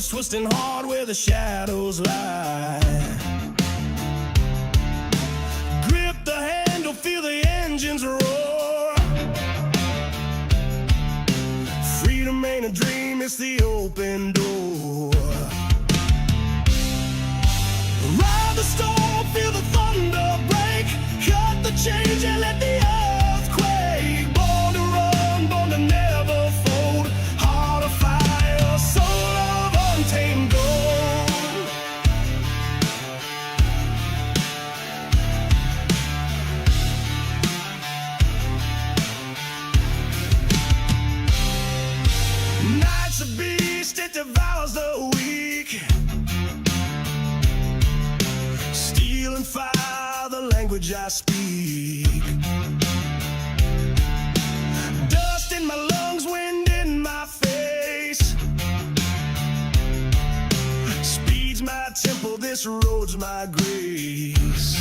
roads twisting hard where the shadows lie. Grip the handle, feel the engines roar. Freedom ain't a dream, it's the open door. Ride the storm, feel the thunder break. Cut the change and let the earth quake. Born to run, born to never fold. Heart of fire, soul of untamed gold. Night's a beast, it devours the weak. Steel and fire, the language I speak. Dust in my lungs, wind in my face. Speed's my temple, this road's my grace.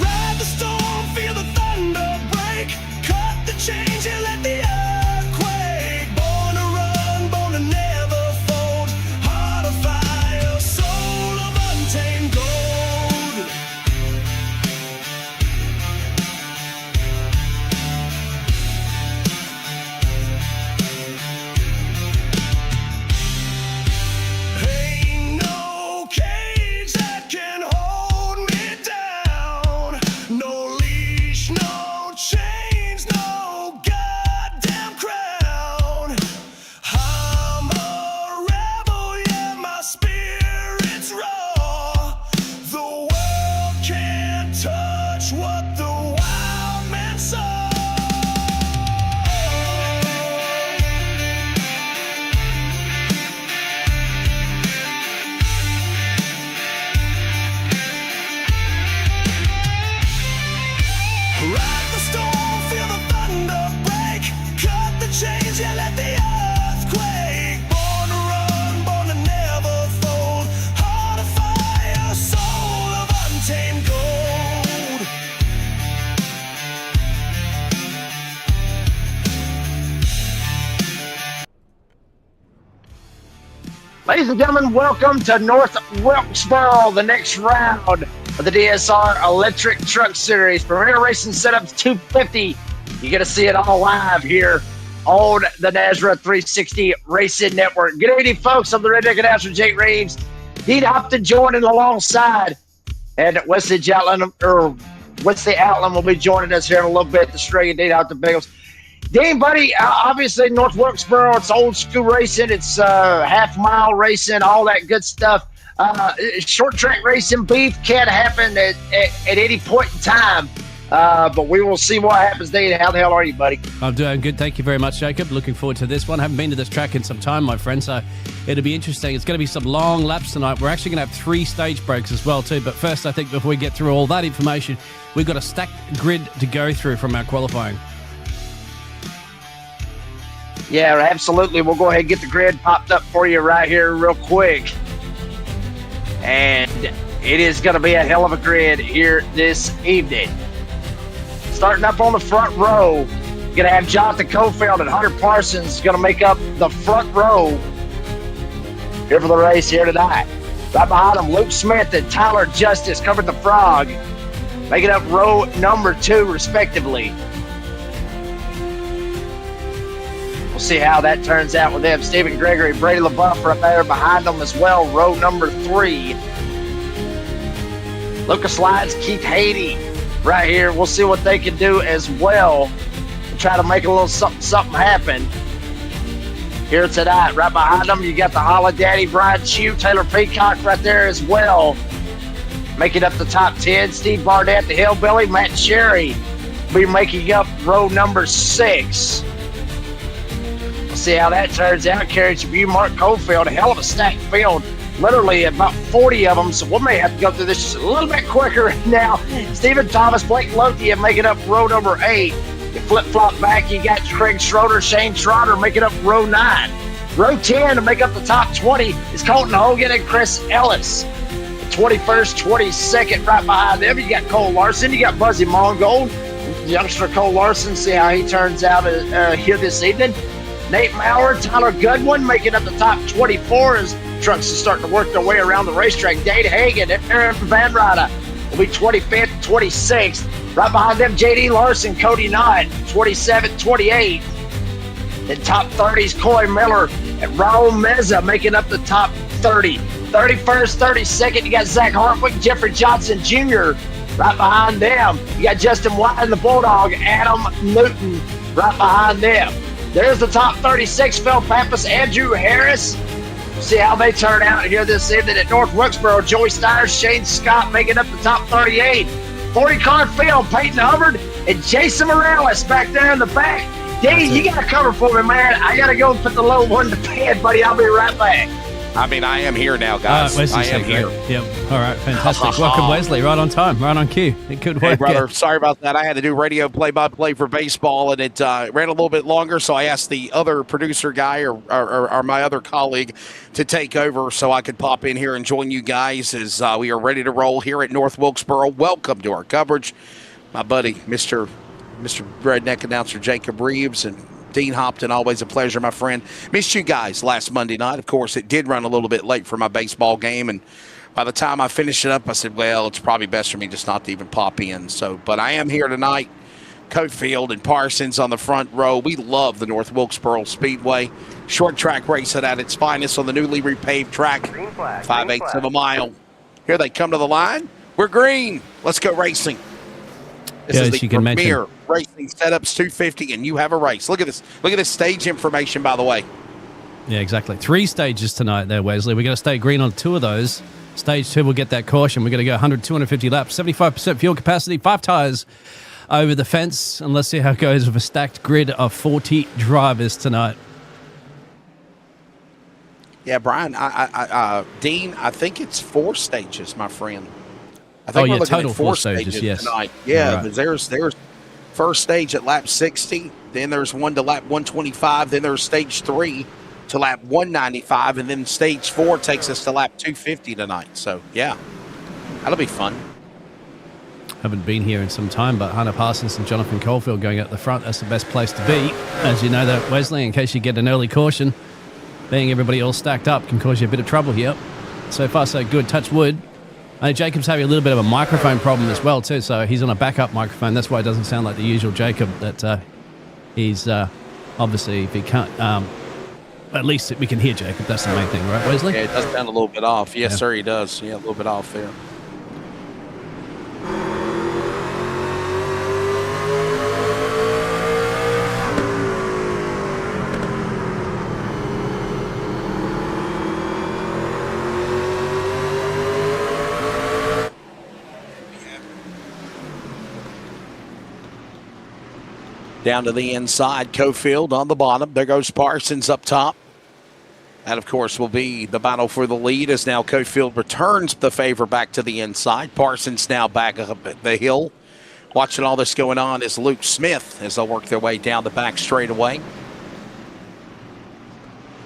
Ride the storm, feel the thunder break. Cut the change and let the earth quake. Born to run, born to never fold. Heart of fire, soul of untamed gold. Ain't no cage that can hold me down. No leash, no chains, no goddamn crown. I'm a rebel, yeah, my spirit's raw. The world can't touch what the wild man saw. Ride the storm, feel the thunder break. Cut the change and let the earth quake. Born to run, born to never fold. Heart of fire, soul of untamed gold. Ladies and gentlemen, welcome to North Wilkesboro, the next round of the DSR Electric Truck Series. Premier Racing Setups 250. You're going to see it all live here on the NASRA 360 Racing Network. Good evening, folks. I'm the Red Deck Announcer, Jake Reeves. Dean Hopton joining alongside. And Wesley Outland will be joining us here in a little bit. The string and Dean Hopton Bagels. Dean, buddy, obviously North Wilkesboro, it's old school racing. It's half-mile racing, all that good stuff. Short track racing beef can happen at any point in time, but we will see what happens, Dean. How the hell are you, buddy? I'm doing good. Thank you very much, Jacob. Looking forward to this one. I haven't been to this track in some time, my friend, so it'll be interesting. It's going to be some long laps tonight. We're actually going to have 3 stage breaks as well, too. But first, I think before we get through all that information, we've got a stacked grid to go through from our qualifying. Yeah, absolutely. We'll go ahead and get the grid popped up for you right here real quick. And it is going to be a hell of a grid here this evening. Starting up on the front row, you're going to have Jonathan Cofield and Hunter Parsons going to make up the front row here for the race here tonight. Right behind them, Luke Smith and Tyler Justice covered the Frog, making up row number 2 respectively. We'll see how that turns out with them. Stephen Gregory, Brady LaBeouf right there behind them as well, row number 3. Lucas Lyons, Keith Haney right here. We'll see what they can do as well to try to make a little something happen here tonight. Right behind them, you got the Holla Daddy, Brian Chew, Taylor Peacock right there as well, making up the top 10. Steve Barnett, the Hillbilly, Matt Sherry will be making up row number 6. We'll see how that turns out. Carriage of you, Mark Cofield, a hell of a stacked field. Literally about 40 of them, so we may have to go through this just a little bit quicker now. Stephen Thomas, Blake Lothian making up row number 8. You flip-flop back, you got Craig Schroeder, Shane Trotter making up row 9. Row 10 to make up the top 20 is Colton Hogan and Chris Ellis. 21st, 22nd right behind them. You got Cole Larson, you got Buzzy Mongold, youngster Cole Larson. See how he turns out here this evening. Nate Maurer, Tyler Goodwin making up the top 24 as trucks are starting to work their way around the racetrack. Dade Hagan and Aaron Van Ryder will be 25th, 26th. Right behind them, J.D. Larson, Cody Knott, 27th, 28th. In top 30s, Coy Miller and Raul Meza making up the top 30. 31st, 32nd, you got Zach Hartwick, Jeffrey Johnson Jr. Right behind them. You got Justin White and the Bulldog, Adam Newton right behind them. There's the top 36, Phil Pappas, Andrew Harris. See how they turn out here this evening at North Wilkesboro. Joey Steiner, Shane Scott making up the top 38. 40-car field, Peyton Hubbard and Jason Morales back there in the back. Dean, you got to cover for me, man. I got to go and put the low one to bed, buddy. I'll be right back. I mean, I am here now, guys. I am here. Yep. All right. Fantastic. Welcome, Wesley. Right on time. Right on cue. Good work. Hey, brother. Sorry about that. I had to do radio play-by-play for baseball, and it ran a little bit longer, so I asked the other producer guy or my other colleague to take over so I could pop in here and join you guys as we are ready to roll here at North Wilkesboro. Welcome to our coverage. My buddy, Mr. Redneck announcer Jacob Reeves, and Dean Hopton, always a pleasure, my friend. Missed you guys last Monday night. Of course, it did run a little bit late for my baseball game, and by the time I finished it up, I said, well, it's probably best for me just not to even pop in. So, but I am here tonight. Cofield and Parsons on the front row. We love the North Wilkesboro Speedway. Short track racing at its finest on the newly repaved track. 5/8 of a mile. Here they come to the line. We're green. Let's go racing. This is the premier racing setups 250, and you have a race. Look at this. Look at this stage information, by the way. Yeah, exactly. 3 stages tonight there, Wesley. We're going to stay green on 2 of those. Stage 2 will get that caution. We're going to go 100, 250 laps, 75% fuel capacity, 5 tires over the fence. And let's see how it goes with a stacked grid of 40 drivers tonight. Yeah, Brian, Dean, I think it's 4 stages, my friend. I think we're looking total at 4 stages yes. tonight. Yeah, right. There's first stage at lap 60, then there's one to lap 125, then there's stage 3 to lap 195, and then stage 4 takes us to lap 250 tonight. So, yeah, that'll be fun. Haven't been here in some time, but Hunter Parsons and Jonathan Caulfield going at the front. That's the best place to be. As you know that, Wesley, in case you get an early caution, being everybody all stacked up can cause you a bit of trouble here. So far, so good. Touch wood. Jacob's having a little bit of a microphone problem as well, too, so he's on a backup microphone. That's why it doesn't sound like the usual Jacob, that he's obviously, if he can't, at least we can hear Jacob. That's the main thing, right, Wesley? Yeah, it does sound a little bit off. Yes, sir, he does. Yeah, a little bit off there. Down to the inside, Cofield on the bottom. There goes Parsons up top. That, of course, will be the battle for the lead as now Cofield returns the favor back to the inside. Parsons now back up at the hill. Watching all this going on is Luke Smith as they'll work their way down the back straightaway.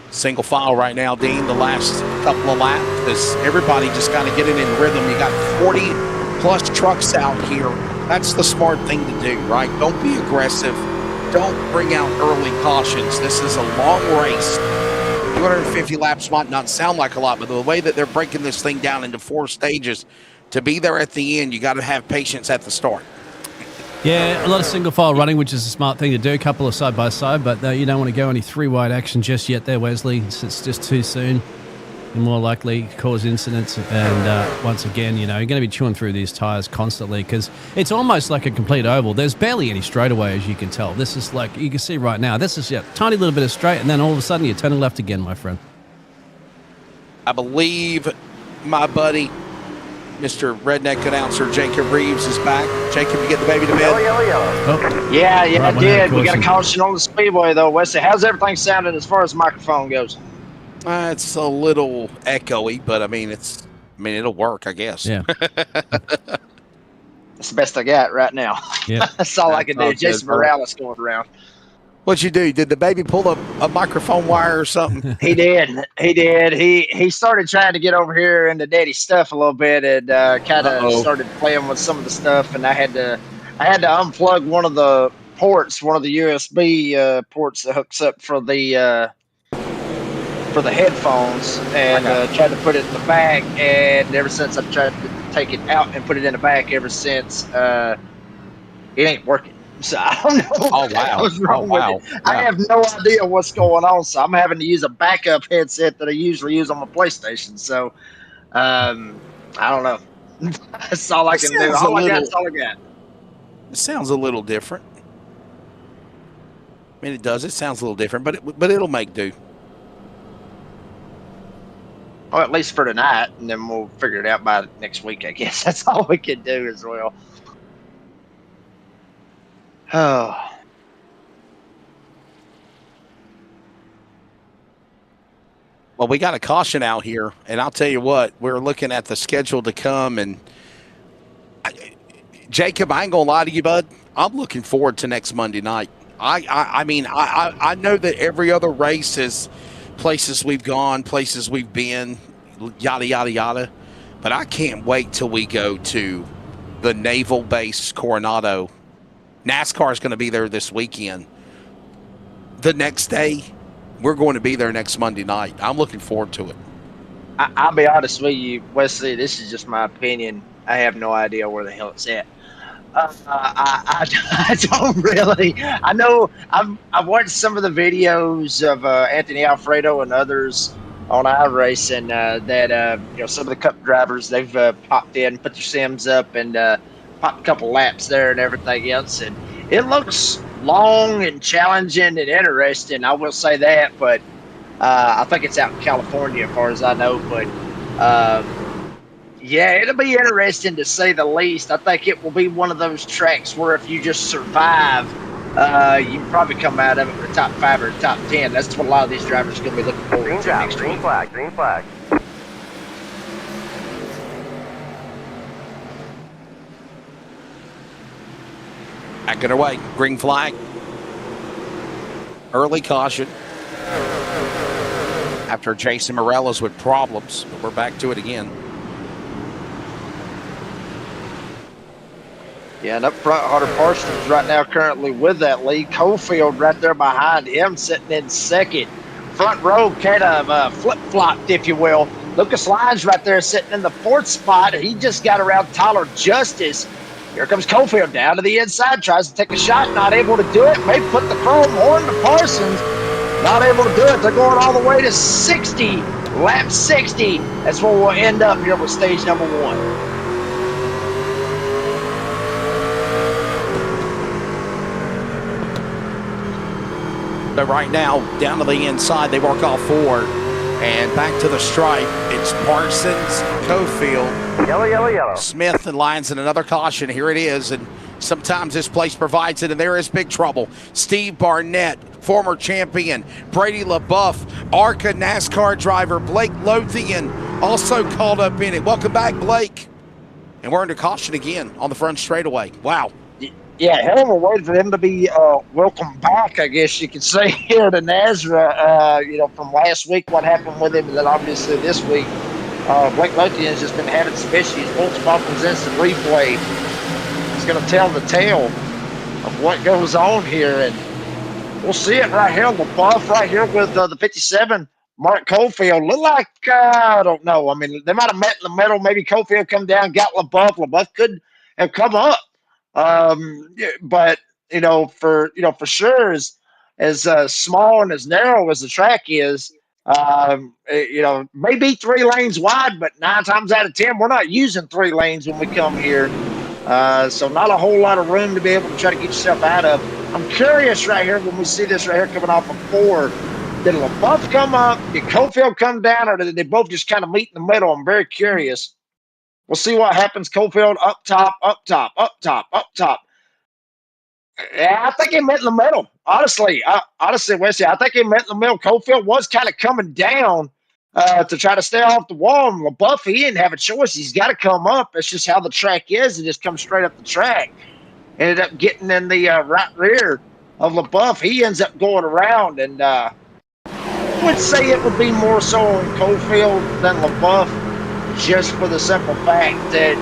Single file right now, Dean, the last couple of laps as everybody just kind of getting in rhythm. You got 40-plus trucks out here. That's the smart thing to do, right? Don't be aggressive. Don't bring out early cautions. This is a long race. 250 laps might not sound like a lot, but the way that they're breaking this thing down into 4 stages, to be there at the end, you got to have patience at the start. Yeah, a lot of single file running, which is a smart thing to do. A couple of side by side, but you don't want to go any 3-wide action just yet there, Wesley. It's just too soon. You're more likely to cause incidents, and once again, you're going to be chewing through these tires constantly because it's almost like a complete oval. There's barely any straightaway, as you can tell. This is like, you can see right now, this is a tiny little bit of straight, and then all of a sudden you're turning left again, my friend. I believe my buddy, Mr. Redneck announcer Jacob Reeves, is back. Jacob, you get the baby to bed? Oh. Yeah, right, I did. We got a caution on the Speedway, though, Wesley. How's everything sounding as far as the microphone goes? It's a little echoey, but I mean, it'll work, I guess. Yeah. That's the best I got right now. Yeah. That's all I can do. Jason Morales going around. What'd you do? Did the baby pull a microphone wire or something? He did. He started trying to get over here into daddy's stuff a little bit, and kind of started playing with some of the stuff, and I had to unplug one of the ports, one of the USB ports that hooks up for the headphones, and tried to put it in the back. And ever since I've tried to take it out and put it in the back, ever since it ain't working. So I don't know what's wrong with it. Wow. I have no idea what's going on. So I'm having to use a backup headset that I usually use on my PlayStation. So I don't know. That's all I can do. All I got is all I got. It sounds a little different. I mean, it does. It sounds a little different, but it'll make do. Well, at least for tonight, and then we'll figure it out by next week, I guess. That's all we can do as well. Oh. Well, we got a caution out here, and I'll tell you what, we're looking at the schedule to come, and Jacob, I ain't gonna lie to you, bud. I'm looking forward to next Monday night. I mean, I know that every other race is places we've gone, places we've been, yada, yada, yada. But I can't wait till we go to the Naval Base Coronado. NASCAR is going to be there this weekend. The next day, we're going to be there next Monday night. I'm looking forward to it. I'll be honest with you, Wesley, this is just my opinion. I have no idea where the hell it's at. I don't really. I know I've watched some of the videos of Anthony Alfredo and others on iRacing that some of the Cup drivers, they've popped in, put their sims up, and popped a couple laps there and everything else, and it looks long and challenging and interesting. I will say that, but I think it's out in California as far as I know, but. Yeah, it'll be interesting to say the least. I think it will be one of those tracks where if you just survive, you can probably come out of it for top 5 or top 10. That's what a lot of these drivers are going to be looking forward to next week. Green flag, green flag. Back it away. Green flag. Early caution. After Jason Morales with problems, but we're back to it again. Yeah, and up front, Hunter Parsons right now currently with that lead. Cofield right there behind him, sitting in second. Front row kind of flip-flopped, if you will. Lucas Lyons right there sitting in the 4th spot. He just got around Tyler Justice. Here comes Cofield down to the inside, tries to take a shot, not able to do it. May put the chrome horn to Parsons. Not able to do it. They're going all the way to 60. Lap 60. That's where we'll end up here with stage number 1. But right now, down to the inside, they work all 4. And back to the stripe. It's Parsons, Cofield, Yellow, yellow, yellow. Smith, and Lyons in another caution. Here it is. And sometimes this place provides it, and there is big trouble. Steve Barnett, former champion. Brady LaBeouf, ARCA NASCAR driver. Blake Lothian also called up in it. Welcome back, Blake. And we're under caution again on the front straightaway. Wow. Yeah, hell of a way for them to be welcome back, I guess you could say, here to NASRA. From last week, what happened with him, and then obviously this week, Blake Lothian has just been having some issues. Wilkesboro presents the replay. It's going to tell the tale of what goes on here, and we'll see it right here. LaBeouf right here with the 57, Mark Cofield. Look like, I don't know. I mean, they might have met in the middle. Maybe Cofield come down, got LaBeouf. LaBeouf could have come up. But for sure, as small and as narrow as the track is, maybe 3 lanes wide, but 9 times out of 10, we're not using 3 lanes when we come here. So not a whole lot of room to be able to try to get yourself out of. I'm curious right here when we see this right here coming off of 4. Did LaBeouf come up? Did Cofield come down? Or did they both just kind of meet in the middle? I'm very curious. We'll see what happens. Cofield up top, up top, up top, up top. Yeah, I think he met in the middle. Honestly, Wesley, I think he met in the middle. Cofield was kind of coming down to try to stay off the wall. And LaBeouf, he didn't have a choice. He's got to come up. That's just how the track is. It just comes straight up the track. Ended up getting in the right rear of LaBeouf. He ends up going around, and I would say it would be more so on Cofield than LaBeouf, just for the simple fact that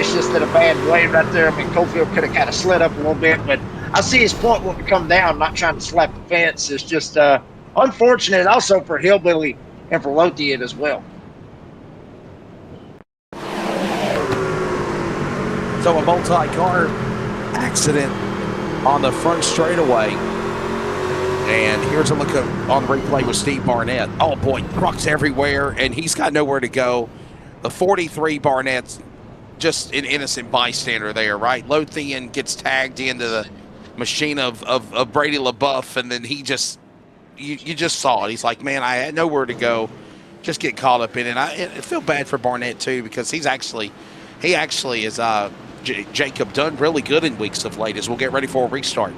it's just in a bad way right there. I mean, Cofield could have kind of slid up a little bit, but I see his point when we come down, not trying to slap the fence. It's just unfortunate also for Hillbilly and for Lothian as well. So a multi-car accident on the front straightaway. And here's a look on the replay with Steve Barnett. Oh, boy, trucks everywhere, and he's got nowhere to go. The 43 Barnett's just an innocent bystander there, right? Lothian gets tagged into the machine of Brady LaBeouf, and then he just, you just saw it. He's like, man, I had nowhere to go. Just get caught up in it. I feel bad for Barnett, too, because he actually is, Jacob, done really good in weeks of late as we'll get ready for a restart.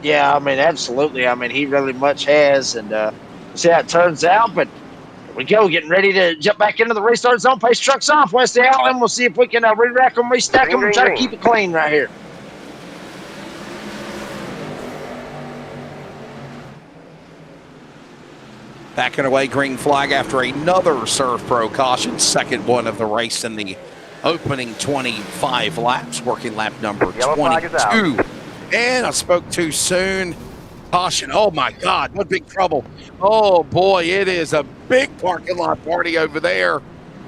Yeah, I mean, absolutely. I mean, he really much has, and we'll see how it turns out. But here we go, getting ready to jump back into the restart zone. Pace trucks off, West Allen. We'll see if we can re-rack them, restack them, and try to keep it clean right here. Backing away, green flag after another Serve Pro caution. Second one of the race in the opening 25 laps, working lap number 22. And I spoke too soon. Caution. Oh, my God. What big trouble. Oh, boy. It is a big parking lot party over there.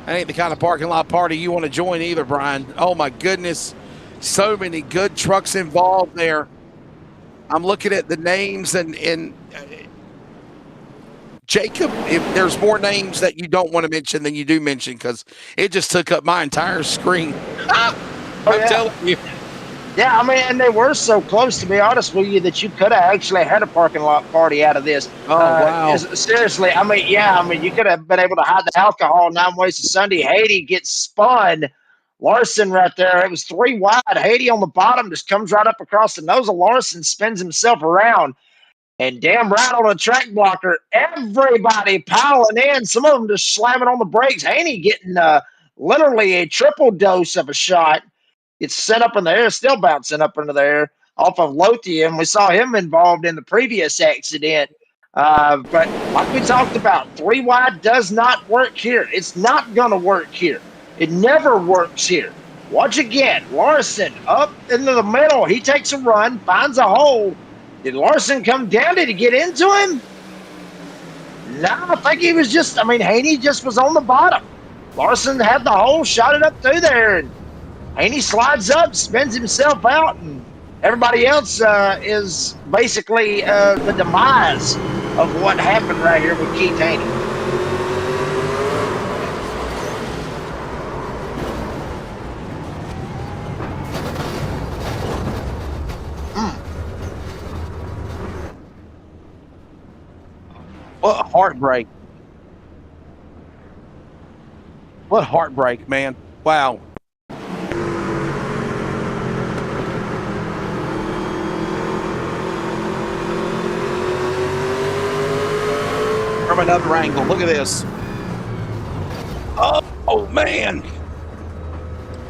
That ain't the kind of parking lot party you want to join either, Brian. Oh, my goodness. So many good trucks involved there. I'm looking at the names and Jacob, if there's more names that you don't want to mention than you do mention, because it just took up my entire screen. I'm telling you. Yeah, I mean, and they were so close, to be honest with you, that you could have actually had a parking lot party out of this. Oh, wow. Seriously, I mean, yeah, I mean, you could have been able to hide the alcohol 9 ways to Sunday. Haiti gets spun. Larson right there. It was 3 wide. Haiti on the bottom just comes right up across the nose of Larson, spins himself around. And damn right on a track blocker, everybody piling in. Some of them just slamming on the brakes. Haney getting literally a triple dose of a shot. It's set up in the air, still bouncing up into the air off of Lothian. We saw him involved in the previous accident. But like we talked about, 3 wide does not work here. It's not going to work here. It never works here. Watch again. Larson up into the middle. He takes a run, finds a hole. Did Larson come down? Did he get into him? No, I think he was just, I mean, Haney just was on the bottom. Larson had the hole, shot it up through there, and Haney slides up, spins himself out, and everybody else is basically the demise of what happened right here with Keith Haney. What heartbreak. What heartbreak, man. Wow. From another angle, look at this. Oh man.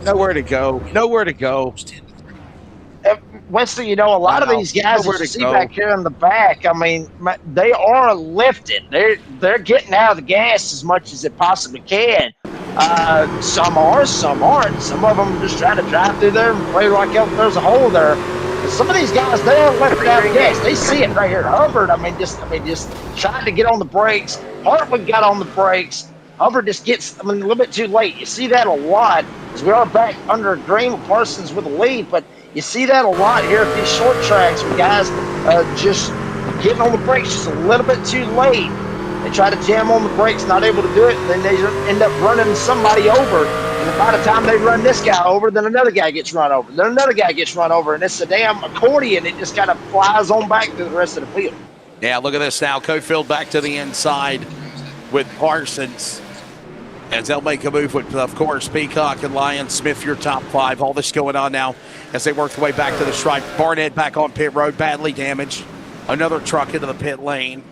Nowhere to go. Nowhere to go. Wesley, you know, a lot of these guys that you see back here in the back, I mean, they are lifting. They're getting out of the gas as much as it possibly can. Some are, some aren't. Some of them just try to drive through there and play like there's a hole there. But some of these guys, they are lifting out of the gas. They see it right here. Hubbard, I mean, just tried to get on the brakes. Hartwood got on the brakes. Hubbard just gets, a little bit too late. You see that a lot as we are back under green with Parsons with a lead, but you see that a lot here at these short tracks with guys just getting on the brakes just a little bit too late. They try to jam on the brakes, not able to do it, and then they end up running somebody over. And by the time they run this guy over, then another guy gets run over. Then another guy gets run over, and it's a damn accordion. It just kind of flies on back to the rest of the field. Yeah, look at this now. Cofield back to the inside with Parsons. As they'll make a move with, of course, Peacock and Lion Smith, your top 5. All this going on now as they work their way back to the stripe. Barnett back on pit road, badly damaged. Another truck into the pit lane.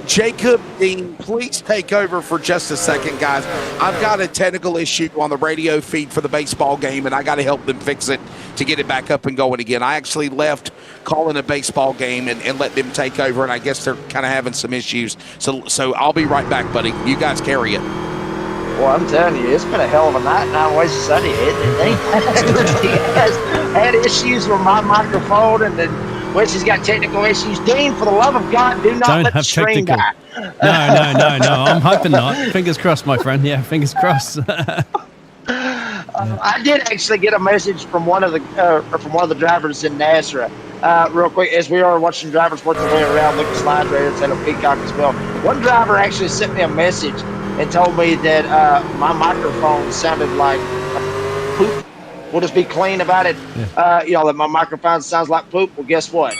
Jacob Dean, please take over for just a second, guys. I've got a technical issue on the radio feed for the baseball game, and I got to help them fix it to get it back up and going again. I actually left calling a baseball game and let them take over, and I guess they're kind of having some issues. So I'll be right back, buddy. You guys carry it. Well, I'm telling you, it's been a hell of a night. Not always sunny, isn't it? He has had issues with my microphone, and then when she's got technical issues. Dean, for the love of God, do not Don't let the have stream technical. die. No. I'm hoping not. Fingers crossed, my friend. Yeah, fingers crossed. I did actually get a message from one of the drivers in NASRA. Real quick, as we are watching drivers work their way around, looking slides right here at Taylor Peacock as well. One driver actually sent me a message and told me that my microphone sounded like poop. We'll just be clean about it. Yeah. That my microphone sounds like poop. Well, guess what?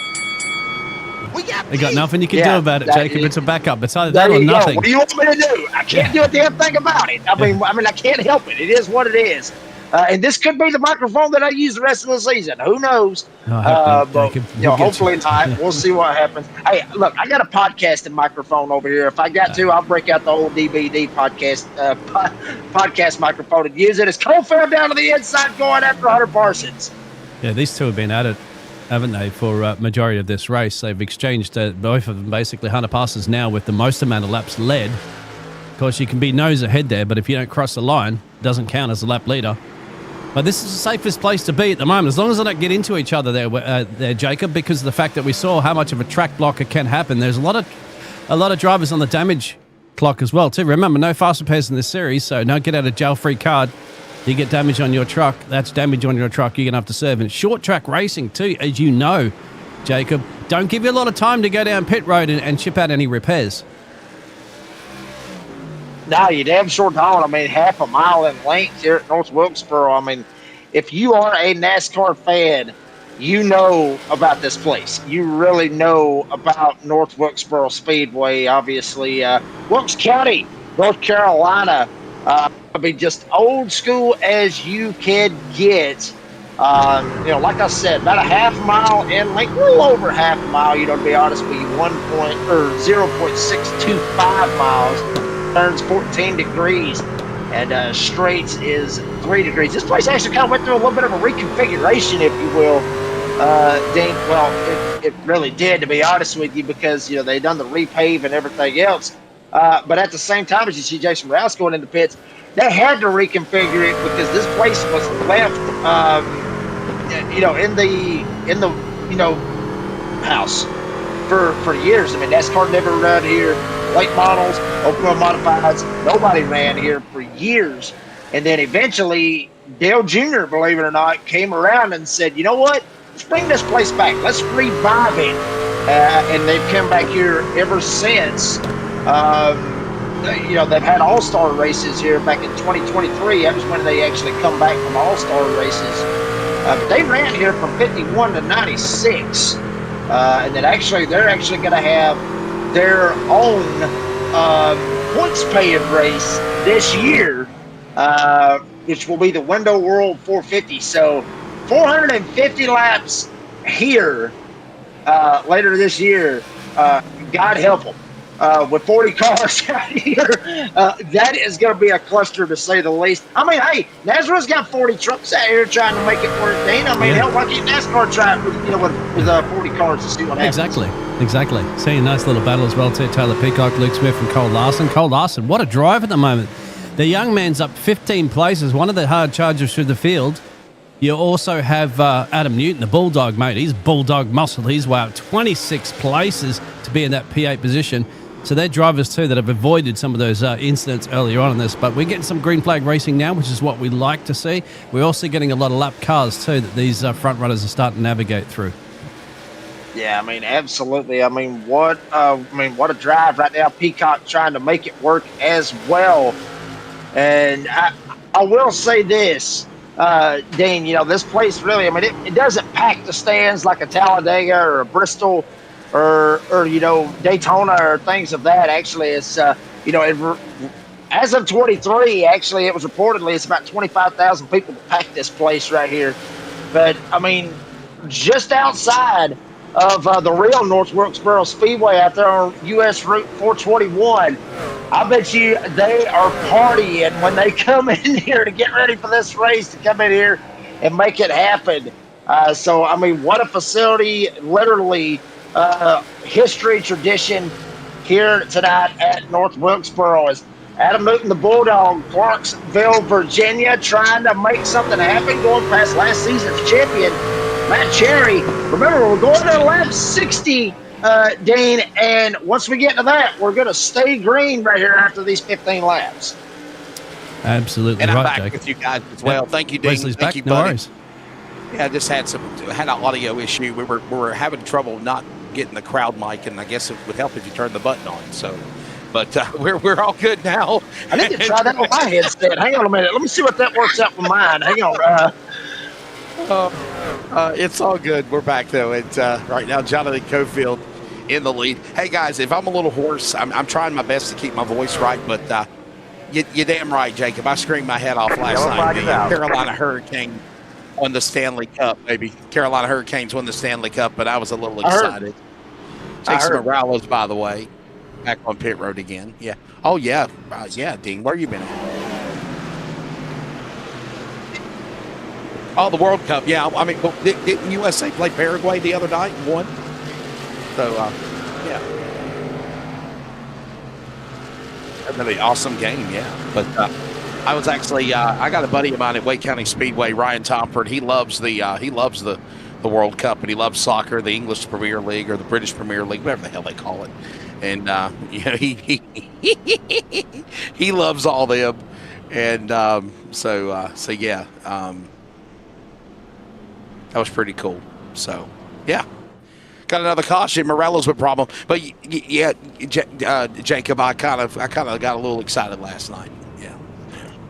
You got nothing you can do about it, Jacob. It's a backup. It's either There that or you go. nothing. What do you want me to do? I can't do a damn thing about it. I mean, I can't help it. It is what it is. And this could be the microphone that I use the rest of the season. Who knows? No, I hope not, But Jacob. We'll get hopefully you. not. We'll see what happens. Hey, look, I got a podcasting microphone over here. If I got to, I'll break out the old DVD podcast microphone and use it as Cole fell down to the inside going after Hunter Parsons. Yeah, these two have been at it, haven't they, for majority of this race. They've exchanged both of them, basically. Hunter Parsons now with the most amount of laps led. Of course, you can be nose ahead there, but if you don't cross the line, it doesn't count as a lap leader. But this is the safest place to be at the moment, as long as they don't get into each other there, Jacob, because of the fact that we saw how much of a track blocker can happen. There's a lot of drivers on the damage clock as well, too. Remember, no fast repairs in this series, so no get out of jail free card. You get damage on your truck, that's damage on your truck you're going to have to serve. And short track racing, too, as you know, Jacob, don't give you a lot of time to go down pit road and chip out any repairs. No, you damn sure don't. I mean, half a mile in length here at North Wilkesboro. I mean, if you are a NASCAR fan, you know about this place. You really know about North Wilkesboro Speedway, obviously. Wilkes County, North Carolina. I mean, just old school as you can get. Like I said, about a half mile in length, a little over half a mile, to be honest with you, 0.625 miles. Turns 14 degrees, and straights is 3 degrees. This place actually kind of went through a little bit of a reconfiguration, if you will, Dean. Well, it really did, to be honest with you, because they done the repave and everything else. But at the same time, as you see Jason Rouse going into pits, they had to reconfigure it because this place was left, in the house for years. I mean, NASCAR never run here. Late models, open wheel modifieds, nobody ran here for years. And then eventually, Dale Jr., believe it or not, came around and said, you know what? Let's bring this place back. Let's revive it. And they've come back here ever since. They've had all-star races here back in 2023. That was when they actually come back from all-star races. But they ran here from 51 to 96. And then they're actually going to have their own points paying race this year, which will be the Window World 450. So 450 laps here later this year. God help them. With 40 cars out here, that is going to be a cluster to say the least. I mean, hey, NASRA's got 40 trucks out here trying to make it work, Dean. I mean, hell, why can't NASCAR try it with 40 cars to see what happens? Exactly. Seeing a nice little battle as well, too. Taylor Peacock, Luke Smith, and Cole Larson. Cole Larson, what a drive at the moment. The young man's up 15 places, one of the hard chargers through the field. You also have Adam Newton, the Bulldog, mate. He's Bulldog muscle. He's way up 26 places to be in that P8 position. So they're drivers, too, that have avoided some of those incidents earlier on in this. But we're getting some green flag racing now, which is what we like to see. We're also getting a lot of lap cars, too, that these front runners are starting to navigate through. Yeah, I mean, absolutely. I mean, what a drive right now. Peacock trying to make it work as well. And I will say this, Dean, this place really, I mean, it doesn't pack the stands like a Talladega or a Bristol or Daytona or things of that. Actually, it's, as of 23, actually, it was reportedly it's about 25,000 people to pack this place right here. But, I mean, just outside of the real North Wilkesboro Speedway out there on U.S. Route 421, I bet you they are partying when they come in here to get ready for this race, to come in here and make it happen. So, I mean, what a facility, literally history, tradition here tonight at North Wilkesboro. As Adam Newton, the Bulldog, Clarksville, Virginia, trying to make something happen, going past last season's champion, Matt Cherry. Remember, we're going to lap 60, Dean, and once we get to that, we're going to stay green right here after these 15 laps. Absolutely And right, I'm back Jacob. with you guys as well. Yep. Thank you, Dean. Wesley's Thank back. you, No buddy. worries. Yeah, I just had an audio issue. We were having trouble not getting the crowd mic, and I guess it would help if you turned the button on. So, but we're all good now. I need to try that with my headset. Hang on a minute. Let me see what that works out with mine. Hang on. It's all good. We're back though. It's right now Jonathan Cofield in the lead. Hey guys, if I'm a little hoarse, I'm trying my best to keep my voice right, but you're damn right, Jacob. I screamed my head off last night. The Carolina Hurricane won the Stanley Cup, maybe. Carolina Hurricanes won the Stanley Cup, but I was a little excited. Jason Morales, by the way, back on pit road again. Yeah. Oh yeah, yeah, Dean. Where you been at? Oh, the World Cup. Yeah, I mean, didn't USA play Paraguay the other night and won? So, yeah. That's really awesome game, yeah. But I was actually, I got a buddy of mine at Wake County Speedway, Ryan Tomford. He loves the World Cup, and he loves soccer, the English Premier League or the British Premier League, whatever the hell they call it. And you know, he loves all them. And so yeah. That was pretty cool. So, yeah. Got another caution. Morello's with problem. But, yeah, Jacob, I kind of got a little excited last night. Yeah.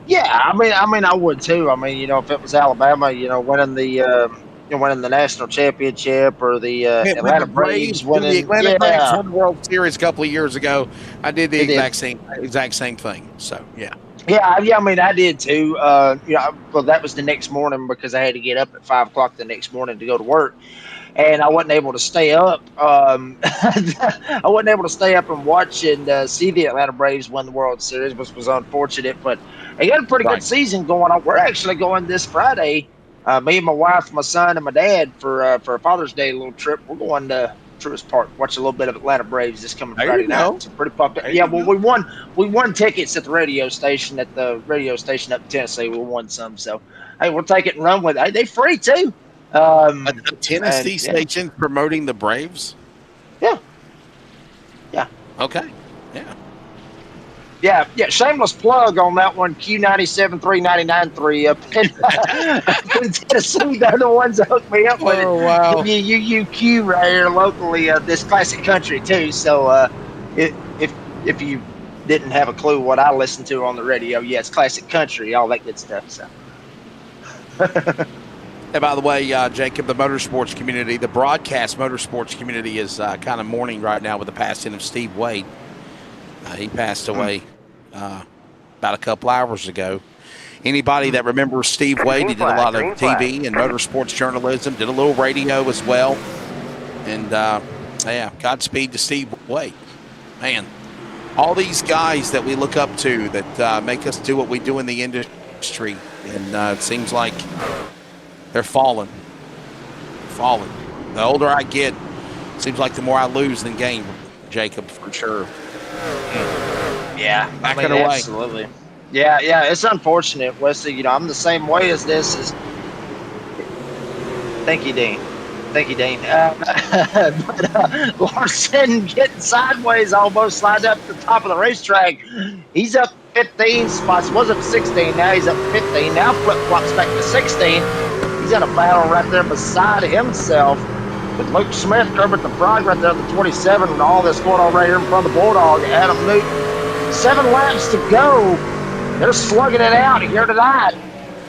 Yeah, I mean, I would too. I mean, you know, if it was Alabama, you know, winning the national championship, or the Atlanta Braves winning, the Atlanta Braves won the World Series a couple of years ago. I did the exact same thing. So, yeah. Yeah. I mean, I did too. Well, that was the next morning because I had to get up at 5 o'clock the next morning to go to work, and I wasn't able to stay up. I wasn't able to stay up and watch and see the Atlanta Braves win the World Series, which was unfortunate. But they got a pretty good season going on. We're actually going this Friday. Me and my wife, my son, and my dad for a Father's Day little trip. We're going to Truist Park, watch a little bit of Atlanta Braves this coming Friday night. It's pretty pumped up. Yeah, well, we won tickets at the radio station up in Tennessee. We won some, so hey, we'll take it and run with it. Hey, they free too. A Tennessee station promoting the Braves. Yeah. Okay. Yeah. Yeah, shameless plug on that one. Q97 399.3 up in Tennessee. They're the ones that hooked me up with it. Oh, wow. UQ right here locally, this classic country too. So if you didn't have a clue what I listened to on the radio, yeah, it's classic country, all that good stuff. So. And by the way, Jacob, the motorsports community, the broadcast motorsports community is kind of mourning right now with the passing of Steve Wade. He passed away about a couple hours ago. Anybody that remembers Steve Wade, he did a lot of TV and motorsports journalism, did a little radio as well. And, yeah, Godspeed to Steve Wade. Man, all these guys that we look up to that make us do what we do in the industry, and it seems like they're falling. The older I get, it seems like the more I lose than gain, Jacob, for sure. Yeah, Backing away. Absolutely. Yeah, it's unfortunate, Wesley. You know, I'm the same way as this. Thank you, Dean. But Larson getting sideways, almost sliding up the top of the racetrack. He's up 15 spots. Was up 16. Now he's up 15. Now flip-flops back to 16. He's in a battle right there beside himself with Luke Smith, Herbert the Frog right there at the 27, and all this going on right here in front of the Bulldog, Adam Newton. 7 laps to go. They're slugging it out here tonight.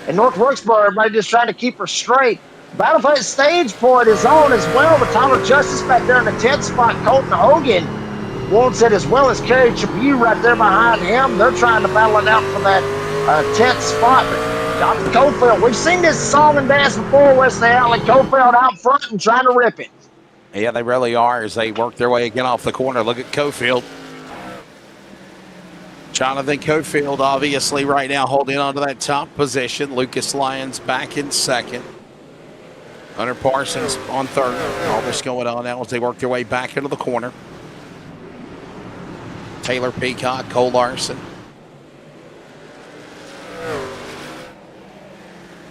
In North Wilkesboro, everybody just trying to keep her straight. Battle for that stage point is on as well, but Tyler Justice back there in the 10th spot. Colton Hogan wants it, as well as Kerry Tribune right there behind him. They're trying to battle it out for that 10th spot. Jonathan Cofield, we've seen this song and dance before, Wesley Allen. Cofield out front and trying to rip it. Yeah, they really are as they work their way again off the corner. Look at Cofield. Jonathan Cofield, obviously, right now holding on to that top position. Lucas Lyons back in second. Hunter Parsons on third. All this going on now as they work their way back into the corner. Taylor Peacock, Cole Larson,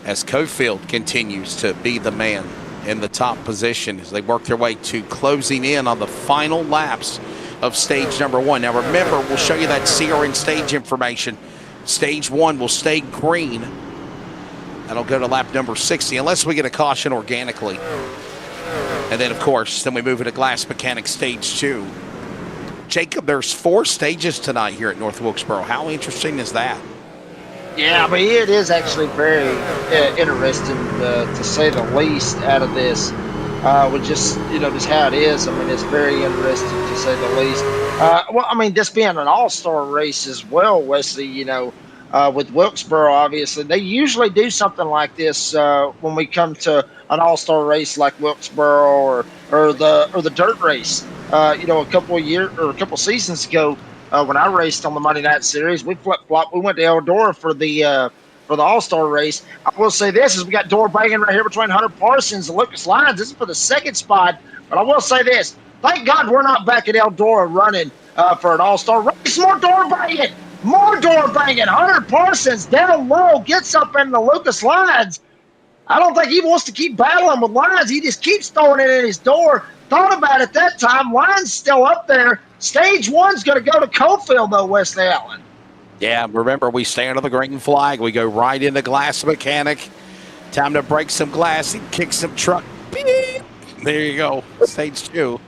as Cofield continues to be the man in the top position as they work their way to closing in on the final laps of stage number 1. Now remember, we'll show you that CRN stage information. Stage 1 will stay green. That'll go to lap number 60 unless we get a caution organically. And then, of course, then we move into Glass Mechanics Stage 2. Jacob, there's 4 stages tonight here at North Wilkesboro. How interesting is that? Yeah, I mean, it is actually very interesting, to say the least, out of this. With just, just how it is. I mean, it's very interesting, to say the least. Well, I mean, this being an all-star race as well, Wesley, with Wilkesboro, obviously, they usually do something like this when we come to an all-star race like Wilkesboro or the dirt race. A couple seasons ago, when I raced on the Monday Night Series, we flip-flopped. We went to Eldora for the all-star race. I will say this, is we got door banging right here between Hunter Parsons and Lucas Lyons. This is for the second spot, but I will say this. Thank God we're not back at Eldora running for an all-star race. More door banging. More door banging. Hunter Parsons down low gets up into Lucas Lyons. I don't think he wants to keep battling with Lyons. He just keeps throwing it in his door. Thought about it that time. Lyons still up there. Stage 1's going to go to Cofield, though, Wesley Allen. Yeah, remember, we stay under the green flag. We go right into Glass Mechanic. Time to break some glass and kick some truck. Beep. There you go. Stage 2.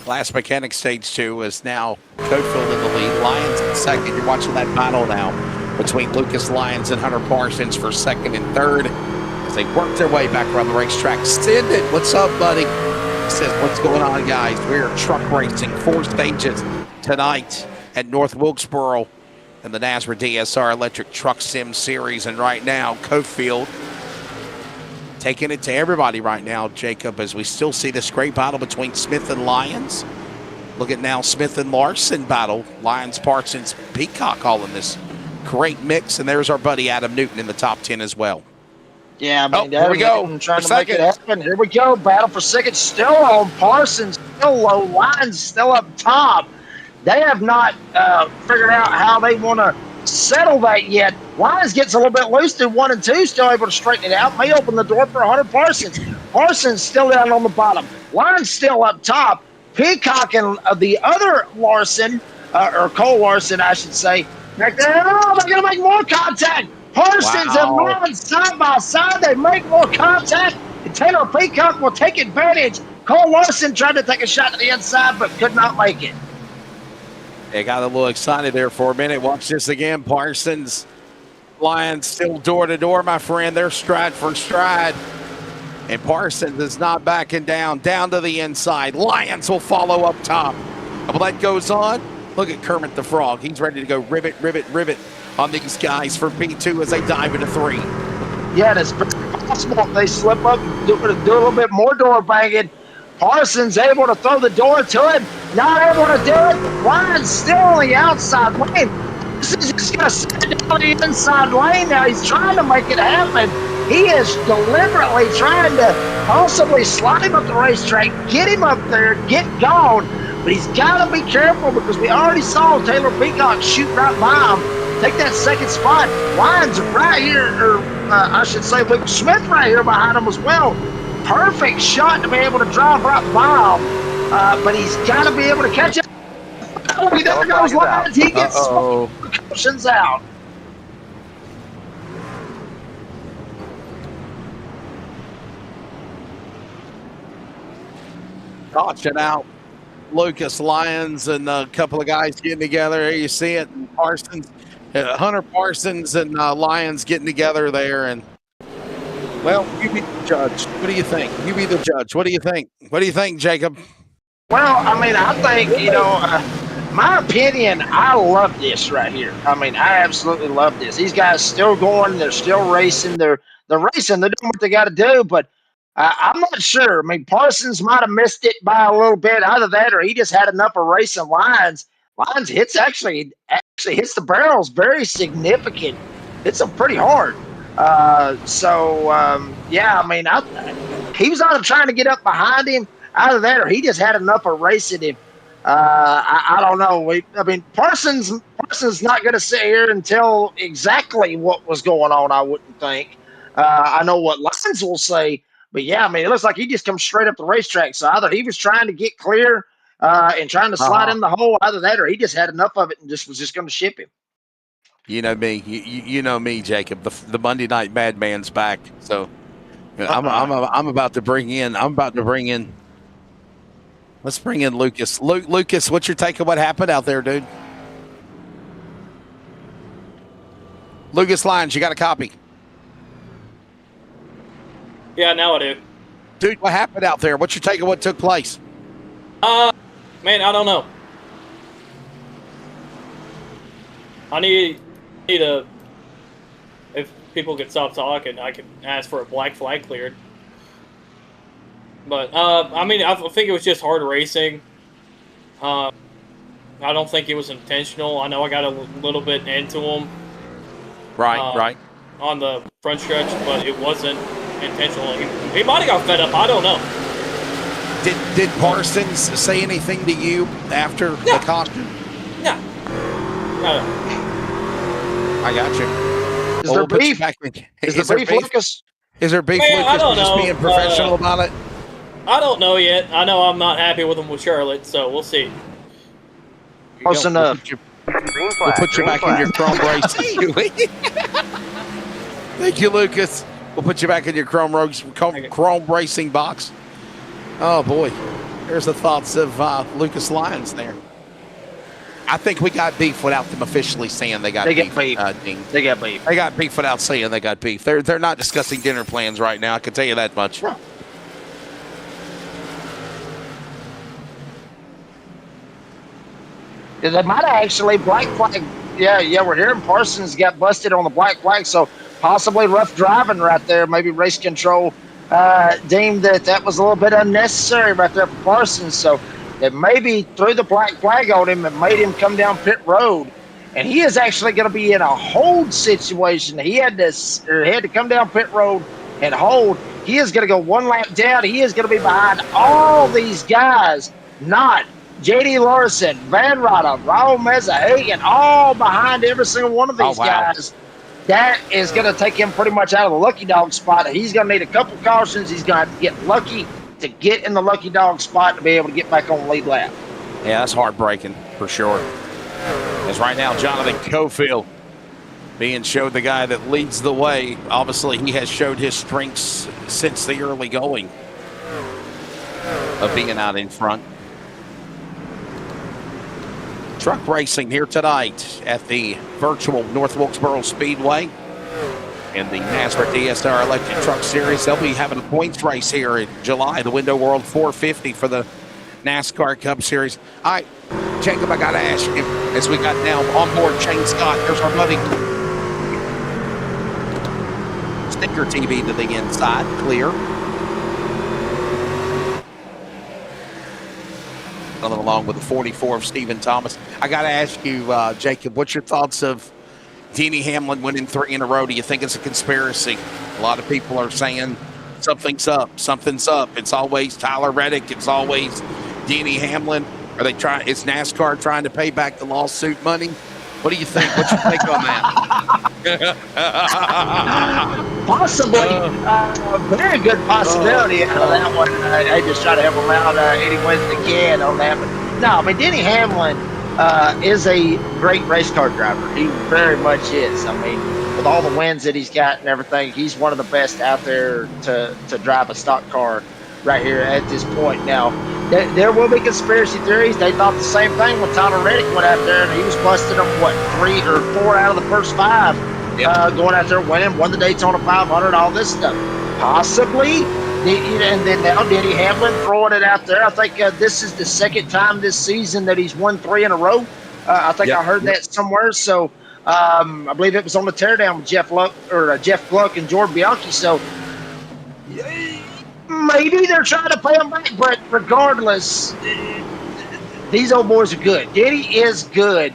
Glass Mechanic Stage 2 is now Cofield in the lead. Lyons in second. You're watching that battle now between Lucas Lyons and Hunter Parsons for second and third as they work their way back around the racetrack. Sid, what's up, buddy? He says, what's going on, guys? We're truck racing 4 stages tonight at North Wilkesboro in the NASRA DSR Electric Truck Sim Series. And right now, Cofield taking it to everybody right now, Jacob, as we still see this great battle between Smith and Lyons. Look at now Smith and Larson battle. Lyons, Parsons, Peacock all in this great mix. And there's our buddy Adam Newton in the top 10 as well. Yeah, I mean, here we go. Trying to make it happen. Here we go. Battle for second still on. Parsons still low. Lyons still up top. They have not figured out how they want to settle that yet. Lyons gets a little bit loose to 1 and 2, still able to straighten it out. May open the door for Hunter Parsons. Parsons still down on the bottom. Lyons still up top. Peacock and the other Larson, or Cole Larson, I should say, back there. Oh, they're going to make more contact. Parsons and Lyons side by side. They make more contact. And Taylor Peacock will take advantage. Cole Larson tried to take a shot to the inside, but could not make it. They got a little excited there for a minute. Watch this again. Parsons, Lyons still door to door, my friend. They're stride for stride. And Parsons is not backing down to the inside. Lyons will follow up top. Well, that goes on. Look at Kermit the Frog. He's ready to go rivet on these guys for P2 as they dive into 3. Yeah, it's possible if they slip up and do a little bit more door banging. Parsons able to throw the door to him. Not able to do it. Lyons still on the outside lane. This is just going to sit down the inside lane now. He's trying to make it happen. He is deliberately trying to possibly slide him up the racetrack, get him up there, get gone. But he's got to be careful because we already saw Taylor Peacock shoot right by him. Take that second spot. Lyons right here, or I should say Luke Smith right here behind him as well. Perfect shot to be able to drive right by him. But he's got to be able to catch it. There goes Lyons. He gets cautions out. Caution out. Lucas Lyons and a couple of guys getting together. Here you see it. Parsons, Hunter Parsons and Lyons getting together there. And, well, you be the judge. What do you think? You be the judge. What do you think? What do you think, Jacob? Well, I mean, I think, my opinion, I love this right here. I mean, I absolutely love this. These guys still going. They're still racing. They're racing. They're doing what they got to do, but I'm not sure. I mean, Parsons might have missed it by a little bit. Either that or he just had enough of racing Lyons. Lyons actually hits the barrels very significant. Hits them pretty hard. Yeah, I mean, he was either trying to get up behind him. Either that or he just had enough of racing him. I don't know. I mean, Parsons not going to sit here and tell exactly what was going on, I wouldn't think. I know what lines will say, but yeah, I mean, it looks like he just comes straight up the racetrack. So either he was trying to get clear and trying to slide in the hole, either that, or he just had enough of it and just was just going to ship him. You know me. You know me, Jacob. The Monday Night Madman's back. So I'm about to bring in. Let's bring in Lucas. Lucas, what's your take on what happened out there, dude? Lucas Lyons, you got a copy? Yeah, now I do. Dude, what happened out there? What's your take on what took place? Man, I don't know. I need to. If people could stop talking, I could ask for a black flag cleared. But I mean, I think it was just hard racing. I don't think it was intentional. I know I got a little bit into him. Right. On the front stretch, but it wasn't intentional. He might have got fed up. I don't know. Did Parsons say anything to you after the caution? No. I got you. Is there beef? Is there beef, Lucas? Is there beef, Man, Lucas? I don't Just know. being professional about it? I don't know yet. I know I'm not happy with him with Charlotte, so we'll see. Close enough. We'll put you back in your chrome race. Thank you, Lucas. We'll put you back in your chrome racing box. Oh, boy. There's the thoughts of Lucas Lyons there. I think we got beef without them officially saying they got beef. They got beef. They got beef without saying they got beef. They're not discussing dinner plans right now. I can tell you that much. They might have actually black flag. Yeah, we're hearing Parsons got busted on the black flag, so possibly rough driving right there. Maybe race control deemed that was a little bit unnecessary right there for Parsons, so they maybe threw the black flag on him and made him come down pit road. And he is actually going to be in a hold situation. He had to come down pit road and hold. He is going to go one lap down. He is going to be behind all these guys, not J.D. Larson, Van Rotta, Raul Meza-Hagan, all behind every single one of these guys. That is going to take him pretty much out of the lucky dog spot. He's going to need a couple cautions. He's going to have to get lucky to get in the lucky dog spot to be able to get back on the lead lap. Yeah, that's heartbreaking for sure. As right now, Jonathan Cofield being showed the guy that leads the way. Obviously, he has showed his strengths since the early going of being out in front. Truck racing here tonight at the virtual North Wilkesboro Speedway in the NASRA DSR Electric Truck Series. They'll be having a points race here in July, the Window World 450 for the NASCAR Cup Series. All right, Jacob, I got to ask you, as we got now on board Shane Scott, there's our buddy. Sticker TV to the inside, clear. Along with the 44 of Stephen Thomas. I got to ask you, Jacob, what's your thoughts of Denny Hamlin winning 3 in a row? Do you think it's a conspiracy? A lot of people are saying something's up. It's always Tyler Reddick. It's always Denny Hamlin. Are they trying? Is NASCAR trying to pay back the lawsuit money? What do you think? What's your take on that? Possibly. Very good possibility out of that one. I just try to help him out any way that they can on that. But no, I mean, Denny Hamlin is a great race car driver. He very much is. I mean, with all the wins that he's got and everything, he's one of the best out there to drive a stock car right here at this point. Now, there will be conspiracy theories. They thought the same thing when Tyler Reddick went out there and he was busted on, 3 or 4 out of the first 5 going out there winning, won the Daytona 500, all this stuff. Possibly. And then now Denny Hamlin throwing it out there. I think this is the second time this season that he's won 3 in a row. I think I heard that somewhere. So I believe it was on the teardown with Jeff Gluck and Jordan Bianchi. So maybe they're trying to pay him back, but regardless, these old boys are good. Denny is good,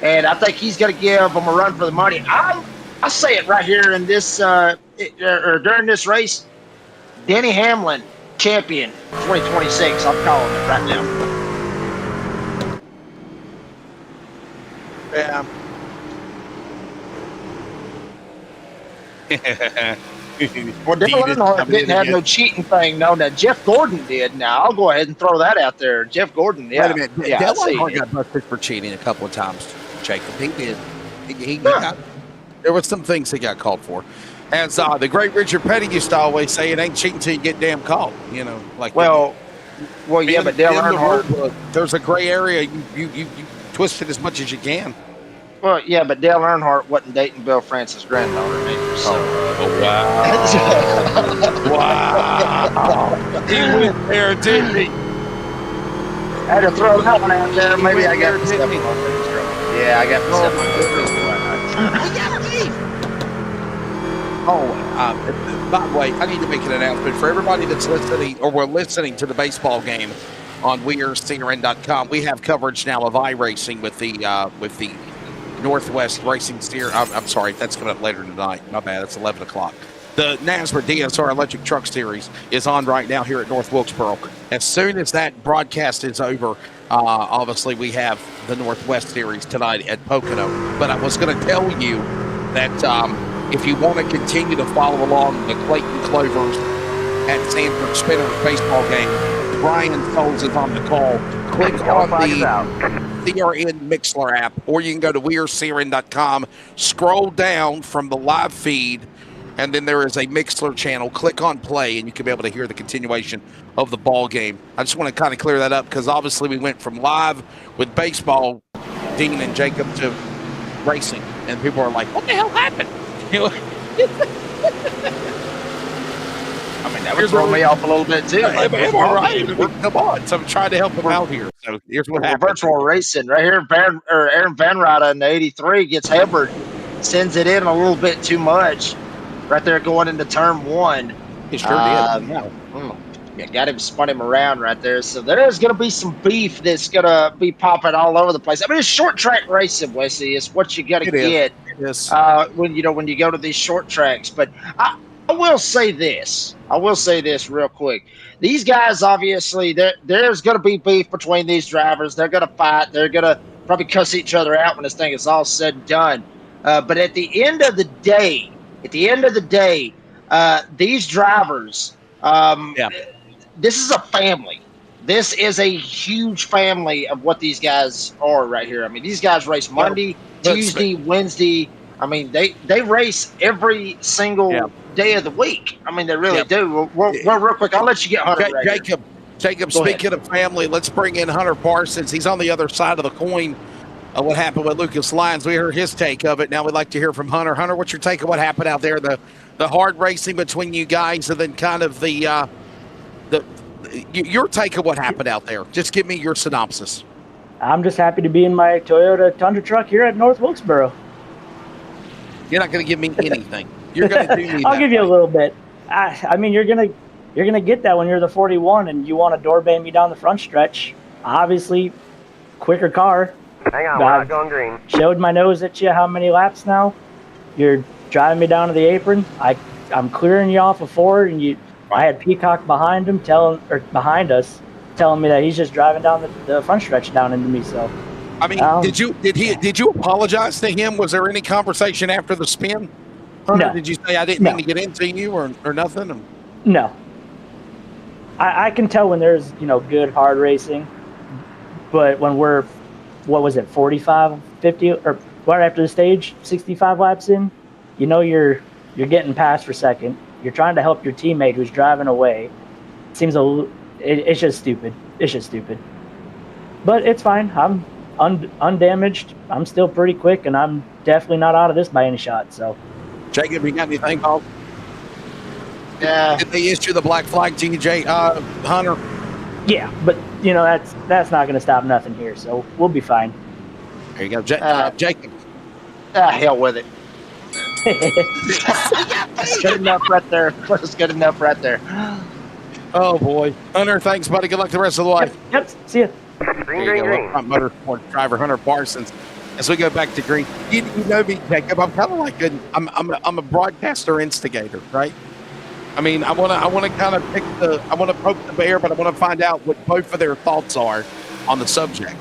and I think he's going to give them a run for the money. I say it right here in this during this race. Denny Hamlin, champion 2026. I'm calling it right now. Yeah. Well, Dale Earnhardt didn't have no cheating thing. No, now Jeff Gordon did. Now I'll go ahead and throw that out there. Jeff Gordon, yeah. Wait a minute. Yeah, Dale Earnhardt got busted for cheating a couple of times, Jacob. He did. He got, there was some things he got called for. As the great Richard Petty used to always say, it ain't cheating until you get damn caught. You know, like well, yeah, but Dale Earnhardt. There's a gray area. You twist it as much as you can. Well, yeah, but Dale Earnhardt wasn't dating Bill Francis' granddaughter, either. So. Wow. Wow. He went there, didn't he? I had to throw that one out there. Maybe I got myself on. Yeah, I got myself on. By the way, I need to make an announcement for everybody that's listening or we're listening to the baseball game on WeAreCRN.com. We have coverage now of iRacing with the Northwest Racing Steer. I'm sorry, that's coming up later tonight. My bad. It's 11 o'clock. The NASRA DSR Electric Truck Series is on right now here at North Wilkesboro. As soon as that broadcast is over, obviously we have the Northwest Series tonight at Pocono. But I was going to tell you that if you want to continue to follow along the Clayton Clovers at Sanford Spinners baseball game, Brian Souls is on the call. Click on the CRN Mixler app, or you can go to WeAreCRN.com, scroll down from the live feed, and then there is a Mixler channel. Click on play, and you can be able to hear the continuation of the ball game. I just want to kind of clear that up because obviously we went from live with baseball, Dean and Jacob, to racing, and people are like, "What the hell happened?" You know. I mean, that would throw me off a little bit too. Like, all right, come on. So I'm trying to help them out here. So here's what happened. Virtual racing right here. Aaron Van Ryder in the 83 gets Hubbard, sends it in a little bit too much. Right there going into turn one. He sure did. Yeah, got him, spun him around right there. So there's going to be some beef that's going to be popping all over the place. I mean, it's short track racing, Wesley. It's what you got to get when you go to these short tracks. But I will say this. Real quick. These guys, obviously, there's going to be beef between these drivers. They're going to fight. They're going to probably cuss each other out when this thing is all said and done. But at the end of the day, these drivers, this is a family. This is a huge family of what these guys are right here. I mean, these guys race Monday, Tuesday, Wednesday. I mean, they race every single day of the week. I mean, they really do. Well, real quick, I'll let you get Hunter. Jacob, speaking of family, let's bring in Hunter Parsons. He's on the other side of the coin of what happened with Lucas Lyons. We heard his take of it. Now we'd like to hear from Hunter. Hunter, what's your take of what happened out there? The hard racing between you guys, and then kind of your take of what happened out there. Just give me your synopsis. I'm just happy to be in my Toyota Tundra truck here at North Wilkesboro. You're not going to give me anything. You're going to do me. I'll give you a little bit. I mean, you're gonna get that when you're the 41 and you want to door bang me down the front stretch. Obviously, quicker car. Hang on, we're not going green. Showed my nose at you how many laps now. You're driving me down to the apron. I'm clearing you off of forward, and I had Peacock behind us telling me that he's just driving down the front stretch down into me. So, I mean, did you apologize to him? Was there any conversation after the spin? Hunter, no. Did you say I didn't mean to get into you or nothing? No. I can tell when there's good hard racing, but when we're 45, 50, or right after the stage, 65 laps in, you're getting passed for second. You're trying to help your teammate who's driving away. It's just stupid. It's just stupid. But it's fine. I'm undamaged. I'm still pretty quick, and I'm definitely not out of this by any shot. So, Jacob, you got anything, Paul? Yeah. Did they issue the black flag to you, Hunter? Yeah, but that's not going to stop nothing here. So we'll be fine. There you go, Jacob. Hell with it. Good enough right there. That's good enough right there. Oh boy, Hunter, thanks, buddy. Good luck the rest of the way. Yep. See ya. Green. Motorsport driver Hunter Parsons. As we go back to green, you know me, Jacob. I'm kind of like I'm a broadcaster instigator, right? I mean, I want to kind of I want to poke the bear, but I want to find out what both of their thoughts are on the subject.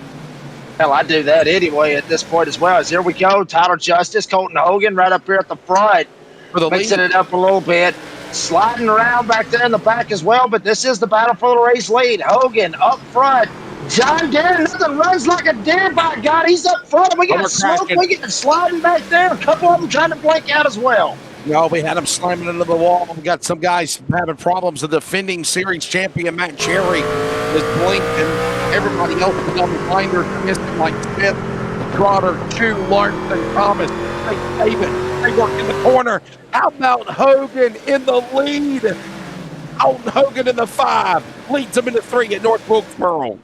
Hell, I do that anyway at this point as well. As here we go, Tyler Justice, Colton Hogan right up here at the front. for the mixing lead. it up a little bit. Sliding around back there in the back as well, but this is the battle for the race lead. Hogan up front. John Deere, nothing runs like a deer, by God. He's up front. We got smoke. We get sliding back there. A couple of them trying to blank out as well. No, we had him slamming into the wall. We got some guys having problems. The defending series champion, Matt Cherry, is blinking. Everybody else is on the blinder, missing like Smith, Trotter, Chu, Larson, Thomas, David. They work in the corner. How about Hogan in the lead? Alton Hogan in the 5 leads them into 3 at North Wilkesboro.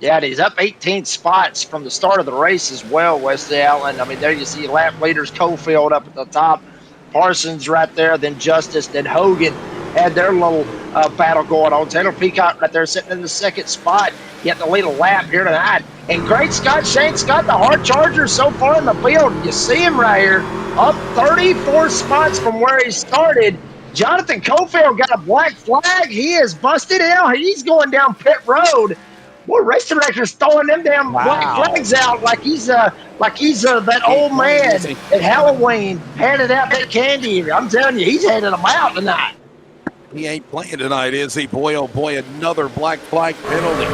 Yeah, and he's up 18 spots from the start of the race as well, Wesley Allen. I mean, there you see lap leaders, Cofield up at the top, Parsons right there, then Justice, then Hogan had their little battle going on. Taylor Peacock right there sitting in the 2nd spot. He had to lead a lap here tonight. And great Scott, Shane Scott, the hard charger so far in the field. You see him right here, up 34 spots from where he started. Jonathan Cofield got a black flag. He is busted out. He's going down pit road. Boy, race director's throwing them damn black flags out like he's that old man at Halloween handing out that candy. I'm telling you, he's handing them out tonight. He ain't playing tonight, is he? Boy, oh boy, another black flag penalty.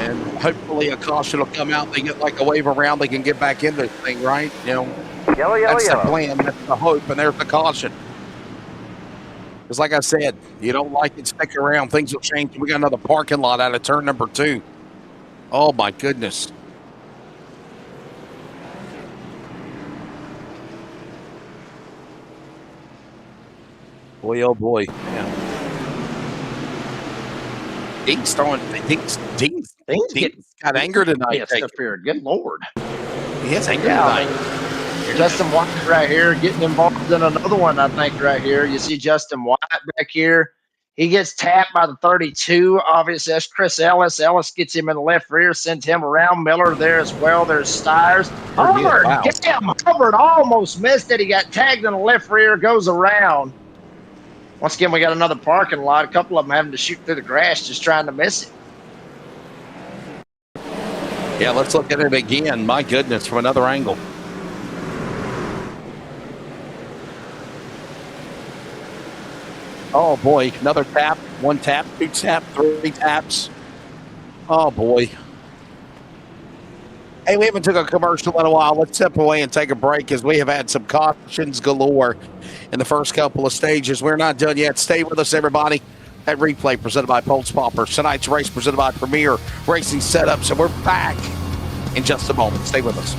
And hopefully a caution will come out. They get like a wave around. They can get back in this thing, right? You know, Yellow, that's yellow. the plan. That's the hope. And there's the caution. Because like I said, you don't like it, stick around. Things will change. We got another parking lot out of turn number 2. Oh, my goodness. Boy, oh, boy. Yeah. Dean's got anger tonight. Yes, interfered. Good Lord. He has anger Yeah, tonight. Justin White right here getting involved in another one, I think, right here. You see Justin White back here. He gets tapped by the 32. Obviously, that's Chris Ellis. Ellis gets him in the left rear, sends him around. Miller there as well. There's Stiers. Hubbard, damn, Hubbard almost missed it. He got tagged in the left rear, goes around. Once again, we got another parking lot. A couple of them having to shoot through the grass, just trying to miss it. Yeah, let's look at it again. My goodness, from another angle. Oh, boy. Another tap. 1 tap, 2 tap, 3 taps. Oh, boy. Hey, we haven't took a commercial in a while. Let's step away and take a break as we have had some cautions galore in the first couple of stages. We're not done yet. Stay with us, everybody. That replay presented by Pulse Poppers. Tonight's race presented by Premier Racing Setups. And we're back in just a moment. Stay with us.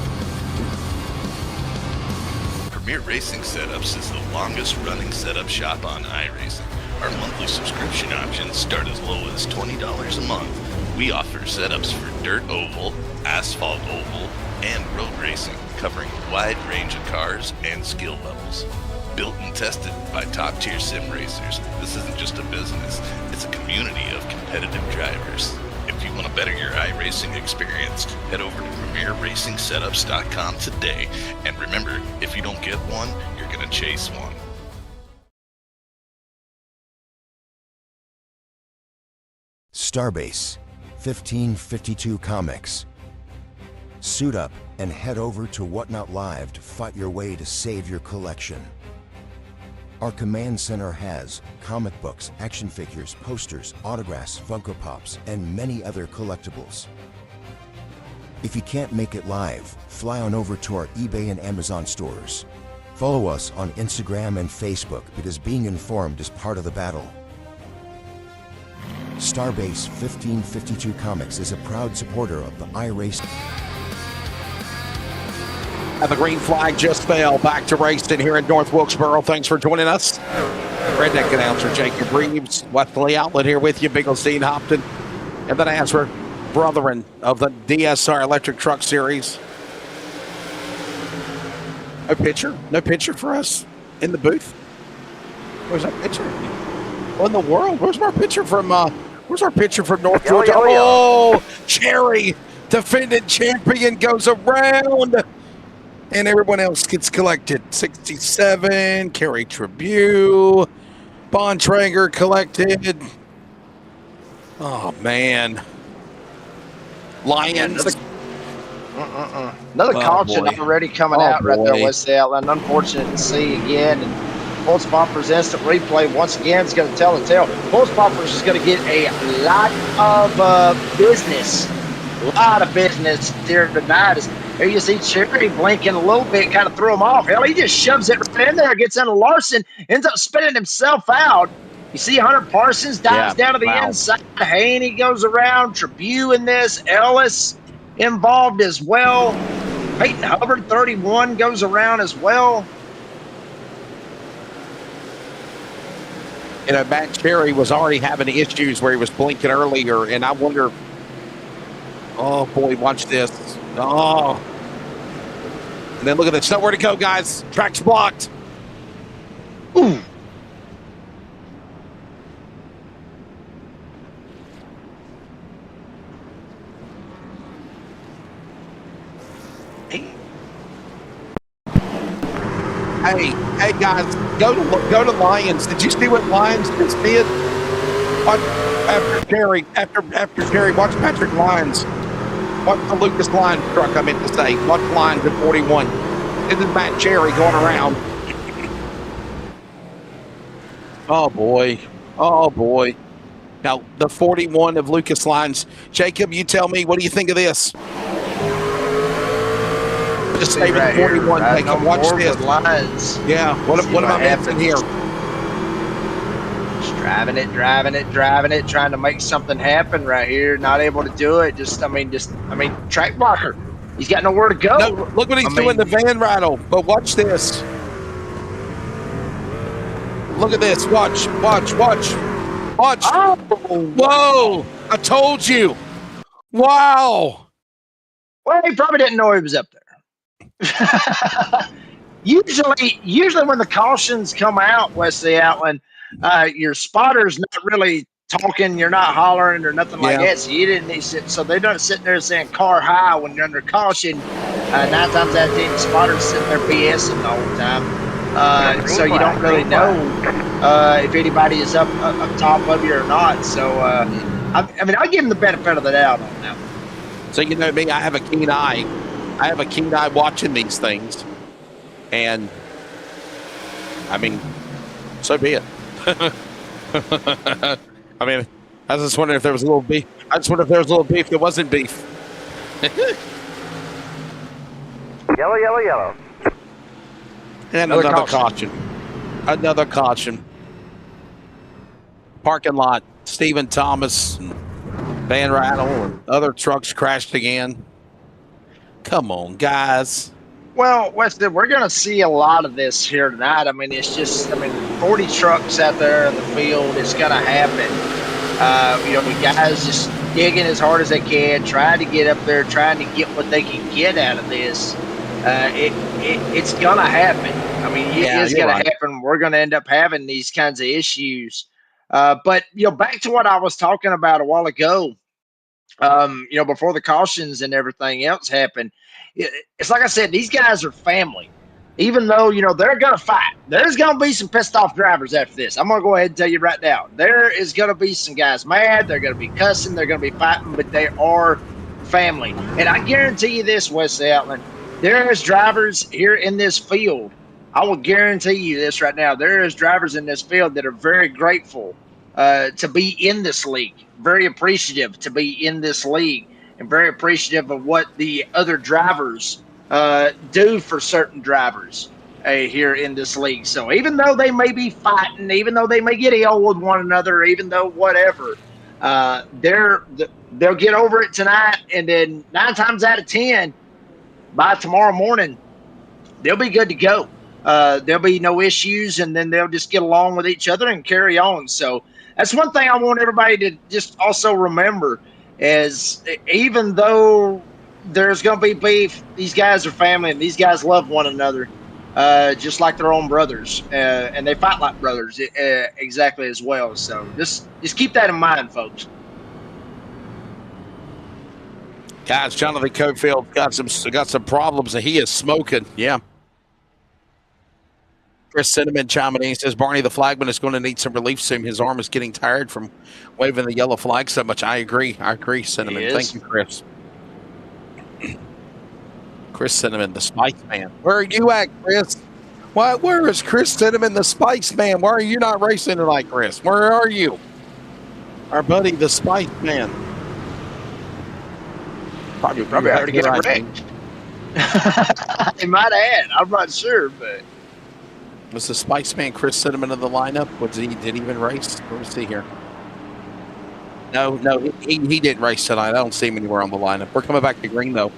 Premier Racing Setups is the longest running setup shop on iRacing. Our monthly subscription options start as low as $20 a month. We offer setups for dirt oval, asphalt oval, and road racing, covering a wide range of cars and skill levels. Built and tested by top-tier sim racers, this isn't just a business, it's a community of competitive drivers. If you want to better your iRacing experience, head over to PremierRacingSetups.com today. And remember, if you don't get one, you're going to chase one. Starbase, 1552 Comics. Suit up and head over to Whatnot Live to fight your way to save your collection. Our command center has comic books, action figures, posters, autographs, Funko Pops, and many other collectibles. If you can't make it live, fly on over to our eBay and Amazon stores. Follow us on Instagram and Facebook because being informed is part of the battle. Starbase 1552 Comics is a proud supporter of the iRacing. And the green flag just fell. Back to racing here in North Wilkesboro. Thanks for joining us. Redneck announcer Jacob Reeves, Wesley Outlet here with you. Bigglestein, Hopton, and the NASRA brethren of the DSR Electric Truck Series. No picture? No picture for us in the booth? Where's that picture? What in the world? Where's our picture from North Georgia? Oh, Cherry, defending champion, goes around. And everyone else gets collected. 67, Kerry Tribune, Bontrager collected. Oh, man. Lions Another caution boy. already coming Oh, out right there, boy. Wesley Outland. Unfortunate to see again. And Pulse Poppers instant replay once again is going to tell the tale. Pulse Poppers is going to get a lot of business. A lot of business here tonight. Here you see Cherry blinking a little bit, kind of threw him off. Hell, he just shoves it right in there, gets into Larson, ends up spinning himself out. You see Hunter Parsons dives down to the inside. Haney goes around. Tribune in this. Ellis involved as well. Peyton Hubbard, 31, goes around as well. You know, Matt Cherry was already having issues where he was blinking earlier, and I wonder. Oh boy, watch this. Oh. And then look at this. Nowhere to go, guys. Track's blocked. Ooh. Hey guys, go to Lions. Did you see what Lions just did? Watch after Terry, watch Patrick Lyons. Watch the Lucas Lyons truck, I meant to say. Watch Lyons at 41. This is Matt Cherry going around. Oh boy. Now the 41 of Lucas Lyons. Jacob, you tell me, what do you think of this? Just saving right 41. Here, Jacob, watch this. Lines. Yeah, what am I missing here? Just driving it, trying to make something happen right here. Not able to do it. Track blocker. He's got nowhere to go. No, look what he's doing, the van rattle. But watch this. Look at this. Watch. Oh, whoa. I told you. Wow. Well, he probably didn't know he was up there. Usually when the cautions come out, Wesley Outland, your spotter's not really talking, you're not hollering or nothing like that. So you didn't need to so they don't sit there saying car high when you're under caution. 9 times out of 10, the spotter's sitting there BSing the whole time. So you don't really know if anybody is up top of you or not. So I'll give him the benefit of the doubt on that one. So you know me, I have a keen eye. Watching these things. And I mean, so be it. I mean, I was just wondering if there was a little beef. There wasn't beef. Yellow. And another caution. Parking lot. Stephen Thomas and Van Rattle and other trucks crashed again. Come on, guys. Well, Wesley, we're going to see a lot of this here tonight. It's just, 40 trucks out there in the field. It's going to happen. The guys just digging as hard as they can, trying to get up there, trying to get what they can get out of this. It's going to happen. It's going to happen. We're going to end up having these kinds of issues. But back to what I was talking about a while ago. Before the cautions and everything else happened, it's like I said, these guys are family. Even though, they're going to fight. There's going to be some pissed off drivers after this. I'm going to go ahead and tell you right now. There is going to be some guys mad. They're going to be cussing. They're going to be fighting, but they are family. And I guarantee you this, Wesley Outland, there is drivers here in this field. I will guarantee you this right now. There is drivers in this field that are very grateful to be in this league, very appreciative to be in this league, and very appreciative of what the other drivers do for certain drivers here in this league. So even though they may be fighting, even though they may get ill with one another, even though whatever, they'll get over it tonight, and then 9 times out of 10, by tomorrow morning, they'll be good to go. There'll be no issues, and then they'll just get along with each other and carry on. So that's one thing I want everybody to just also remember is even though there's going to be beef, these guys are family, and these guys love one another just like their own brothers, and they fight like brothers exactly as well. So just keep that in mind, folks. Guys, Jonathan Cofield got some problems, and he is smoking. Yeah. Chris Cinnamon chiming in. He says, Barney, the flagman is going to need some relief soon. His arm is getting tired from waving the yellow flag so much. I agree, Cinnamon. Thank you, Chris. Chris Cinnamon, the Spice Man. Where are you at, Chris? Where is Chris Cinnamon, the Spice Man? Why are you not racing tonight, Chris? Where are you? Our buddy, the Spice Man. Probably heard to get it wrecked. He might have. I'm not sure, but was the Spice Man Chris Cinnamon in the lineup? Did he even race? Let me see here. No, he didn't race tonight. I don't see him anywhere on the lineup. We're coming back to green though.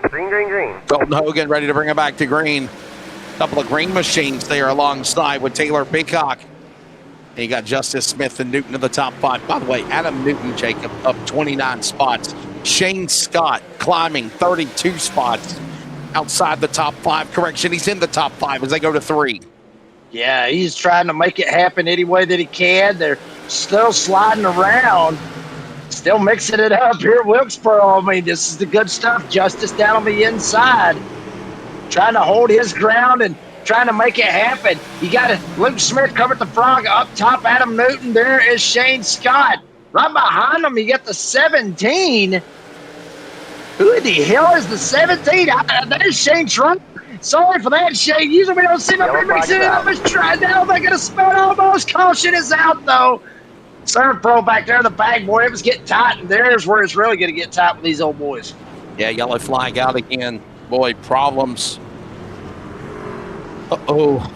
Green. Colton Hogan ready to bring it back to green. Couple of green machines there alongside with Taylor Peacock. And you got Justice Smith and Newton in the top 5. By the way, Adam Newton, Jacob, up 29 spots. Shane Scott climbing 32 spots outside the top 5. Correction, he's in the top 5 as they go to 3. yeah, he's trying to make it happen any way that he can. They're still sliding around, still mixing it up here at Wilkesboro. I mean, this is the good stuff. Justice down on the inside, trying to hold his ground and trying to make it happen. You got Luke Smith covered the frog up top. Adam Newton. There is Shane Scott. Right behind him, you got the 17. Who in the hell is the 17? There's Shane Trump. Sorry for that, Shane. Usually we don't see my mixing it up. Let's try now. They're going to spell almost. Caution is out, though. Serve pro back there in the bag, boy. It was getting tight, and there's where it's really going to get tight with these old boys. Yeah, yellow flag out again. Boy, problems. Uh-oh.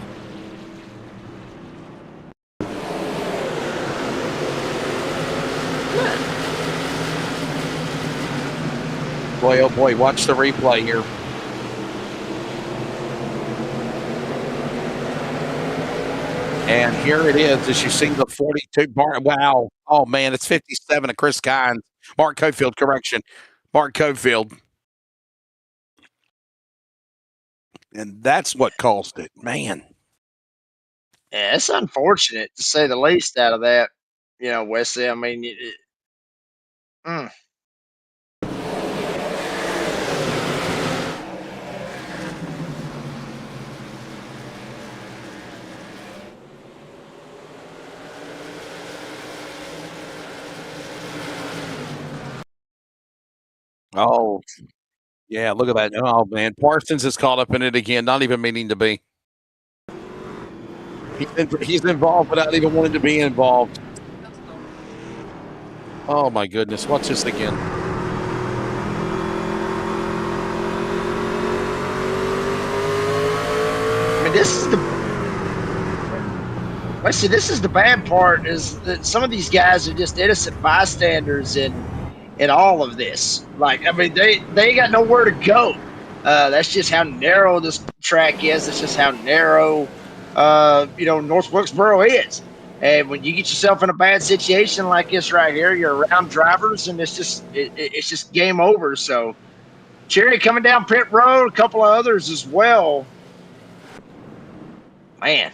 Boy, oh boy, watch the replay here. And here it is, as you see the 42 bar. Wow. Oh, man, it's 57 of Chris Kynes. Mark Cofield, correction. Mark Cofield. And that's what caused it, man. Yeah, it's unfortunate to say the least out of that, Wesley. I mean, Oh, yeah, look at that. Oh, man. Parsons is caught up in it again, not even meaning to be. He's involved without even wanting to be involved. Oh, my goodness. Watch this again. I mean, this is the bad part, is that some of these guys are just innocent bystanders in all of this. Like, I mean, they ain't got nowhere to go. That's just how narrow this track is. That's just how narrow, North Wilkesboro is. And when you get yourself in a bad situation like this right here, you're around drivers, and it's just game over. So, Cherry coming down pit road, a couple of others as well. Man,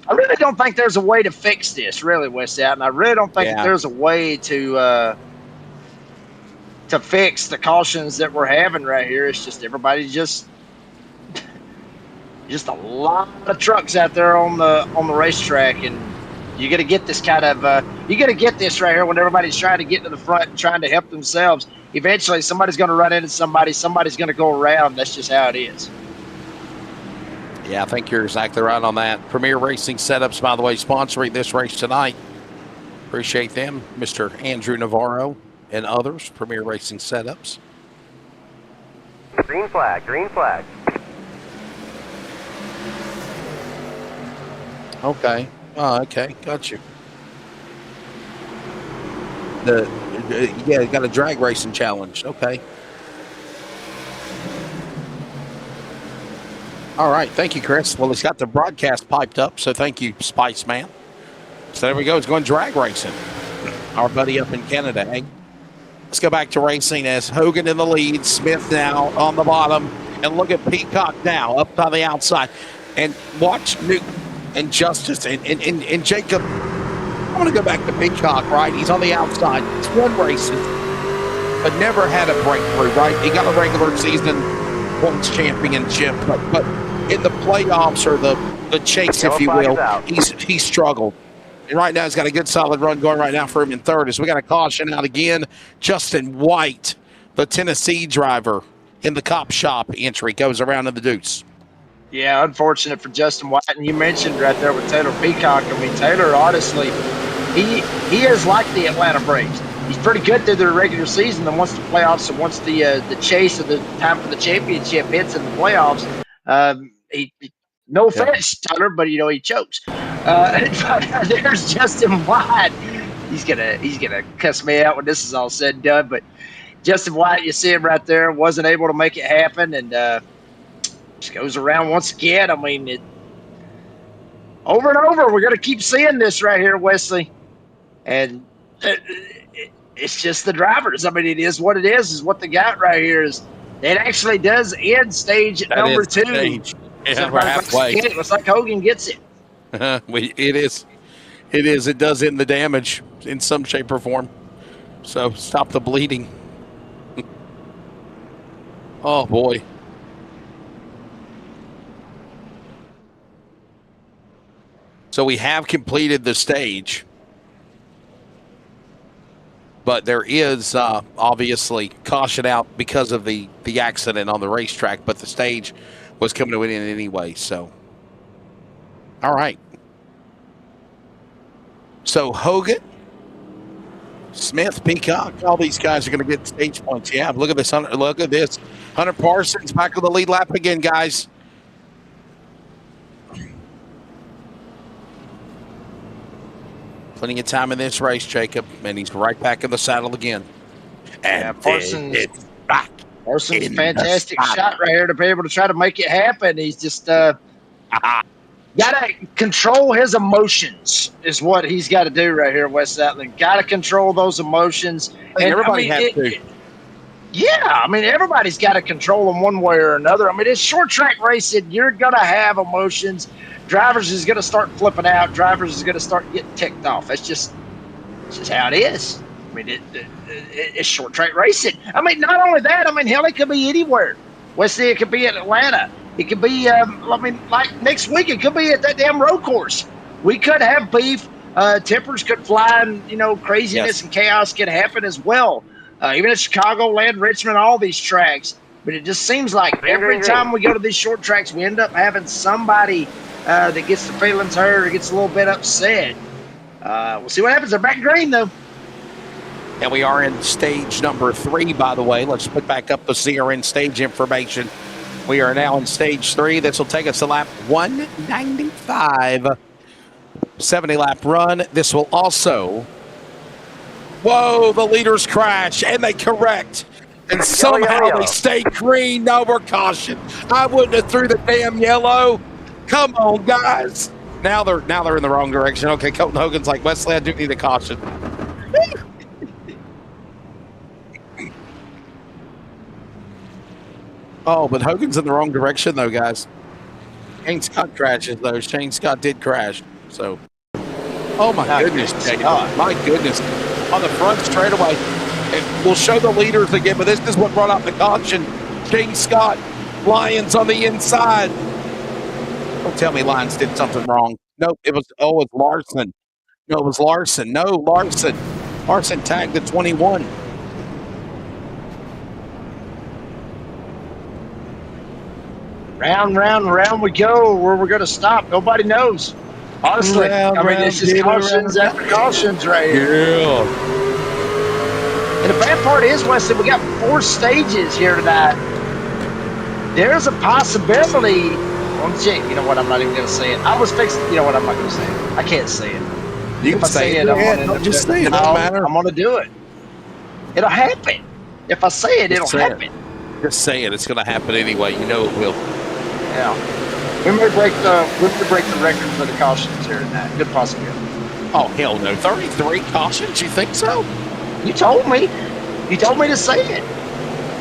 I really don't think there's a way to fix this, really, West Out, and I really don't think that there's a way to fix the cautions that we're having right here. It's just everybody just a lot of trucks out there on the racetrack, and you got to get this kind of you got to get this right here when everybody's trying to get to the front and trying to help themselves. Eventually, somebody's going to run into somebody. Somebody's going to go around. That's just how it is. Yeah, I think you're exactly right on that. Premier Racing Setups, by the way, sponsoring this race tonight. Appreciate them, Mr. Andrew Navarro and others. Premier Racing Setups. Green flag. Okay. Oh, okay. Got you. Got a drag racing challenge. Okay. All right. Thank you, Chris. Well, he's got the broadcast piped up, so thank you, Spice Man. So there we go. It's going drag racing. Our buddy up in Canada. Hey, let's go back to racing as Hogan in the lead, Smith now on the bottom, and look at Peacock now up on the outside. And watch Newton and Justice and Jacob. I want to go back to Peacock, right? He's on the outside. He's won races, but never had a breakthrough, right? He got a regular season points championship, but in the playoffs or the chase, if you will, he's struggled. And right now, he's got a good solid run going right now for him in third. As we got a caution out again, Justin White, the Tennessee driver in the cop shop entry, goes around in the deuce. Yeah, unfortunate for Justin White. And you mentioned right there with Taylor Peacock. I mean, Taylor, honestly, he is like the Atlanta Braves. He's pretty good through the regular season, and once the playoffs and once the chase of the time for the championship hits in the playoffs, he no offense, Tyler, but he chokes. But there's Justin White. He's gonna cuss me out when this is all said and done. But Justin White, you see him right there, wasn't able to make it happen, and just goes around once again. I mean, over and over, we're gonna keep seeing this right here, Wesley, and it's just the drivers. I mean, it is what it is what they got right here. Is it actually does end stage at number 2. Stage. Yeah, So we're halfway. it looks like Hogan gets it. It is. It does end the damage in some shape or form. So stop the bleeding. Oh, boy. So we have completed the stage. But there is obviously caution out because of the accident on the racetrack. But the stage was coming to an end anyway. So, all right. So Hogan, Smith, Peacock, all these guys are going to get stage points. Yeah, look at this. Look at this. Hunter Parsons back on the lead lap again, guys. Plenty of time in this race, Jacob, and he's right back in the saddle again. And Parsons, it's back. Parsons, fantastic shot right here to be able to try to make it happen. He's just got to control his emotions is what he's got to do right here, Wes Atland. Got to control those emotions. And everybody has to. Yeah, I mean, everybody's got to control them one way or another. I mean, it's short track racing. You're going to have emotions. Drivers is going to start flipping out. Drivers is going to start getting ticked off. It's just how it is. I mean, it's short track racing. I mean, not only that, I mean, hell, it could be anywhere. Wesley, it could be at Atlanta. It could be, like next week, it could be at that damn road course. We could have beef. Tempers could fly, and, craziness and chaos could happen as well. Even at Chicagoland, Richmond, all these tracks. But it just seems like every time we go to these short tracks, we end up having somebody that gets the feelings hurt or gets a little bit upset. We'll see what happens. They're back green, though. And we are in stage number 3, by the way. Let's put back up the CRN stage information. We are now in stage 3. This will take us to lap 195. 70-lap run. This will also... Whoa, the leaders crash, and they correct. And somehow they stay green. No more caution. I wouldn't have threw the damn yellow. Come on, guys. Now they're in the wrong direction. Okay, Colton Hogan's like, Wesley, I do need a caution. Oh, but Hogan's in the wrong direction, though, guys. Shane Scott crashes, though. Shane Scott did crash. So, oh, my goodness, Jake. My goodness. On the front straightaway. And we'll show the leaders again, but this is what brought out the caution. Shane Scott, Lyons on the inside. Don't tell me Lyons did something wrong. Nope, it was Larson. No, it was Larson. No, Larson. Larson tagged the 21. Round we go. Where we're going to stop, nobody knows. Honestly, this is cautions after cautions right here. Yeah. And the bad part is, Wesley, we got 4 stages here tonight. There's a possibility. You know what? I'm not even going to say it. I was fixing. You know what? I'm not going to say it. I can't say it. You can say it. I'm just say it. Don't matter. I'm going to do it. It'll happen. If I say it, it'll happen. Just say it. It's going to happen anyway. You know it will. Yeah. We may break the record for the cautions here tonight. Good possibility. Oh, hell no. 33 cautions? You think so? You told me. You told me to say it.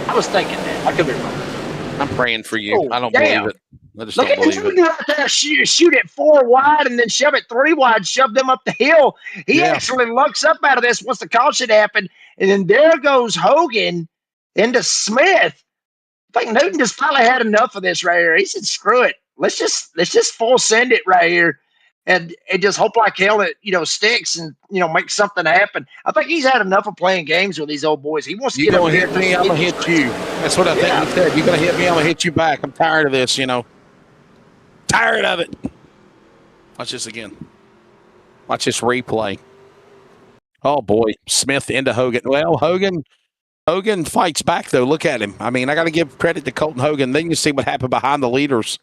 I was thinking that. I could be wrong. I'm praying for you. I don't believe it. I just don't believe it. Look at that. Shoot it 4 wide and then shove it 3 wide, shove them up the hill. He actually looks up out of this once the caution happened. And then there goes Hogan into Smith. I think Newton just finally had enough of this right here. He said, screw it. Let's just full send it right here. and just hope like hell it sticks and makes something happen. I think he's had enough of playing games with these old boys. He wants to You get up gonna here. hit me, I'm gonna hit you. That's what I think he said. You're gonna hit me, I'm gonna hit you back. I'm tired of this, Tired of it. Watch this again. Watch this replay. Oh boy, Smith into Hogan. Well, Hogan fights back though. Look at him. I mean, I got to give credit to Colton Hogan. Then you see what happened behind the leaders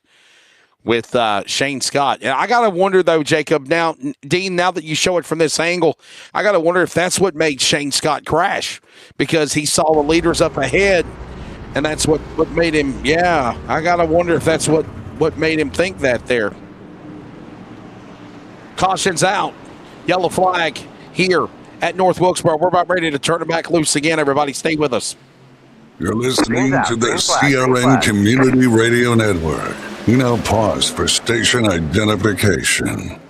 with Shane Scott. And I got to wonder though, Jacob. Now, Dean, now that you show it from this angle, I got to wonder if that's what made Shane Scott crash, because he saw the leaders up ahead, and that's what made him. Yeah, I got to wonder if that's what made him think that there. Caution's out. Yellow flag here at North Wilkesboro. We're about ready to turn it back loose again. Everybody stay with us. You're listening to the CRN Community Radio Network. We now pause for station identification.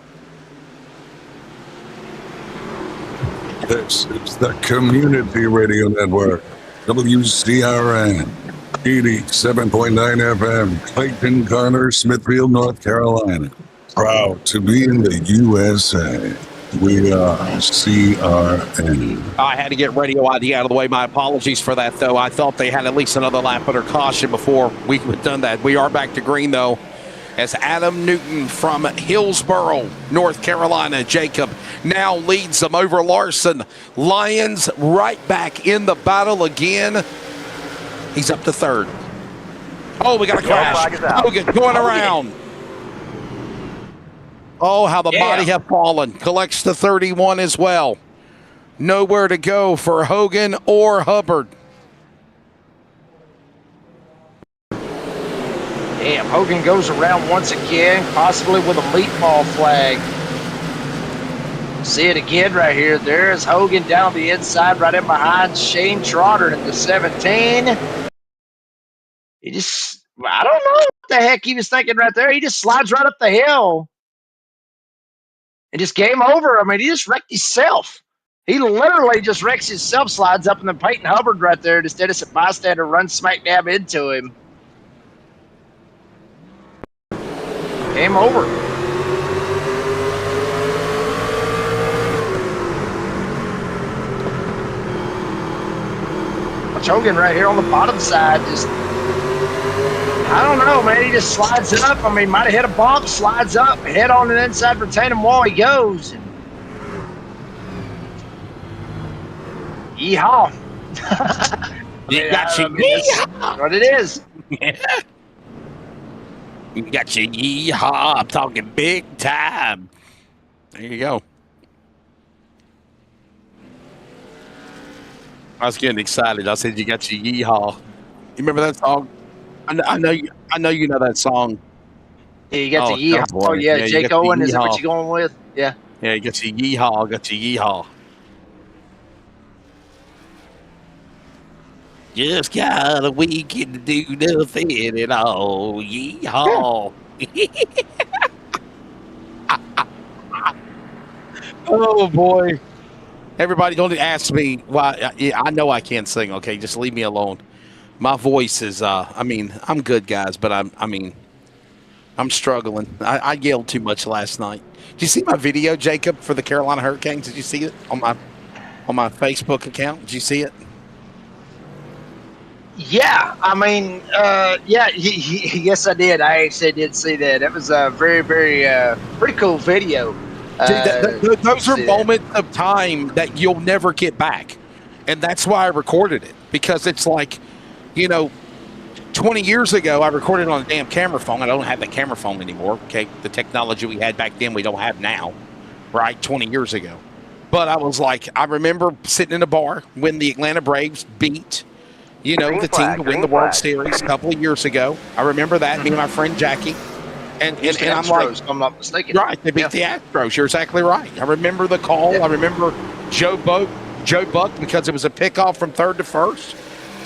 This is the Community Radio Network, WCRN, 87.9 FM, Clayton, Garner, Smithfield, North Carolina. Proud to be in the USA. We are CRN. I had to get radio ID out of the way. My apologies for that, though. I thought they had at least another lap under caution before we had done that. We are back to green, though, as Adam Newton from Hillsboro, North Carolina, Jacob, now leads them over Larson. Lions right back in the battle again. He's up to third. Oh, we got a crash. Hogan going around. Oh, how the mighty have fallen. Collects the 31 as well. Nowhere to go for Hogan or Hubbard. Damn, Hogan goes around once again, possibly with a meatball flag. See it again right here. There's Hogan down the inside, right in behind Shane Trotter in the 17. He just, I don't know what the heck he was thinking right there. He just slides right up the hill. And just game over. I mean, he just wrecked himself. He literally just wrecks himself, slides up, and then Peyton Hubbard right there, just innocent bystander, runs smack dab into him. Game over. Watch Hogan right here on the bottom side, just, I don't know, man. He just slides it up. I mean, might have hit a bump, slides up, head on an inside retaining wall. He goes. Yeehaw. You got your yeehaw. What it is. You got your yeehaw. I'm talking big time. There you go. I was getting excited. I said, you got your yeehaw. You remember that song? I know you know that song. Yeah, you got the yeehaw. Oh, yeah, Jake Owen, is that what you're going with? Yeah. Yeah, you got your yeehaw, Just got a weekend to do nothing at all. Yeehaw. Oh, boy. Everybody, don't ask me why. I know I can't sing, okay? Just leave me alone. My voice is, I'm good, guys, but I'm struggling. I yelled too much last night. Did you see my video, Jacob, for the Carolina Hurricanes? Did you see it on my Facebook account? Did you see it? Yeah, I mean, yes, I did. I actually did see that. It was a very, very pretty cool video. Those are moments of time that you'll never get back. And that's why I recorded it, because it's like, 20 years ago, I recorded on a damn camera phone. I don't have that camera phone anymore, okay? The technology we had back then, we don't have now, right? 20 years ago. But I was like, I remember sitting in a bar when the Atlanta Braves beat, the team to win the World Series a couple of years ago. I remember that, me and my friend Jackie. And I'm like, if I'm not mistaken. Right, they beat the Astros. You're exactly right. I remember the call. Yeah. I remember Joe Buck, because it was a pickoff from third to first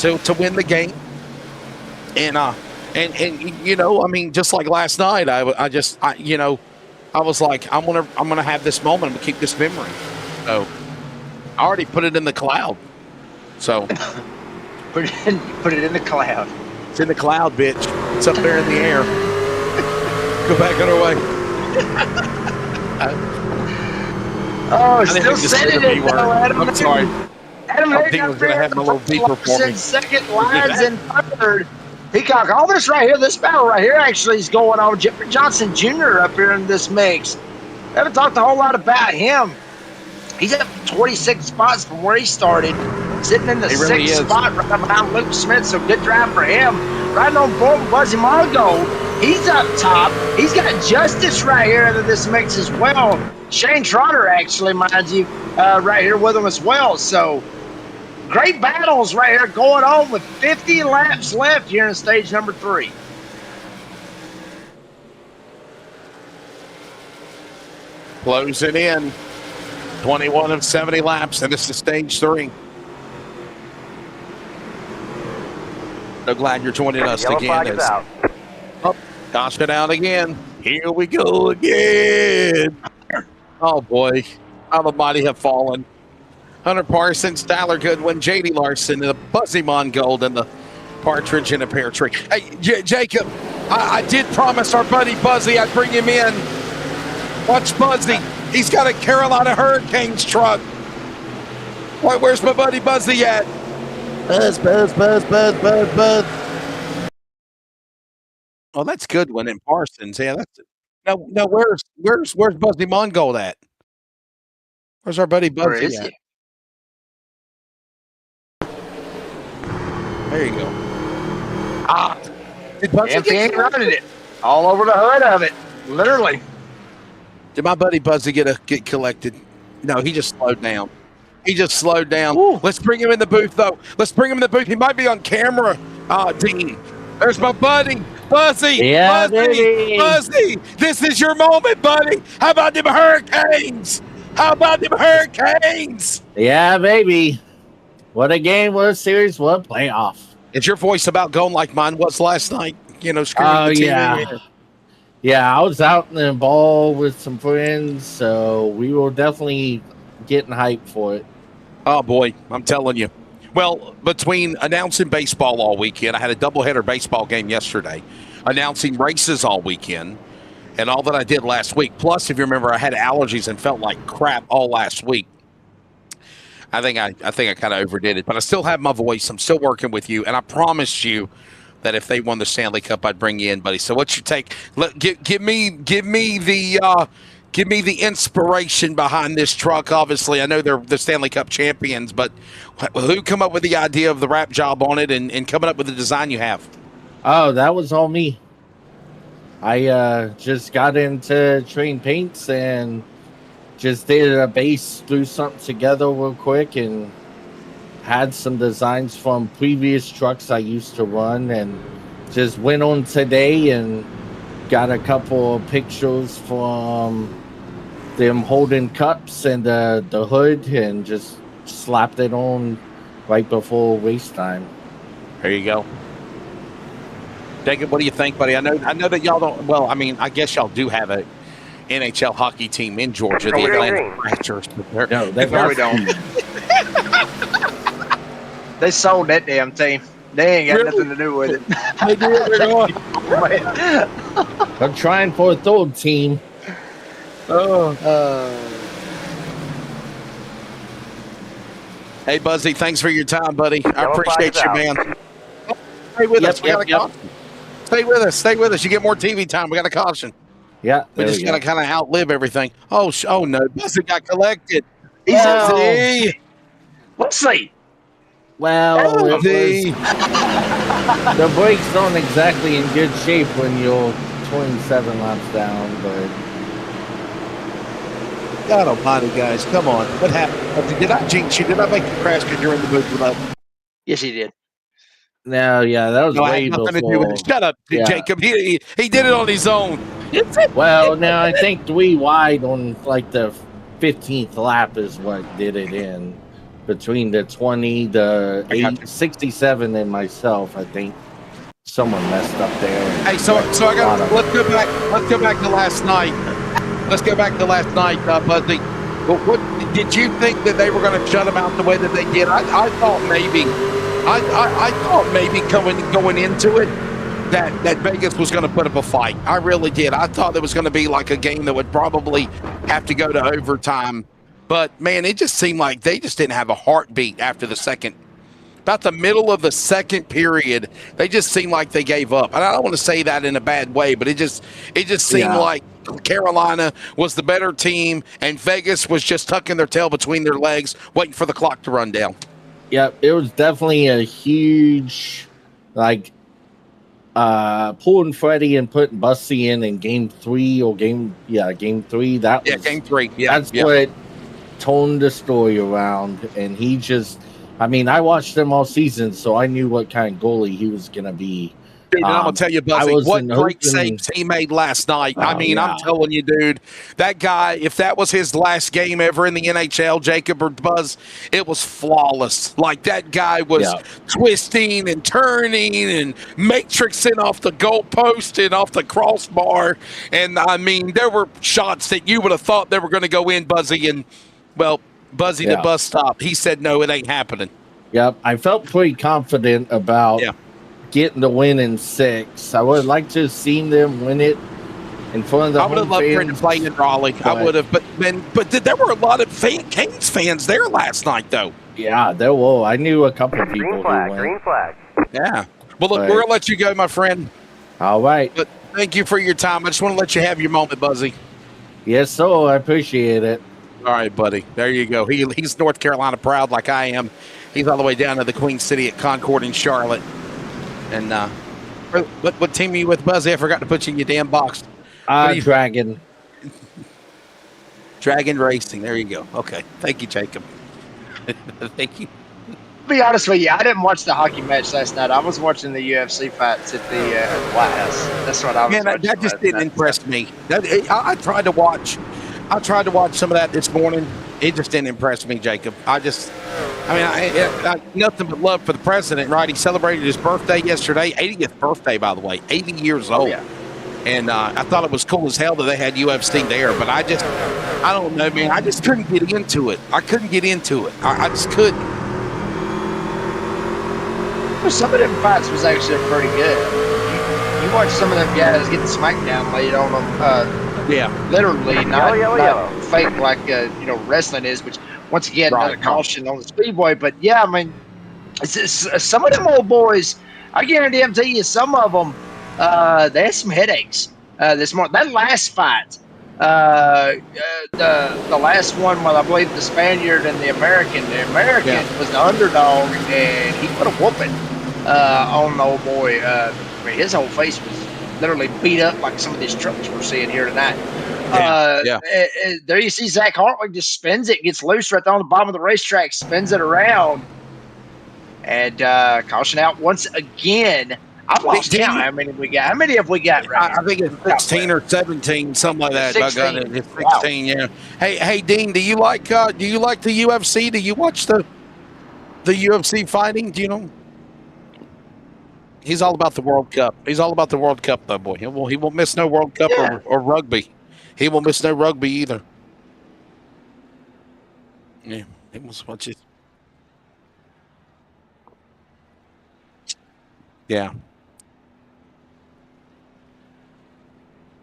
to win the game. And just like last night, I was like, I'm gonna have this moment. I'm gonna keep this memory. So I already put it in the cloud. So put it in the cloud. It's in the cloud, bitch. It's up there in the air. Go back on our way. Oh, didn't still mean to say sending the it B word. though, Adam. I'm sorry. Adam I Hayden think I up was gonna there have in my the little first beeper for me. second, Lyons in third. Peacock, all this right here, this battle right here actually is going on. Jeffrey Johnson Jr. up here in this mix. We haven't talked a whole lot about him. He's up 26 spots from where he started, sitting in the He really sixth is. spot right behind Luke Smith, so good drive for him. Riding on board with Buzzy Mongold, he's up top. He's got Justice right here into this mix as well. Shane Trotter, actually, mind you, right here with him as well. So great battles right here going on with 50 laps left here in stage number 3. Closing in. 21 of 70 laps, and this is stage 3. So glad you're joining us Yellow again. flag is out. Caution out again. Here we go again. Oh, boy. How the mighty have fallen. Hunter Parsons, Tyler Goodwin, J.D. Larson, and the Buzzy Mongold, and the Partridge in a Pear Tree. Hey, Jacob, I did promise our buddy Buzzy I'd bring him in. Watch Buzzy. He's got a Carolina Hurricanes truck. Where's my buddy Buzzy at? Buzz. Oh, that's Goodwin and Parsons. Yeah, that's it. No, where's Buzzy Mongold at? Where's our buddy Buzzy Where is at? he? There you go. Ah, did Buzzy He ain't get running it. All over the hood of it. Literally. Did my buddy Buzzy get collected? No, he just slowed down. He just slowed down. Ooh. Let's bring him in the booth, though. Let's bring him in the booth. He might be on camera, Dean. There's my buddy, Buzzy. Yeah, Buzzy, baby. Buzzy, this is your moment, buddy. How about them Hurricanes? Yeah, baby. What a game, what a series, what a playoff. Is your voice about going like mine was last night? You know, screwing Oh, the TV. yeah. Yeah, I was out in the ball with some friends, so we were definitely getting hyped for it. Oh, boy, I'm telling you. Well, between announcing baseball all weekend, I had a doubleheader baseball game yesterday, announcing races all weekend, and all that I did last week. Plus, if you remember, I had allergies and felt like crap all last week. I think I kind of overdid it, but I still have my voice. I'm still working with you, and I promised you that if they won the Stanley Cup, I'd bring you in, buddy. So what's your take? Give me the inspiration behind this truck. Obviously, I know they're the Stanley Cup champions, but who come up with the idea of the wrap job on it and coming up with the design you have? Oh, that was all me. I just got into train paints and just did a base, threw something together real quick, and had some designs from previous trucks I used to run, and just went on today and got a couple of pictures from them holding cups and the hood, and just slapped it on right before race time. There you go. Jacob, what do you think, buddy? I know that y'all don't. Well, I mean, I guess y'all do have a NHL hockey team in Georgia, the Atlanta Thrashers. No, they we don't. They sold that damn team. They ain't got nothing to do with it. They did. They're going. I'm trying for a third team. Hey, Buzzy, thanks for your time, buddy. I Yellow appreciate flag you, is man. Stay with us. We got a yep. caution. Stay with us. Stay with us. You get more TV time. We got a caution. Yeah, We just got to kind of outlive everything. Oh no. Buzzy got collected. Well, Easy. Let's see. Well, it Easy. was, the brakes aren't exactly in good shape when you're 27 laps down, but God almighty, guys. Come on. What happened? Did I jinx you? Did I make you crash because you're in the booth with us? Yes, he did. no, yeah, that was No, I way had nothing to do before. with it. Shut up, Yeah. Jacob. He did it on his own. Well, now I think 3 wide on like the 15th lap is what did it in. Between the 20, the I got 8, 67, and myself, I think someone messed up there. Hey, so I got. Let's go back. Let's go back to last night. Buzzy. What did you think that they were going to shut him out the way that they did? I thought maybe. I thought maybe going into it that Vegas was going to put up a fight. I really did. I thought there was going to be like a game that would probably have to go to overtime. But, man, it just seemed like they just didn't have a heartbeat after the second. About the middle of the second period, they just seemed like they gave up. And I don't want to say that in a bad way, but it just seemed like Carolina was the better team, and Vegas was just tucking their tail between their legs, waiting for the clock to run down. Yeah, it was definitely a huge, like, pulling Freddie and putting Bussy in game 3 or game 3. That was game 3. Yeah, that's what toned the story around, and he just. I mean, I watched him all season, so I knew what kind of goalie he was going to be. Dude, I'm going to tell you, Buzzy, what great saves he made last night. I mean, I'm telling you, dude, that guy, if that was his last game ever in the NHL, Jacob or Buzz, it was flawless. Like, that guy was twisting and turning and matrixing off the goalpost and off the crossbar. And, I mean, there were shots that you would have thought they were going to go in, Buzzy, and, well, Buzzy the bus stop. He said, no, it ain't happening. Yep. I felt pretty confident about getting the win in 6. I would have liked to have seen them win it in front of the I would have loved for him to play in Raleigh. I would have. But there were a lot of Canes fans there last night, though. Yeah, there were. I knew a couple of people Green flag, who went. green flag. Yeah. Well, look, we're going to let you go, my friend. All right. But thank you for your time. I just want to let you have your moment, Buzzy. Yes, sir. I appreciate it. All right, buddy. There you go. He's North Carolina proud like I am. He's all the way down to the Queen City at Concord in Charlotte. And what team are you with, Buzzy? I forgot to put you in your damn box. Dragon. Dragon Racing. There you go. Okay. Thank you, Jacob. Thank you. To be honest with you, I didn't watch the hockey match last night. I was watching the UFC fights at the White House. That's what I was watching. That just didn't impress me. I tried to watch some of that this morning. It just didn't impress me, Jacob. I nothing but love for the president, right? He celebrated his birthday yesterday, 80th birthday, by the way, 80 years old. Yeah. And I thought it was cool as hell that they had UFC there, but I don't know, man. I just couldn't get into it. I couldn't get into it. I just couldn't. Well, some of them fights was actually pretty good. You watch some of them guys get the smackdown laid on them. Literally, not fake like wrestling is, which once again another caution on the Speedway. But yeah, I mean, some of them old boys, I guarantee you, some of them they had some headaches this morning. That last fight, the last one, well, I believe the Spaniard and the American was the underdog, and he put a whooping on the old boy. I mean, his whole face was literally beat up like some of these trucks we're seeing here tonight. There you see Zach Hartwig just spins it, gets loose right there on the bottom of the racetrack, spins it around, and caution out once again. I've lost count how many we got. How many have we got right I think it's 16 or 17, something like that. 16. It's 16, yeah. Hey, Dean, do you like the UFC? Do you watch the UFC fighting? Do you know? He's all about the World Cup. He's all about the World Cup, though, boy. He won't miss no World Cup or rugby. He won't miss no rugby either. Yeah, he must watch it. Yeah.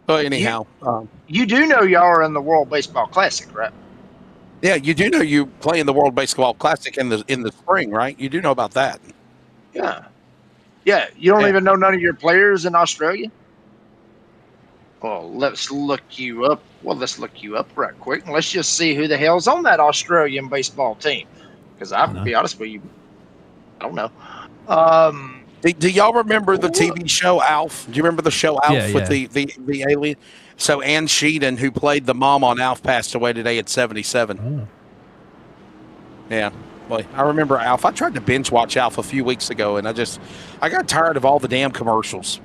But anyhow, you do know y'all are in the World Baseball Classic, right? Yeah, you do know you play in the World Baseball Classic in the spring, right? You do know about that. Yeah. Yeah, you don't even know none of your players in Australia? Well, let's look you up. Let's look you up right quick, and let's just see who the hell's on that Australian baseball team. Because I'll be honest with you, I don't know. Do y'all remember the TV show Alf? Do you remember the show Alf with the alien? So Ann Sheehan, who played the mom on Alf, passed away today at 77. Yeah. Boy, I remember Alf. I tried to binge watch Alf a few weeks ago, and I got tired of all the damn commercials.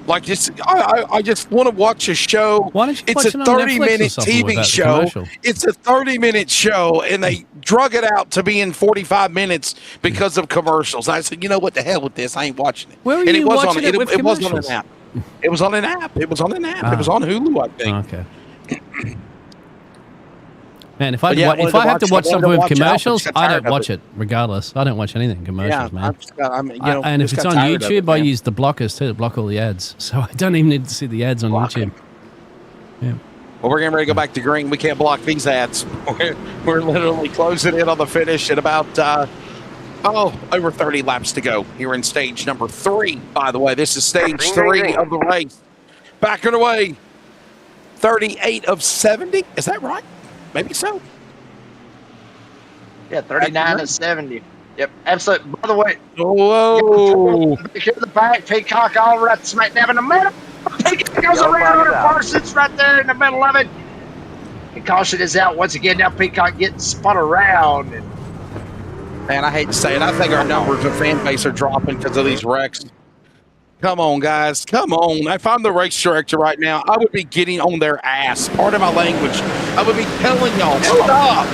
Like, I just want to watch a show. Why don't you it's a 30-minute TV show. It's a 30-minute show, and they drug it out to be in 45 minutes because of commercials. I said, you know what, the hell with this? I ain't watching it. Where were you watching it with commercials? It was on an app. It was on an app. It was on an app. It was on Hulu, I think. Okay. Man, if I But yeah, if I have to watch something with commercials, Alfred, I don't tired of watch it regardless. I don't watch anything commercials, man. And if just it's got on tired of YouTube, it, I man. use the blockers too to block all the ads. So I don't even need to see the ads on YouTube. Yeah. Well, we're getting ready to go back to green. We can't block these ads. We're literally closing in on the finish at about, over 30 laps to go here in stage number 3. By the way, this is stage 3 of the race. Back and away. 38 of 70. Is that right? Maybe so. Yeah, 39 to 70. Yep, absolutely. By the way, whoa! Here in the back, Peacock all right smack dab in the middle. Peacock goes around her Parsons right there in the middle of it. And caution is out once again. Now Peacock getting spun around. Man, I hate to say it. I think our numbers of fan base are dropping because of these wrecks. Come on, guys. Come on. If I'm the race director right now, I would be getting on their ass. Part of my language. I would be telling y'all, stop.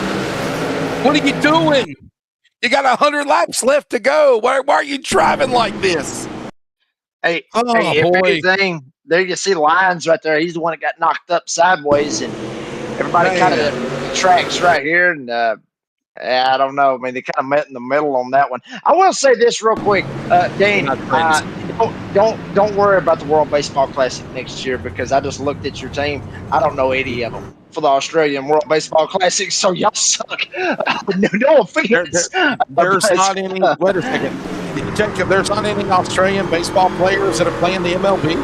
What are you doing? You got 100 laps left to go. Why are you driving like this? Hey, if anything, there you see Lyons right there. He's the one that got knocked up sideways, and everybody kind of tracks right here. And I don't know. I mean, they kind of met in the middle on that one. I will say this real quick, Dane. Don't worry about the World Baseball Classic next year because I just looked at your team. I don't know any of them for the Australian World Baseball Classic, so y'all suck. No offense. There's not any. Wait a second, Jacob. There's not any Australian baseball players that are playing the MLB.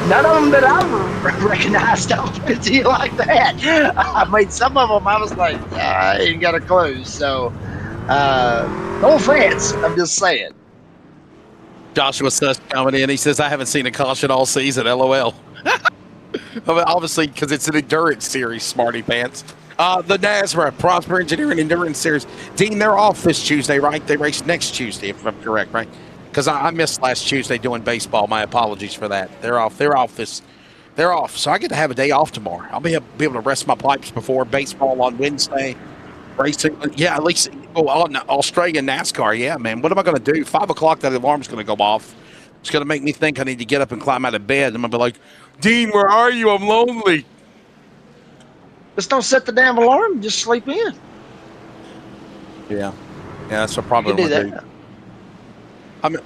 None of them that I've recognized. I'll put it to you like that. I mean, some of them I was like, I ain't got a clue. So, no offense. I'm just saying. Joshua Suss coming in. He says, I haven't seen a caution all season. LOL. Obviously, because it's an endurance series, smarty pants. The NASRA, Prosper Engineering Endurance Series. Dean, they're off this Tuesday, right? They race next Tuesday, if I'm correct, right? Because I missed last Tuesday doing baseball. My apologies for that. They're off. They're off. So I get to have a day off tomorrow. I'll be able to rest my pipes before baseball on Wednesday. Racing, yeah, at least on Australian NASCAR. Yeah, man. What am I going to do? 5 o'clock, that alarm's going to go off. It's going to make me think I need to get up and climb out of bed. I'm going to be like, Dean, where are you? I'm lonely. Just don't set the damn alarm. Just sleep in. Yeah, that's what probably do would that. do. I mean,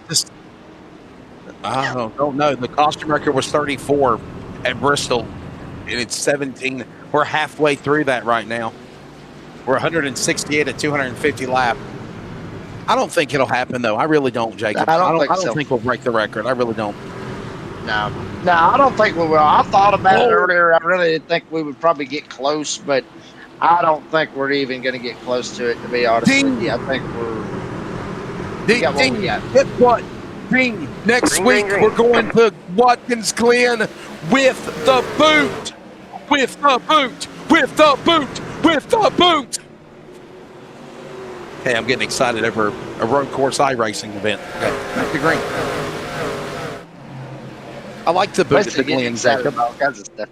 I don't know. The caution record was 34 at Bristol, and it's 17. We're halfway through that right now. We're 168 at 250 lap. I don't think it'll happen, though. I really don't, Jacob. I don't think we'll break the record. I really don't. No, I don't think we will. I thought about it earlier. I really didn't think we would probably get close, but I don't think we're even going to get close to it, to be honest with you. I think Guess what? Dean, next week we're going to Watkins Glen with the boot. With the boot. With the boot. With the boot. Hey, I'm getting excited over a road course iRacing event. Okay, back to green. I like the boot at the Glen, Jacob. All kinds of stuff.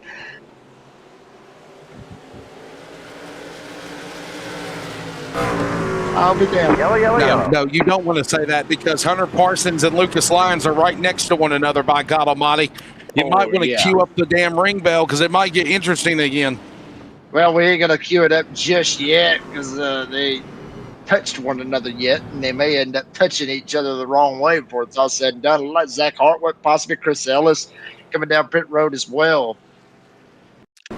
I'll be down. No, you don't want to say that because Hunter Parsons and Lucas Lyons are right next to one another, by God Almighty. You might want to cue up the damn ring bell because it might get interesting again. Well, we ain't going to cue it up just yet because they touched one another yet, and they may end up touching each other the wrong way before it's all said and done. Like Zach Hartwick, possibly Chris Ellis coming down pit road as well.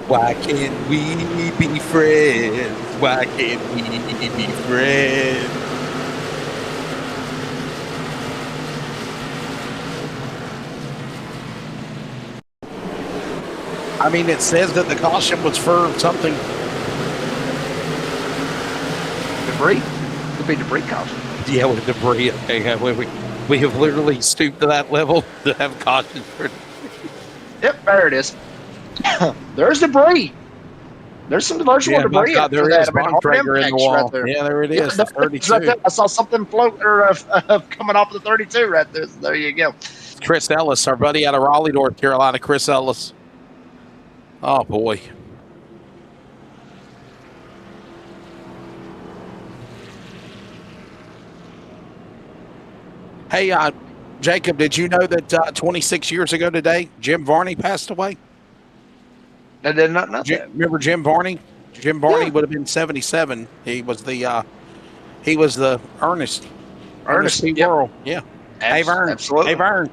Why can't we be friends? Why can't we be friends? I mean, it says that the caution was for something. Debris? Could be debris caution. Yeah, with debris. Okay, we have literally stooped to that level to have caution for. Yep, there it is. There's debris. There's more debris. God, there is Bontrager in the wall. Right there. Yeah, there it is. Yeah, 32. Right there. I saw something float coming off the 32 right there. So there you go. Chris Ellis, our buddy out of Raleigh, North Carolina. Chris Ellis. Oh boy. Hey, Jacob, did you know that 26 years ago today, Jim Varney passed away? I did not know that. Remember Jim Barney? Jim Barney Yeah. would have been 77. He was the Ernest P. Yep. Worrell. Yeah. Hey Vern. Absolutely. Hey Vern.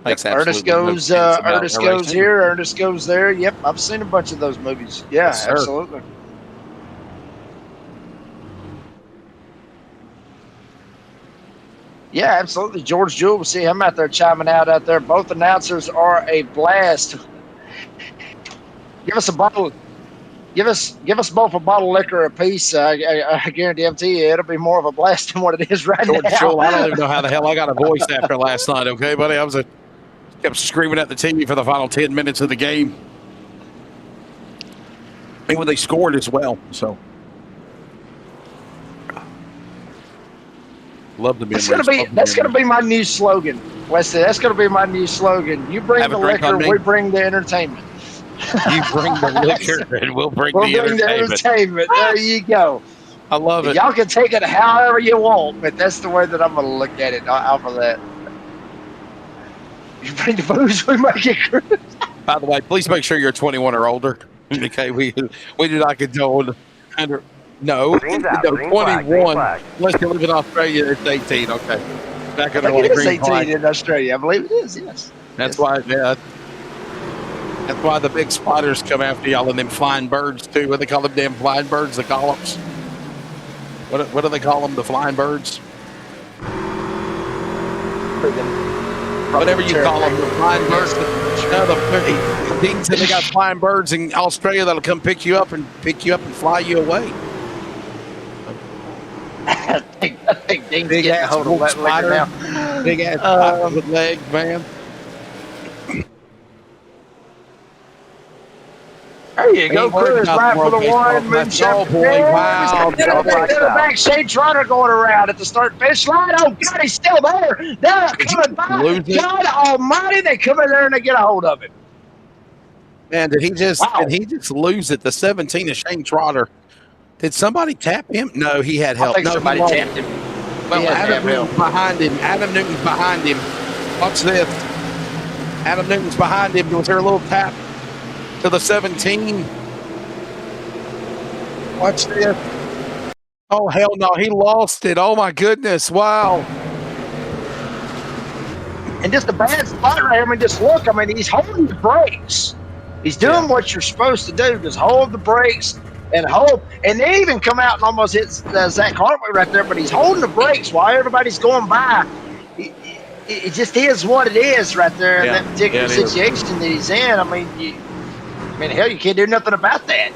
Makes Ernest absolutely no goes. sense about Ernest racing. goes here. Ernest goes there. Yep, I've seen a bunch of those movies. Yeah, Yes, sir. absolutely. Yeah, absolutely. George Jewell, we'll see him out there chiming out there. Both announcers are a blast. Give us a bottle. Give us both a bottle of liquor apiece. I guarantee you, it'll be more of a blast than what it is right George now. Jewell, I don't even know how the hell I got a voice after last night. Okay, buddy, I kept screaming at the TV for the final 10 minutes of the game. And when they scored as well, so love to be. That's gonna be my new slogan, Wesley. That's gonna be my new slogan. You bring Have a the drink liquor, on me. we bring the entertainment. You bring the liquor, and we'll bring the entertainment. There you go. I love it. Y'all can take it however you want, but that's the way that I'm gonna look at it off of that. You bring the booze, we make it cruise. By the way, please make sure you're 21 or older. Okay, we do not condone under. No, Green no, flag, green 21. flag. Unless you live in Australia, it's 18. Okay, back I under think the it is green 18 flag. in Australia. I believe it is. Yes. That's why. Yeah, that's why the big spiders come after y'all and them flying birds too. What do they call them? Damn flying birds, the collops. What do they call them? The flying birds. Whatever you call them, the flying birds. No, the Dean said they got flying birds in Australia that'll come pick you up and fly you away. I think Dean's Big getting ass hold of that spider. liquor now. Big ass spider with legs, man. There you go, Chris, right for the one. Oh boy, wow. In the back, Shane Trotter going around at the start finish line. Oh, God, he's still there. They're coming by. God almighty, they come in there and they get a hold of him. Man, did he just lose it? The 17 of Shane Trotter. Did somebody tap him? No, he had help. I think No, somebody he won't. tapped him. Well, Adam Newton's behind him. Adam Newton's behind him. Watch this. Adam Newton's behind him. Was there a little tap to the 17? Watch this. Oh, hell no. He lost it. Oh, my goodness. Wow. And just a bad spot right here. I mean, just look. I mean, he's holding the brakes. He's doing what you're supposed to do. Just hold the brakes and hold. And they even come out and almost hit Zach Hartley right there, but he's holding the brakes while everybody's going by. It just is what it is right there in that particular situation that he's in. I mean, hell, you can't do nothing about that.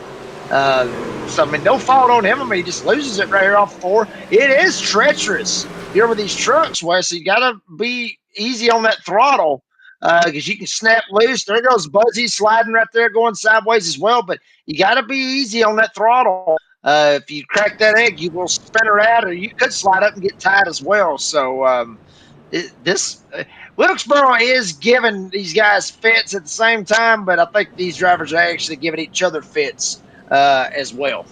So, I mean, no fault on him. I mean, he just loses it right here off the floor. It is treacherous here with these trucks, Wes. So you got to be easy on that throttle because you can snap loose. There goes Buzzy sliding right there, going sideways as well. But you got to be easy on that throttle. If you crack that egg, you will spin her out, or you could slide up and get tied as well. So Wilkesboro is giving these guys fits at the same time, but I think these drivers are actually giving each other fits as well.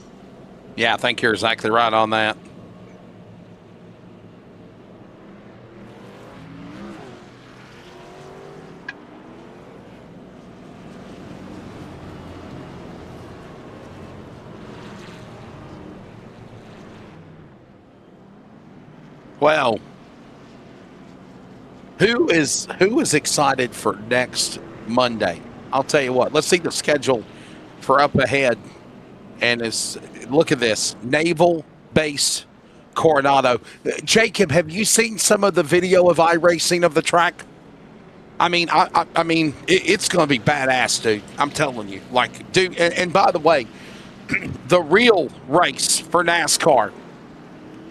Yeah, I think you're exactly right on that. Well, who is excited for next Monday? I'll tell you what. Let's see the schedule for up ahead. And look at this. Naval Base Coronado. Jacob, have you seen some of the video of iRacing of the track? I mean, I mean, it's going to be badass, dude. I'm telling you. Like, dude, and by the way, the real race for NASCAR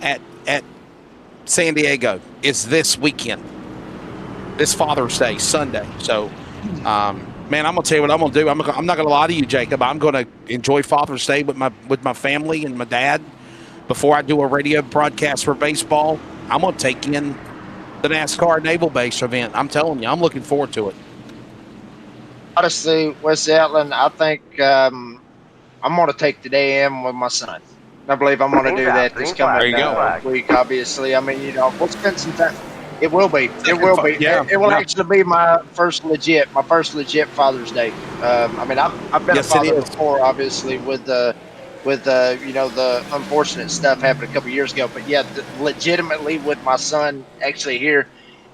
at San Diego is this weekend. This Father's Day, Sunday. So, man, I'm gonna tell you what I'm gonna do. I'm not gonna lie to you, Jacob. I'm gonna enjoy Father's Day with my family and my dad before I do a radio broadcast for baseball. I'm gonna take in the NASCAR Naval Base event. I'm telling you, I'm looking forward to it. Honestly, Wes Outland, I think I'm gonna take the day in with my son. I believe I'm gonna do that this coming week. Obviously, I mean, we'll spend some time. It will be. It will be. Yeah, It will yeah. actually be my first legit Father's Day. I mean, I've been Yes, a it father is. before, obviously, with the unfortunate stuff happened a couple years ago. But yeah, legitimately with my son actually here.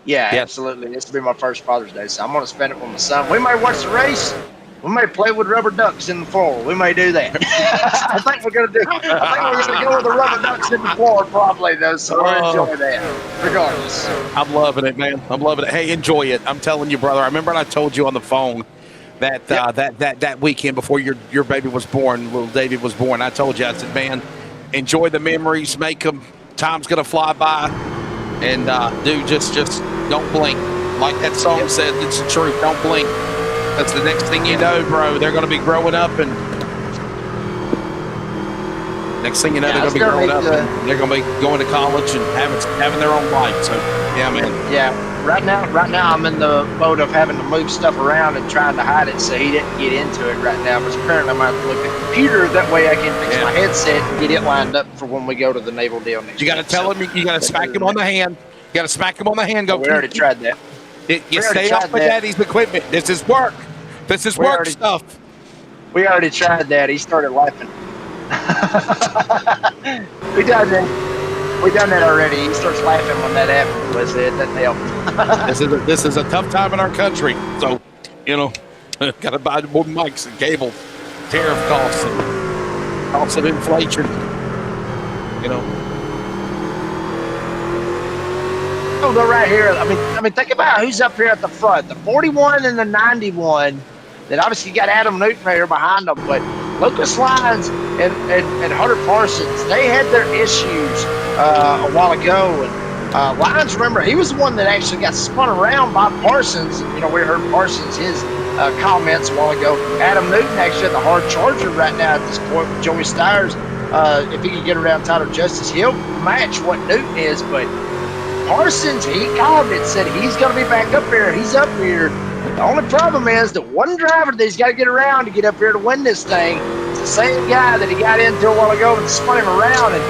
Yeah, Yes. absolutely. This will be my first Father's Day, so I'm going to spend it with my son. We may watch the race. We may play with rubber ducks in the floor. We may do that. I think we're going to go with the rubber ducks in the floor probably, though. So we'll enjoy that, regardless. I'm loving it, man. I'm loving it. Hey, enjoy it. I'm telling you, brother. I remember I told you on the phone that that weekend before your baby was born, little David was born. I told you, I said, man, enjoy the memories, make them. Time's gonna fly by, and dude, just don't blink. Like that song said, it's the truth. Don't blink. That's the next thing you know, bro. They're gonna be growing up, and next thing you know, they're gonna be growing up, and they're gonna be going to college and having their own life. So, yeah, man. Yeah. Right now, I'm in the mode of having to move stuff around and trying to hide it so he didn't get into it right now. But apparently, I'm going to look at the computer. That way, I can fix my headset and get it lined up for when we go to the naval deal next. You got to tell him. You got to smack him on the hand. You got to smack him on the hand. Go. We already tried that. You stay off of Daddy's equipment. This is work. This is work stuff. We already tried that. He started laughing. We done that. We done that already. He starts laughing when that happens. Let's say it doesn't help. This is a tough time in our country. So, got to buy more mics and cable, tariff costs, and costs of inflation. Oh, they're right here. I mean, think about who's up here at the front. The 41 and the 91. That obviously got Adam Newton right here behind them, but Lucas Lyons and Hunter Parsons, they had their issues a while ago. And Lyons, remember, he was the one that actually got spun around by Parsons. We heard Parsons, his comments a while ago. Adam Newton actually had the hard charger right now at this point with Joey Stiers. If he can get around Tyler Justice, he'll match what Newton is, but Parsons, he called it, said he's going to be back up here. He's up here. The only problem is the one driver that he's got to get around to get up here to win this thing. It's the same guy that he got into a while ago and spun him around, and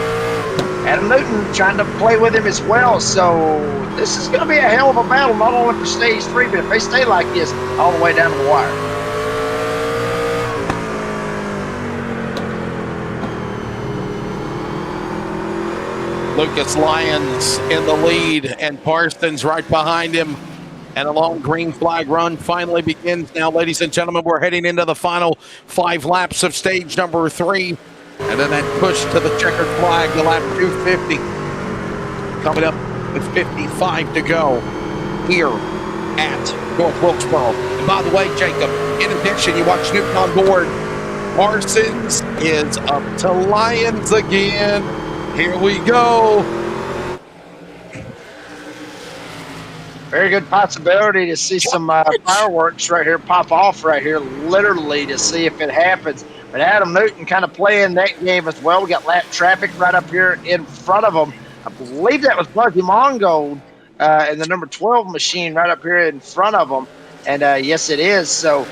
Adam Newton trying to play with him as well. So this is going to be a hell of a battle, not only for stage 3, but if they stay like this all the way down to the wire. Lucas Lyons in the lead, and Parsons right behind him. And a long green flag run finally begins now, ladies and gentlemen. We're heading into the final 5 laps of stage number 3. And then that push to the checkered flag to lap 250. Coming up with 55 to go here at North Wilkesboro. And by the way, Jacob, in addition, you watch Newton on board. Parsons is up to Lyons again. Here we go. Very good possibility to see some fireworks right here pop off right here, literally to see if it happens. But Adam Newton kind of playing that game as well. We got lap traffic right up here in front of him. I believe that was Buzzy Mongold and the number 12 machine right up here in front of him. And yes, it is. So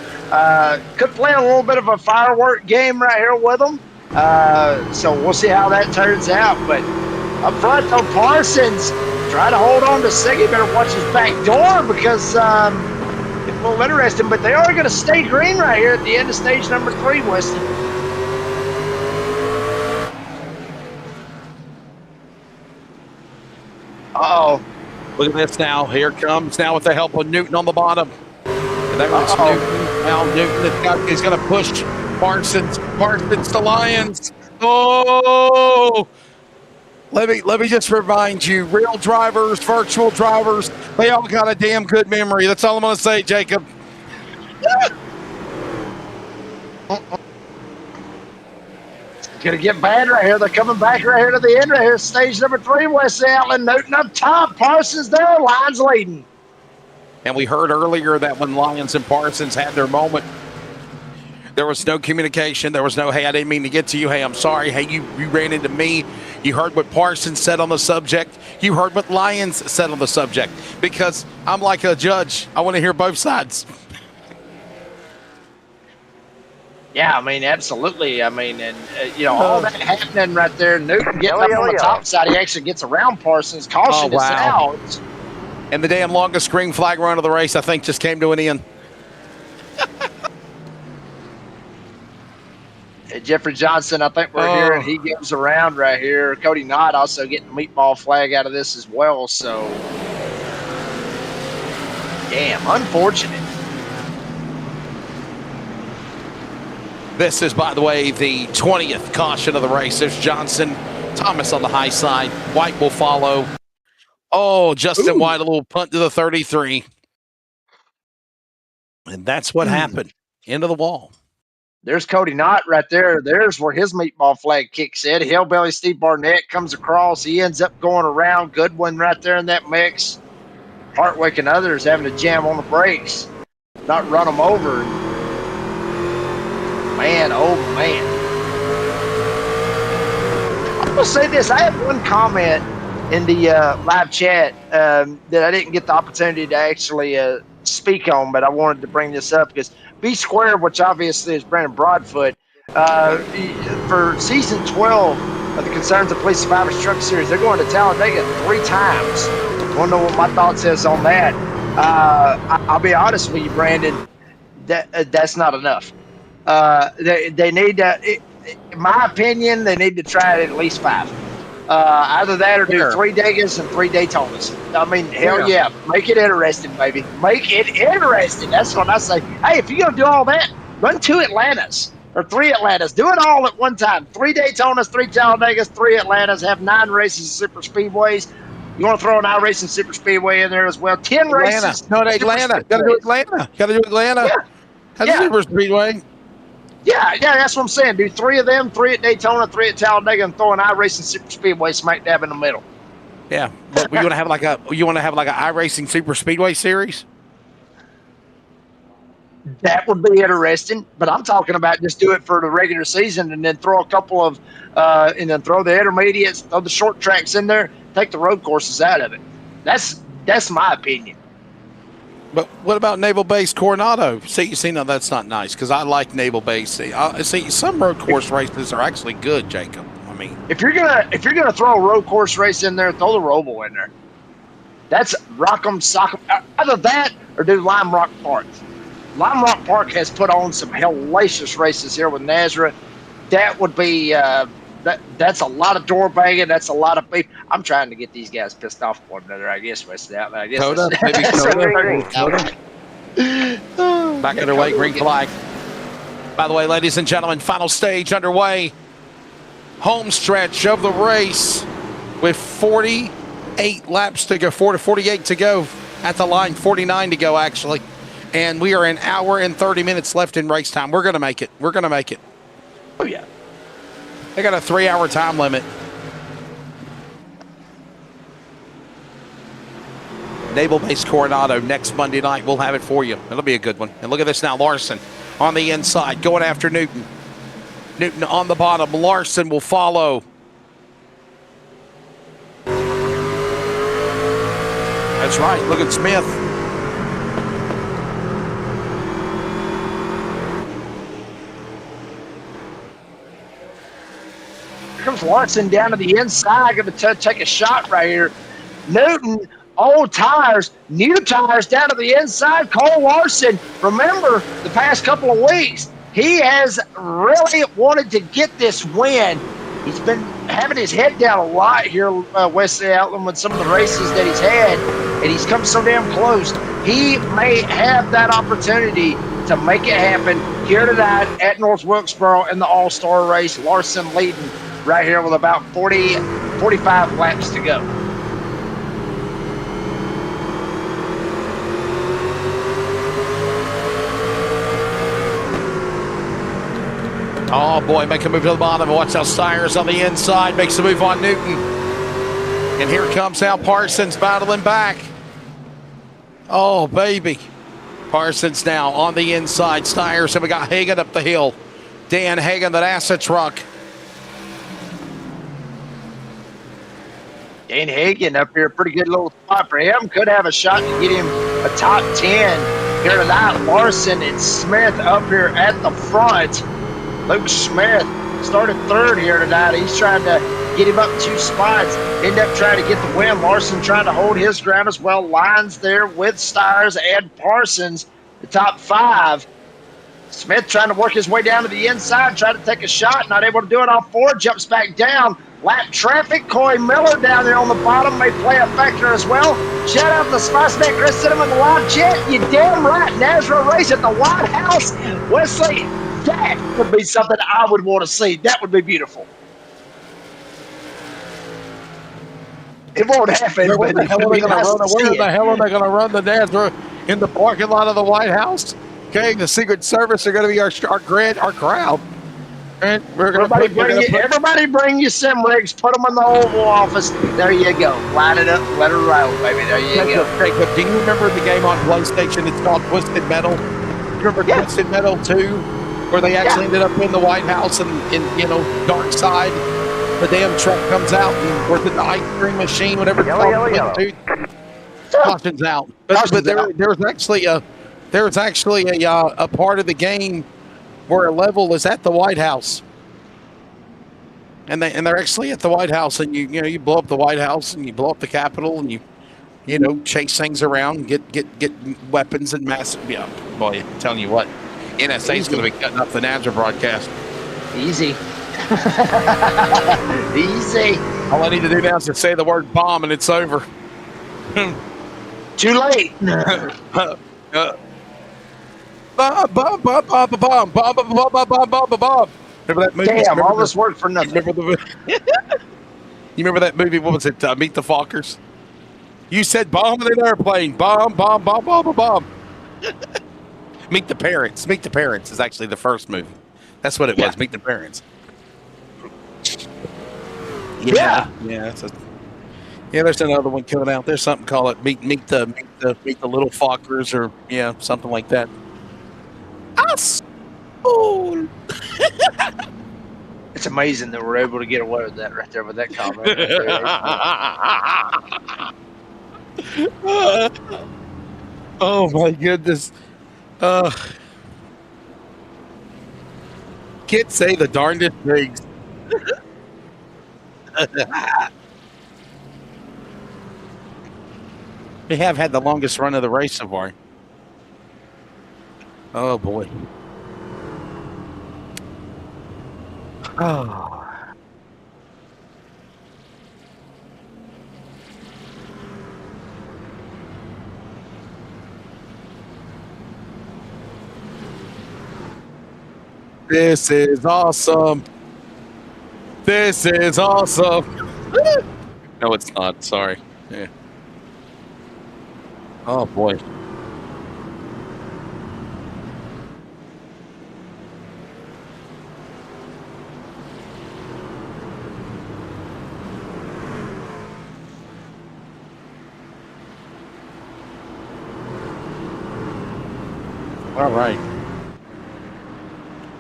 could play a little bit of a firework game right here with them. So we'll see how that turns out. But up front, though, Parsons try to hold on to second. Better watch his back door because it's a little interesting. But they are going to stay green right here at the end of stage number 3, Weston. Uh-oh. Look at this now. Here comes now with the help of Newton on the bottom. And there goes Newton. Now Newton is going to push Parsons to Lyons. Oh! Let me just remind you, real drivers, virtual drivers, they all got a damn good memory. That's all I'm going to say, Jacob. It's going to get bad right here. They're coming back right here to the end right here. Stage number 3, Wesley Allen, Newton up top. Parsons there, Lyons leading. And we heard earlier that when Lyons and Parsons had their moment, there was no communication. There was no, hey, I didn't mean to get to you. Hey, I'm sorry. Hey, you ran into me. You heard what Parsons said on the subject. You heard what Lyons said on the subject. Because I'm like a judge. I want to hear both sides. Yeah, I mean, absolutely. I mean, and, all that happening right there. Newton getting up on the top side. He actually gets around Parsons. Caution is out. And the damn longest green flag run of the race, I think, just came to an end. Jeffrey Johnson, I think we're hearing he goes around right here. Cody Knott also getting the meatball flag out of this as well. So, damn, unfortunate. This is, by the way, the 20th caution of the race. There's Johnson, Thomas on the high side. White will follow. Oh, Justin White, a little punt to the 33. And that's what happened. Into the wall. There's Cody Knott right there. There's where his meatball flag kicks in. Hillbilly Steve Barnett comes across. He ends up going around. Goodwin right there in that mix. Hartwick and others having to jam on the brakes, not run them over. Man, oh man. I'm going to say this. I have one comment in the live chat that I didn't get the opportunity to actually speak on, but I wanted to bring this up because B Squared, which obviously is Brandon Broadfoot, for season 12 of the Concerns of Police Survivors Truck Series, they're going to Talladega 3 times. I want to know what my thoughts is on that. I'll be honest with you, Brandon, that's not enough. They need to, in my opinion, they need to try it at least 5. Either that or do 3 Degas and 3 Daytonas. I mean, hell yeah. Make it interesting, baby. Make it interesting. That's what I say. Hey, if you're going to do all that, run 2 Atlantas or 3 Atlantas. Do it all at one time. 3 Daytonas, 3 Talladegas, 3 Atlantas. Have 9 races of super speedways. You want to throw an iRacing super speedway in there as well. 10 races. No, Atlanta. Got to do Atlanta. Got to do Atlanta. Yeah. That's super speedway. Yeah, that's what I'm saying. Do 3 of them, 3 at Daytona, 3 at Talladega, and throw an iRacing Super Speedway smack dab in the middle. Yeah, but you want to have like an iRacing Super Speedway series? That would be interesting, but I'm talking about just do it for the regular season and then throw a couple of, and then throw the intermediates, throw the short tracks in there, take the road courses out of it. That's my opinion. But what about Naval Base Coronado? See, no, that's not nice because I like Naval Base. See, some road course races are actually good, Jacob. I mean, if you're gonna throw a road course race in there, throw the Roval in there. That's rock 'em, sock 'em. Either that or do Lime Rock Park. Lime Rock Park has put on some hellacious races here with NASRA. That would be that's a lot of door banging. That's a lot of people. I'm trying to get these guys pissed off with one another. I guess West out. I guess Coda, maybe Coda. Back underway, green flag. By the way, ladies and gentlemen, final stage underway. Home stretch of the race with 48 laps to go, 48 to go at the line, 49 to go actually. And we are an hour and 30 minutes left in race time. We're going to make it. We're going to make it. Oh, yeah. They got a 3-hour time limit. Naval Base Coronado next Monday night. We'll have it for you. It'll be a good one. And look at this now. Larson on the inside going after Newton. Newton on the bottom. Larson will follow. That's right. Look at Smith. Here comes Larson down to the inside. Going to take a shot right here. Newton, old tires, new tires down to the inside. Cole Larson, remember the past couple of weeks, he has really wanted to get this win. He's been having his head down a lot here, Wesley Outland, with some of the races that he's had, and he's come so damn close. He may have that opportunity to make it happen here tonight at North Wilkesboro in the All-Star race. Larson leading right here with about 45 laps to go. Oh, boy, make a move to the bottom. Watch how Steyer's on the inside. Makes a move on Newton. And here comes Al Parsons battling back. Oh, baby. Parsons now on the inside. Steyer's, and we got Hagan up the hill. Dan Hagan, that asset truck. Dan Hagan up here, pretty good little spot for him. Could have a shot to get him a top 10 here tonight. Larson and Smith up here at the front. Luke Smith started third here tonight. He's trying to get him up 2 spots. End up trying to get the win. Larson trying to hold his ground as well. Lyons there with Stires and Parsons, the top 5. Smith trying to work his way down to the inside, trying to take a shot, not able to do it on 4, jumps back down. Lap traffic, Corey Miller down there on the bottom may play a factor as well. Shout out to the Spiceman Chris Cinema in the live chat. You damn right, NASRA race at the White House. Wesley, that would be something I would want to see. That would be beautiful. It won't happen. Where the hell are they going to run the NASRA? In the parking lot of the White House? Okay, the Secret Service are going to be our crowd. And we're going to everybody bring your sim rigs, put them in the Oval Office. There you go. Line it up, let it roll, baby. There you go. Jacob, do you remember the game on PlayStation? It's called Twisted Metal. Remember Twisted Metal 2, where they actually ended up in the White House and in Dark Side. The damn truck comes out and we're at the ice cream machine, whatever it's called. Caution's out. But there's actually a part of the game where a level is at the White House, and they're actually at the White House, and you blow up the White House and you blow up the Capitol and you chase things around, get weapons and massive. Yeah, boy, I'm telling you what, NSA is going to be cutting up the NASRA broadcast. Easy. Easy. All I need to do now is to say the word bomb and it's over. Too late. Bomb. Remember that movie? Damn, all this work for nothing. You remember that movie? What was it? Meet the Fockers. You said bomb in an airplane. Bomb. Meet the Parents. Meet the Parents is actually the first movie. That's what it was. Meet the Parents. Yeah. There's another one coming out. There's something called it Meet the Little Fockers or something like that. It's amazing that we're able to get away with that right there with that comment. Oh my goodness. Kids say the darndest things. They have had the longest run of the race so far. Oh boy. Oh. This is awesome. This is awesome. No, it's not. Sorry. Yeah. Oh boy. All right.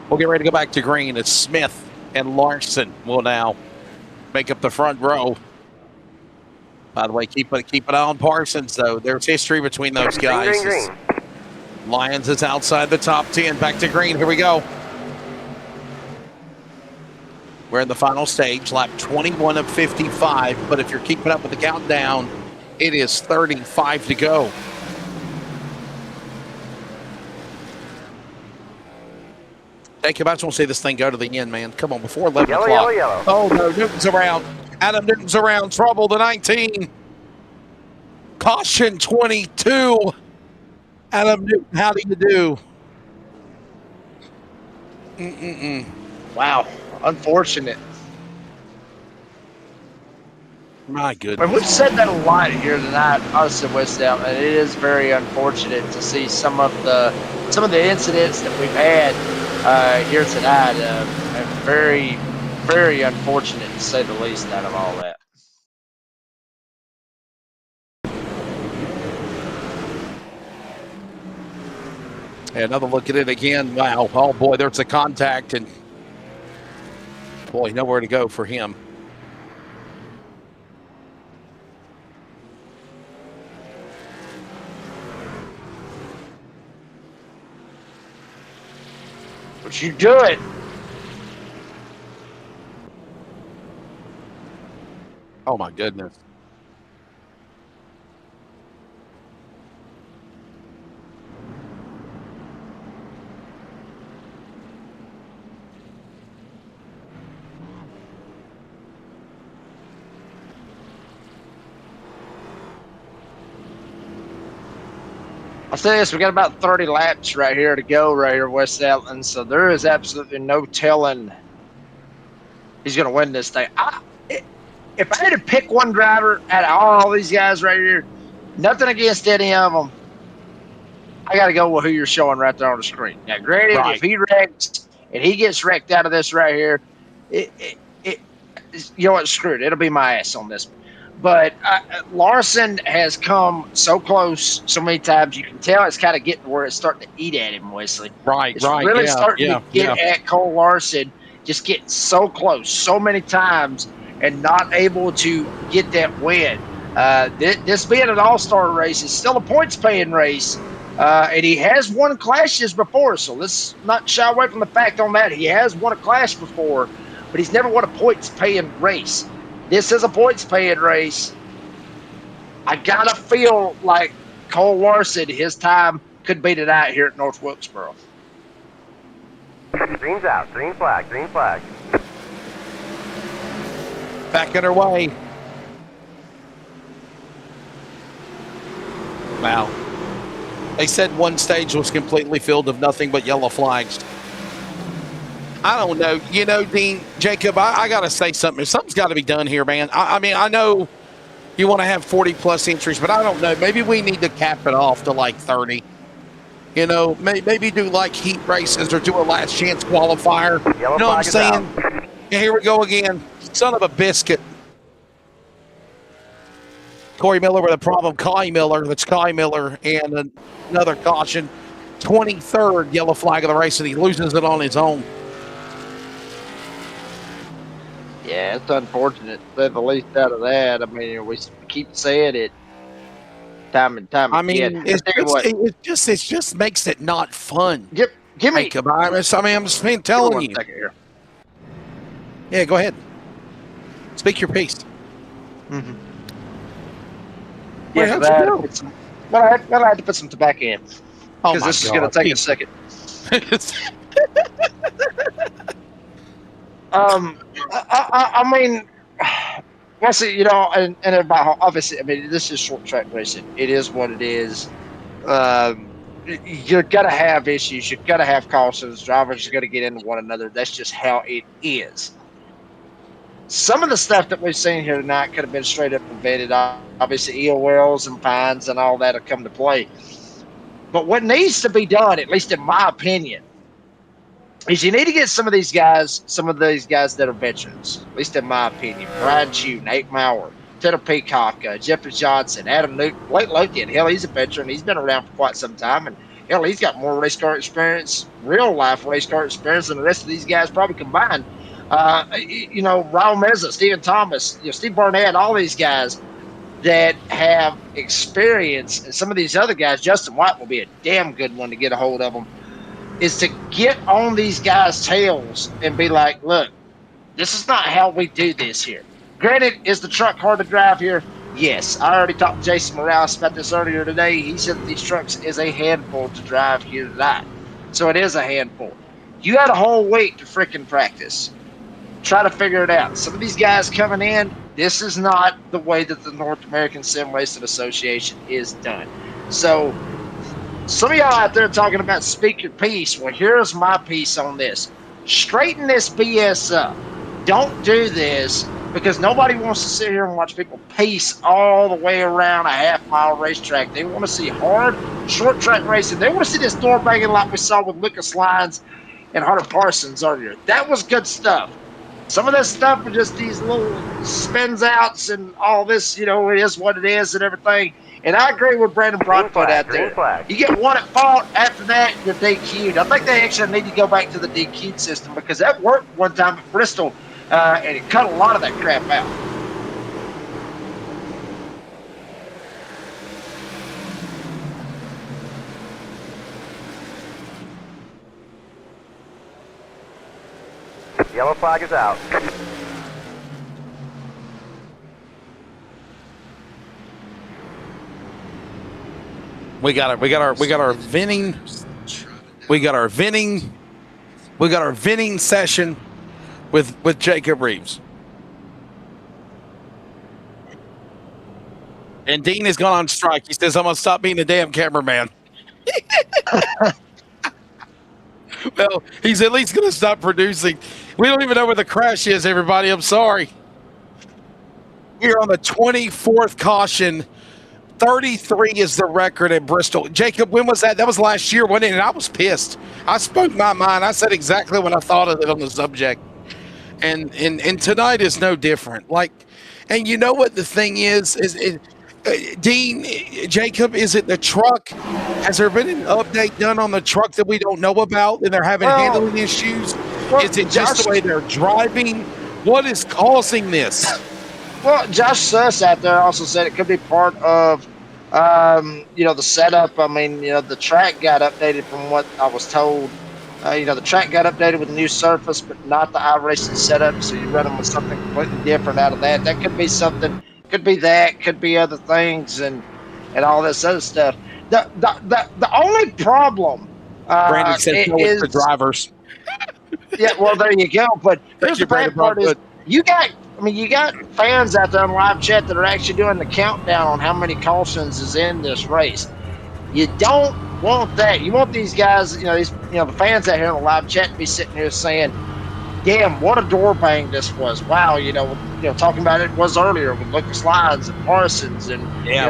We'll get ready to go back to green. It's Smith and Larson will now make up the front row. By the way, keep it on Parsons, though. There's history between those guys. Green. Lyons is outside the top 10. Back to green. Here we go. We're in the final stage, lap 21 of 55. But if you're keeping up with the countdown, it is 35 to go. Jacob, I just want to see this thing go to the end, man. Come on, before 11 o'clock. Yellow. Oh, no, Newton's around. Adam Newton's around. Trouble to 19. Caution 22. Adam Newton, how do you do? Wow, unfortunate. My goodness. We've said that a lot here tonight, us at West Elm, and it is very unfortunate to see some of the incidents that we've had here tonight. And very, very unfortunate to say the least out of all that. Another look at it again. Wow. Oh, boy, there's a contact, and boy, nowhere to go for him. But you do it. Oh my goodness. I'll say this: we got about 30 laps right here to go, right here, West Allen. So there is absolutely no telling he's going to win this thing. If I had to pick one driver out of all these guys right here, nothing against any of them, I got to go with who you're showing right there on the screen. Now, granted, Right. if he wrecks and he gets wrecked out of this right here, you know what? Screwed. It'll be my ass on this one. But Larson has come so close so many times. You can tell it's kind of getting where it's starting to eat at him, Wesley. Right, It's right. really Yeah, starting yeah, to get at Cole Larson, just getting so close so many times and not able to get that win. This being an all-star race is still a points-paying race, and he has won clashes before, so let's not shy away from the fact on that. He has won a clash before, but he's never won a points-paying race. This is a points-paying race. I gotta feel like Cole Larson, his time could be tonight here at North Wilkesboro. Green's out. Green flag. Green flag. Back in her way. Wow. They said one stage was completely filled of nothing but yellow flags. I don't know. You know, Dean, Jacob, I got to say something. Something's got to be done here, man. I mean, I know you want to have 40-plus entries, but I don't know. Maybe we need to cap it off to like 30. You know, maybe do like heat races or do a last chance qualifier. Yellow You know what I'm flag saying? is out. Yeah, here we go again. Son of a biscuit. Corey Miller with a problem. Kai Miller. That's Kai Miller. And another caution. 23rd yellow flag of the race, and he loses it on his own. Yeah, it's unfortunate to say the least out of that. I mean, we keep saying it time and time again. I mean, it just makes it not fun. Give me. Jacob, I'm just telling you. Second here. Yeah, go ahead. Speak your piece. Mm-hmm. Well, Yeah, how'd but I you had to put some. Well, I had to put some tobacco in Oh because my this is going to God. take a second. I mean, well, see, you know, and everybody, obviously, I mean, this is short track racing. It is what it is. You're gonna have issues. You're gonna have cautions. Drivers are gonna get into one another. That's just how it is. Some of the stuff that we've seen here tonight could have been straight up prevented. Obviously, EOLs and fines and all that have come to play. But what needs to be done, at least in my opinion, is you need to get some of these guys that are veterans, at least in my opinion. Brian Chew, Nate Maurer, Tedder Peacock, Jeffrey Johnson, Adam Newton, Blake Lothian. Hell, he's a veteran. He's been around for quite some time. And hell, he's got more race car experience, real life race car experience than the rest of these guys probably combined. You know, Raul Meza, Stephen Thomas, Steve Barnett, all these guys that have experience. And some of these other guys, Justin White will be a damn good one to get a hold of them, is to get on these guys' tails and be like, look, this is not how we do this here. Granted, is the truck hard to drive here? Yes. I already talked to Jason Morales about this earlier today. He said that these trucks is a handful to drive here tonight. So it is a handful. You had a whole week to freaking practice. Try to figure it out. Some of these guys coming in, this is not the way that the North American Sim Racing Association is done. So some of y'all out there talking about speak your piece. Well, here's my piece on this. Straighten this BS up. Don't do this because nobody wants to sit here and watch people pace all the way around a half-mile racetrack. They want to see hard, short track racing. They want to see this door banging like we saw with Lucas Lyons and Hunter Parsons earlier. That was good stuff. Some of this stuff are just these little spins outs and all this, you know, it is what it is and everything. And I agree with Brandon Broadfoot out there. You get one at fault, after that, you're DQ'd. I think they actually need to go back to the DQ'd system because that worked one time at Bristol, and it cut a lot of that crap out. Yellow flag is out. We got our venting. We got our venting session with Jacob Reeves. And Dean has gone on strike. He says, I'm going to stop being a damn cameraman. Well, he's at least going to stop producing. We don't even know where the crash is, everybody. I'm sorry. You're on the 24th caution. 33 is the record at Bristol. Jacob, when was that? That was last year, wasn't it? And I was pissed. I spoke my mind. I said exactly what I thought of it on the subject. And tonight is no different. Like, and you know what the thing is Dean, Jacob, is it the truck? Has there been an update done on the truck that we don't know about and they're having handling issues? Is it just the way they're driving? What is causing this? Well, Josh Suss out there also said it could be part of, the setup. I mean, the track got updated from what I was told. The track got updated with a new surface, but not the iRacing setup. So you run them with something completely different out of that. That could be something. Could be that. Could be other things and all this other stuff. The only problem Brandon said is the drivers. Yeah, well, there you go. But here's the bad part is you got fans out there in live chat that are actually doing the countdown on how many cautions is in this race. You don't want that. You want these guys, the fans out here in the live chat to be sitting here saying, damn, what a door bang this was. Wow, talking about it was earlier with Lucas Lyons and Parsons and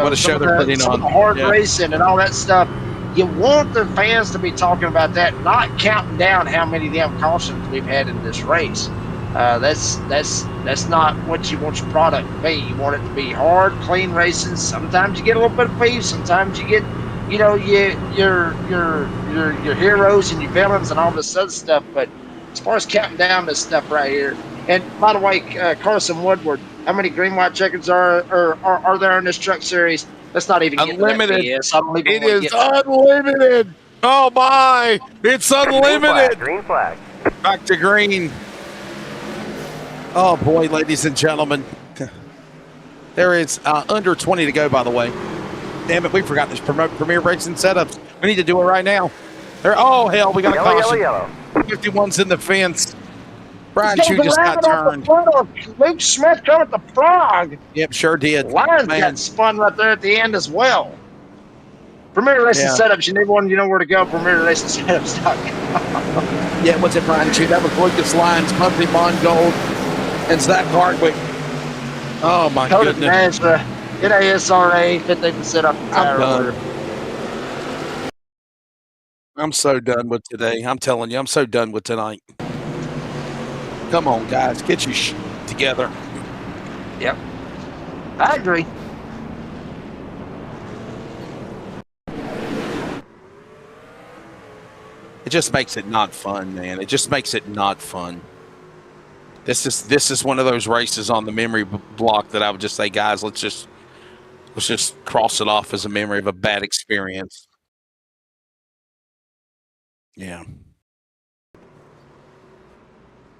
what a show they're putting on. The hard racing and all that stuff. You want the fans to be talking about that, not counting down how many damn cautions we've had in this race. That's not what you want your product to be. You want it to be hard, clean racing. Sometimes you get a little bit of beef. Sometimes you get, your heroes and your villains and all this other stuff. But as far as counting down this stuff right here, and by the way, Carson Woodward, how many green white checkers are there in this truck series? Let's not even get unlimited. It is unlimited. Oh my! It's unlimited. Green flag. Back to green. Oh boy, ladies and gentlemen, there is under 20 to go. By the way, damn it, we forgot this Premier Racing setups. We need to do it right now. Oh hell, we got a caution. Yellow. 51's in the fence. Brian Chu just got turned. Luke Smith coming at the frog. Yep, sure did. Lyons got spun right there at the end as well. Premier Racing Setups, you need one, you know where to go, PremierRacingSetups.com. Yeah, what's it, Brian Chu? That was Lucas Lyons, Pumpy Mongold, and Zach Hardwick. Oh, my goodness. NASRA, NASRA, 15% off the tire order. I'm so done with today. I'm telling you, I'm so done with tonight. Come on, guys. Get your shit together. Yep. I agree. It just makes it not fun, man. It just makes it not fun. This is one of those races on the memory block that I would just say, guys, let's just cross it off as a memory of a bad experience. Yeah.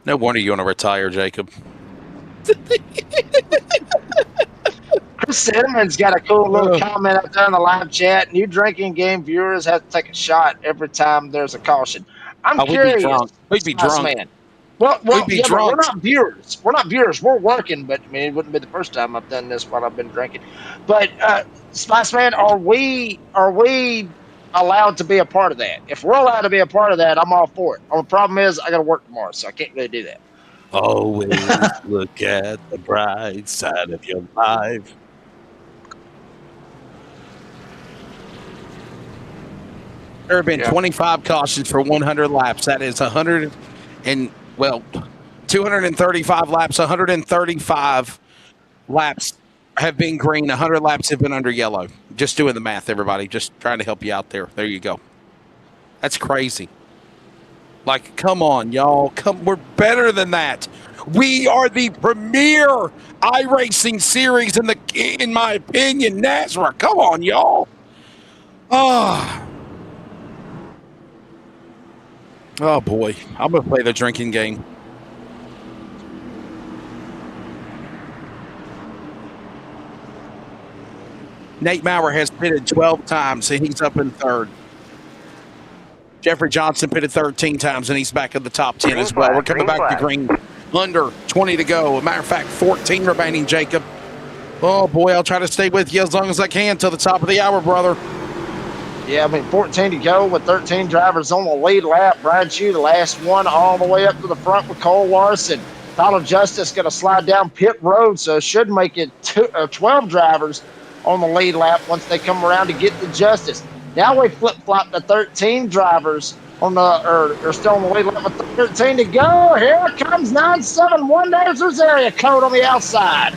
No wonder you want to retire, Jacob. Chris Simmons got a cool little comment up there in the live chat. New drinking game viewers have to take a shot every time there's a caution. I'm curious. We'd be drunk. Man. Well, we'd be drunk. We're not viewers. We're working, but I mean, it wouldn't be the first time I've done this while I've been drinking. But Spice Man, are we allowed to be a part of that? If we're allowed to be a part of that, I'm all for it. The problem is I got to work tomorrow, so I can't really do that. Always look at the bright side of your life. There have been 25 cautions for 100 laps. That is 235 laps. 135 laps have been green. 100 laps have been under yellow. Just doing the math, everybody. Just trying to help you out there. There you go. That's crazy. Like, come on, y'all. We're better than that. We are the premier iRacing series in my opinion, NASRA. Come on, y'all. Oh boy. I'm gonna play the drinking game. Nate Maurer has pitted 12 times, and he's up in third. Jeffrey Johnson pitted 13 times, and he's back in the top 10 as well. We're coming back to green. Under 20 to go. As a matter of fact, 14 remaining, Jacob. Oh, boy, I'll try to stay with you as long as I can till the top of the hour, brother. Yeah, I mean, 14 to go with 13 drivers on the lead lap. Brian Chew, the last one, all the way up to the front with Cole Larson. Tyler Justice going to slide down pit road, so it should make it 12 drivers on the lead lap once they come around to get to Justice. Now we flip-flop to 13 drivers on the, or still on the lead lap with 13 to go. Here comes 971. There's Rosario Code on the outside.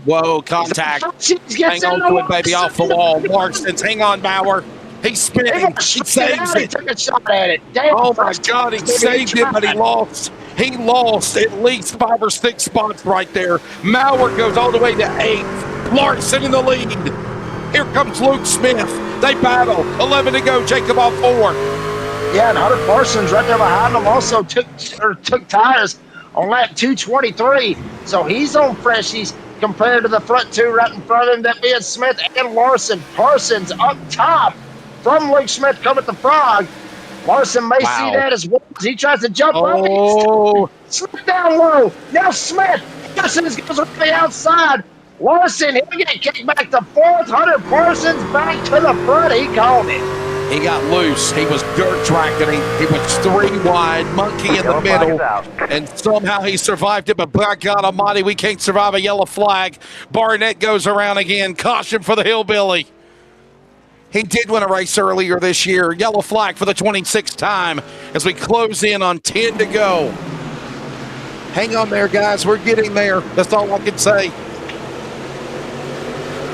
Whoa, contact. Hang on to it, baby, off the wall. Markson's, hang on, Bauer. He's spinning. He saves it. He took a shot at it. Damn, oh, my God, he saved it, but he lost. He lost at least 5 or 6 spots right there. Maurer goes all the way to 8th. Larson in the lead. Here comes Luke Smith. They battle. 11 to go. Jacob off 4. Yeah, and Hunter Parsons right there behind him also took tires on lap 223. So he's on freshies compared to the front two right in front of him, that being Smith and Larson. Parsons up top from Luke Smith coming at the frog. Larson may see that as well as he tries to jump up. Slip down low. Now Smith. Parsons goes up the outside. Larson, he'll get kicked back to 4th. Hunter Parsons back to the front. He called it. He got loose. He was dirt tracking him. He was 3 wide, monkey in the middle, and somehow he survived it. But by God Almighty, we can't survive a yellow flag. Barnett goes around again. Caution for the Hillbilly. He did win a race earlier this year. Yellow flag for the 26th time as we close in on 10 to go. Hang on there, guys. We're getting there. That's all I can say.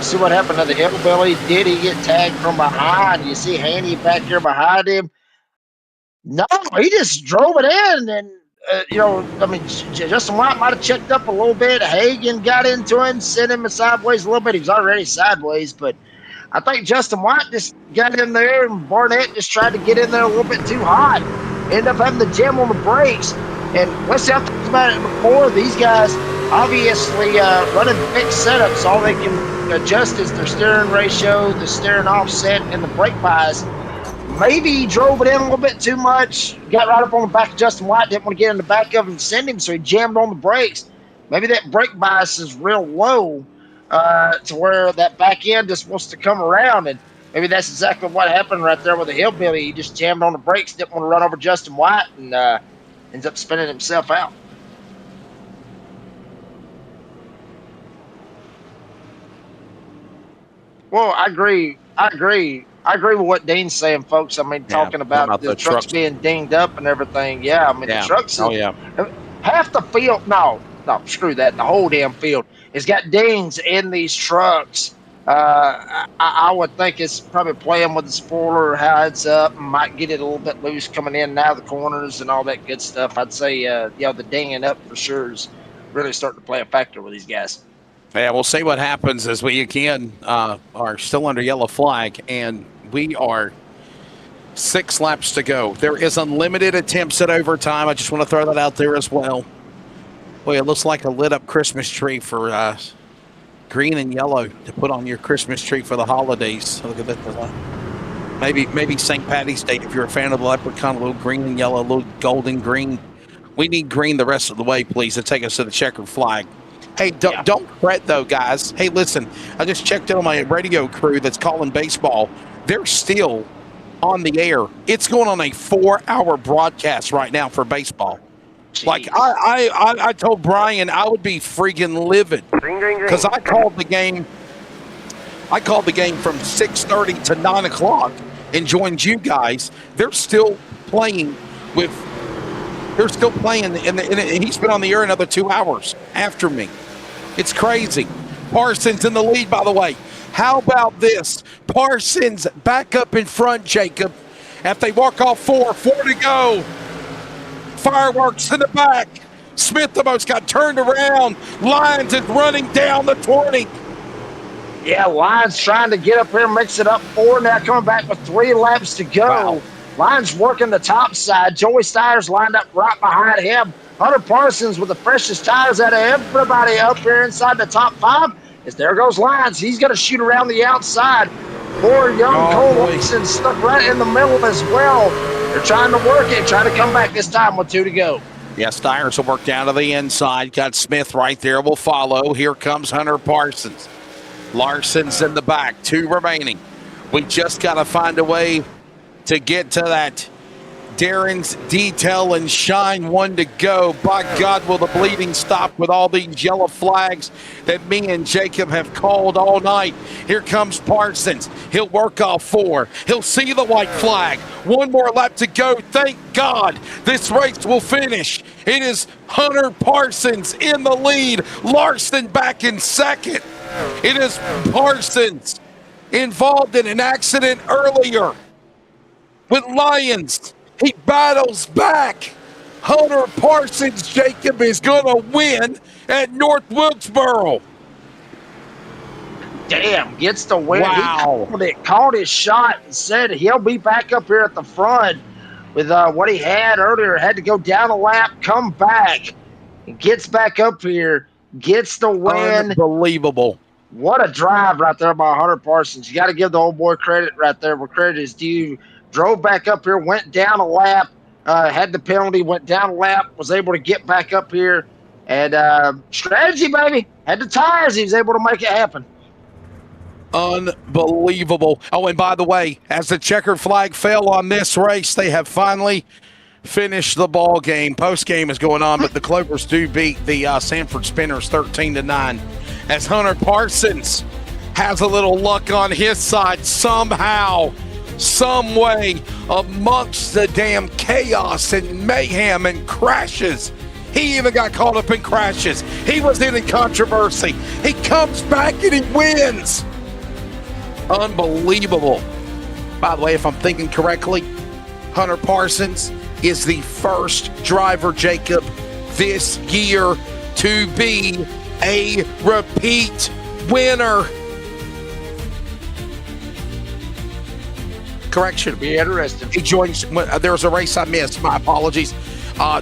See what happened to the Hillbilly? Did he get tagged from behind? You see Haney back here behind him? No, he just drove it in. And, I mean, Justin White might have checked up a little bit. Hagan got into him, sent him sideways a little bit. He was already sideways, but I think Justin White just got in there, and Barnett just tried to get in there a little bit too hot. Ended up having to jam on the brakes. And let's have talked about it before. These guys obviously running fixed setups. All they can adjust is their steering ratio, the steering offset, and the brake bias. Maybe he drove it in a little bit too much, got right up on the back of Justin White, didn't want to get in the back of him and send him, so he jammed on the brakes. Maybe that brake bias is real low to where that back end just wants to come around, and maybe that's exactly what happened right there with the Hillbilly. He just jammed on the brakes, didn't want to run over Justin White, and ends up spinning himself out. Well, I agree with what Dean's saying, folks. I mean, talking about the trucks being dinged up and everything. Yeah, I mean, the trucks. Half the field, no, screw that. The whole damn field has got dings in these trucks. I would think it's probably playing with the spoiler, how it's up, and might get it a little bit loose coming in and out of the corners and all that good stuff. I'd say, the dinging up for sure is really starting to play a factor with these guys. Yeah, we'll see what happens as we again are still under yellow flag, and we are 6 laps to go. There is unlimited attempts at overtime. I just want to throw that out there as well. Boy, it looks like a lit up Christmas tree for green and yellow to put on your Christmas tree for the holidays. Look at that. Maybe St. Patty's Day if you're a fan of the leprechaun, a little green and yellow, a little golden green. We need green the rest of the way, please, to take us to the checkered flag. Hey, don't fret, though, guys. Hey, listen, I just checked in on my radio crew that's calling baseball. They're still on the air. It's going on a 4-hour broadcast right now for baseball. Jeez. Like, I told Brian I would be freaking livid because I called the game from 6:30 to 9 o'clock and joined you guys. They're still playing and he's been on the air another 2 hours after me. It's crazy. Parsons in the lead, by the way. How about this? Parsons back up in front, Jacob. After they walk off 4 to go. Fireworks in the back. Smith almost got turned around. Lyons is running down the 20. Yeah, Lyons trying to get up here and mix it up 4 now, coming back with 3 laps to go. Wow. Lyons working the top side. Joey Steyer's lined up right behind him. Hunter Parsons with the freshest tires out of everybody up here inside the top 5. As there goes Lyons. He's going to shoot around the outside. Poor young Cole Larson stuck right in the middle as well. They're trying to work it, trying to come back this time with 2 to go. Yeah, Steyers will work down to the inside. Got Smith right there. Will follow. Here comes Hunter Parsons. Larson's in the back. 2 remaining. We just got to find a way to get to that Darren's detail and shine 1 to go. By God, will the bleeding stop with all these yellow flags that me and Jacob have called all night. Here comes Parsons. He'll work off 4. He'll see the white flag. 1 more lap to go. Thank God this race will finish. It is Hunter Parsons in the lead. Larson back in second. It is Parsons involved in an accident earlier with Lyons. He battles back. Hunter Parsons, Jacob, is going to win at North Wilkesboro. Damn, gets the win. Wow. He called his shot and said he'll be back up here at the front with what he had earlier. Had to go down a lap, come back, and gets back up here, gets the win. Unbelievable. What a drive right there by Hunter Parsons. You got to give the old boy credit right there where credit is due. Drove back up here, went down a lap, had the penalty, went down a lap, was able to get back up here. And strategy, baby. Had the tires. He was able to make it happen. Unbelievable. Oh, and by the way, as the checkered flag fell on this race, they have finally finished the ball game. Post game is going on, but the Clovers do beat the Sanford Spinners 13-9. As Hunter Parsons has a little luck on his side somehow, some way, amongst the damn chaos and mayhem and crashes. He even got caught up in crashes. He was in controversy. He comes back and he wins. Unbelievable. By the way, if I'm thinking correctly, Hunter Parsons is the first driver, Jacob, this year to be a repeat winner. Correction. Be interesting. He joins. There was a race I missed. My apologies.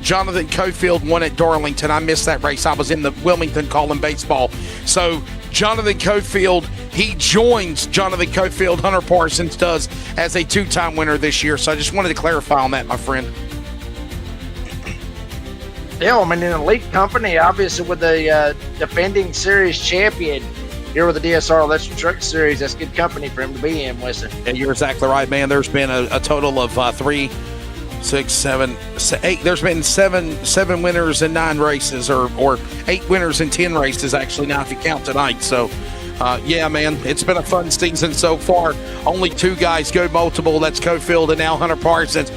Jonathan Cofield won at Darlington. I missed that race. I was in the Wilmington calling baseball. So Jonathan Cofield, he joins Jonathan Cofield. Hunter Parsons does as a 2-time winner this year. So I just wanted to clarify on that, my friend. Yeah, I mean, in an elite company, obviously with the defending series champion here with the DSR Electric Truck Series, that's good company for him to be in, Wesley. And you're exactly right, man. There's been a total of 3, 6, 7, 8. There's been seven winners in 9 races, or 8 winners in 10 races, actually, now if you count tonight. So, yeah, man, it's been a fun season so far. Only 2 guys go multiple. That's Cofield and now Hunter Parsons.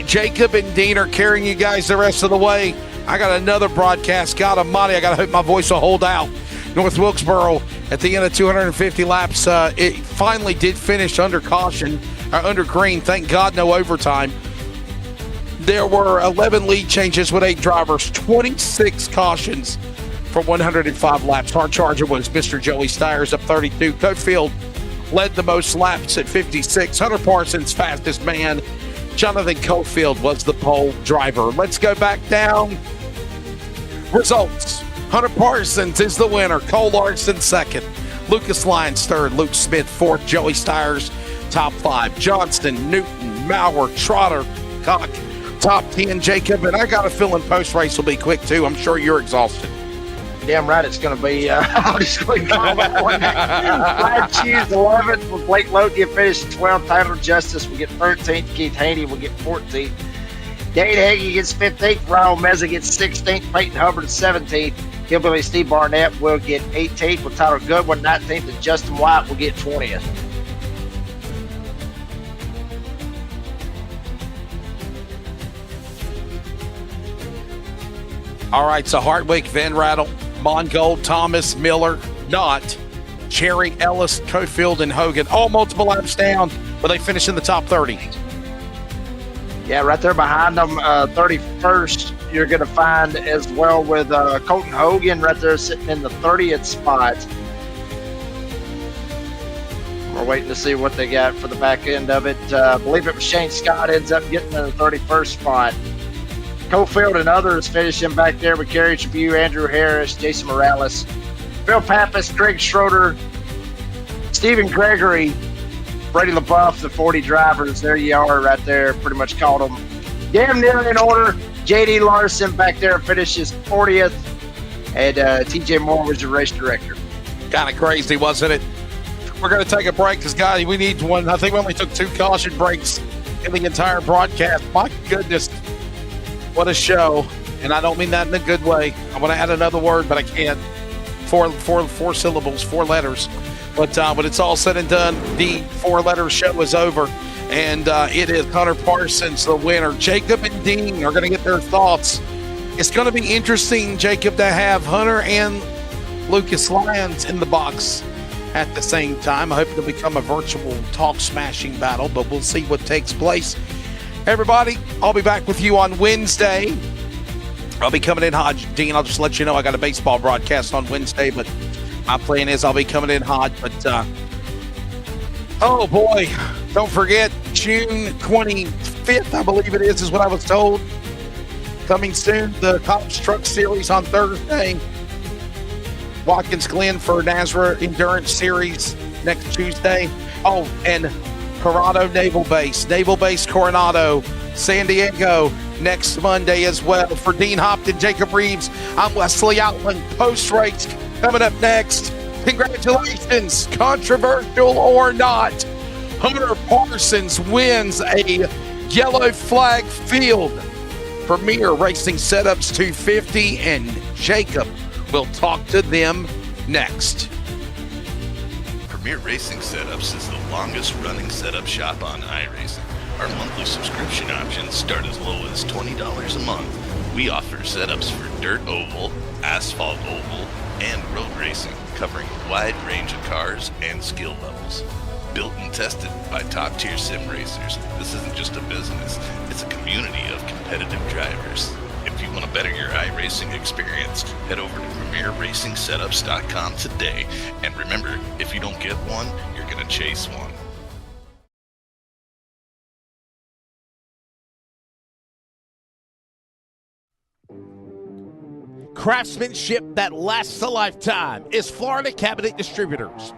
Jacob and Dean are carrying you guys the rest of the way. I got another broadcast. God almighty, I got to hope my voice will hold out. North Wilkesboro at the end of 250 laps. It finally did finish under caution, under green. Thank God, no overtime. There were 11 lead changes with 8 drivers, 26 cautions for 105 laps. Hard charger was Mr. Joey Steyers up 32. Cofield led the most laps at 56. Hunter Parsons, fastest man. Jonathan Cofield was the pole driver. Let's go back down. Results. Hunter Parsons is the winner. Cole Larson second. Lucas Lyons third. Luke Smith fourth. Joey Steyers top 5. Johnston, Newton, Maurer, Trotter, Cock top 10. Jacob, and I got a feeling post-race will be quick too. I'm sure you're exhausted. Damn right it's going to be. I'm just going to call that one. Brad Cheese 11th with Blake Lodia finished 12th. Tyler Justice will get 13th. Keith Haney will get 14th. Dane Hagee gets 15th. Ryan Meza gets 16th. Peyton Hubbard 17th. Hillbilly Steve Barnett will get 18th. With Tyler Goodwin 19th. And Justin White will get 20th. All right, so Hartwick, Van Rattle, Mongold, Thomas, Miller, Knott, Cherry, Ellis, Cofield, and Hogan, all multiple laps down, but they finish in the top 30. Yeah, right there behind them, 31st, you're going to find as well with Colton Hogan right there sitting in the 30th spot. We're waiting to see what they got for the back end of it. I believe it was Shane Scott ends up getting in the 31st spot. Cofield and others finishing back there with Kerry Tribune, Andrew Harris, Jason Morales, Phil Pappas, Craig Schroeder, Stephen Gregory, Brady LaBeouf, the 40 drivers. There you are right there. Pretty much called them damn near in order. J.D. Larson back there finishes 40th. And T.J. Moore was the race director. Kind of crazy, wasn't it? We're going to take a break because, guys, we need one. I think we only took 2 caution breaks in the entire broadcast. My goodness, what a show. And I don't mean that in a good way. I want to add another word, but I can't. Four syllables, 4 letters. But when it's all said and done, the 4-letter show is over. And it is Hunter Parsons, the winner. Jacob and Dean are going to get their thoughts. It's going to be interesting, Jacob, to have Hunter and Lucas Lyons in the box at the same time. I hope it'll become a virtual talk-smashing battle, but we'll see what takes place. Everybody, I'll be back with you on Wednesday. I'll be coming in hot. Dean, I'll just let you know I got a baseball broadcast on Wednesday, but my plan is I'll be coming in hot. But, oh, boy, don't forget, June 25th, I believe it is what I was told. Coming soon, the Cops Truck Series on Thursday. Watkins Glen for NASRA Endurance Series next Tuesday. Oh, and Coronado Naval Base Coronado, San Diego next Monday as well. For Dean Hopton, Jacob Reeves, I'm Wesley Outland. Post-race coming up next. Congratulations, controversial or not, Hunter Parsons wins a yellow flag field. Premier Racing Setups 250, and Jacob will talk to them next. Premier Racing Setups is the longest running setup shop on iRacing. Our monthly subscription options start as low as $20 a month. We offer setups for dirt oval, asphalt oval, and road racing, covering a wide range of cars and skill levels. Built and tested by top-tier sim racers, this isn't just a business, it's a community of competitive drivers. If you want to better your iRacing experience, head over to PremierRacingSetups.com today. And remember, if you don't get one, you're going to chase one. Craftsmanship that lasts a lifetime is Florida Cabinet Distributors.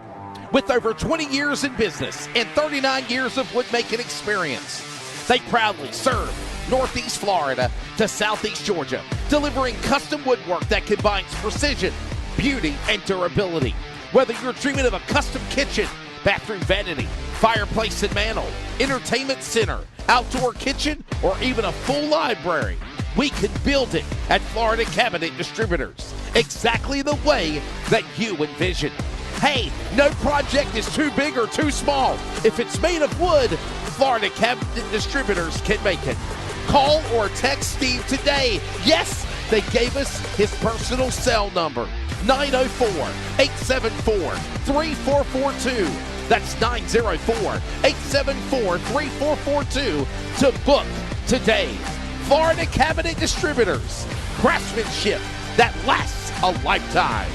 With over 20 years in business and 39 years of woodmaking experience, they proudly serve Northeast Florida to Southeast Georgia, delivering custom woodwork that combines precision, beauty, and durability. Whether you're dreaming of a custom kitchen, bathroom vanity, fireplace and mantle, entertainment center, outdoor kitchen, or even a full library, we can build it at Florida Cabinet Distributors, exactly the way that you envision. Hey, no project is too big or too small. If it's made of wood, Florida Cabinet Distributors can make it. Call or text Steve today. Yes, they gave us his personal cell number, 904-874-3442. That's 904-874-3442 to book today. Florida Cabinet Distributors, craftsmanship that lasts a lifetime.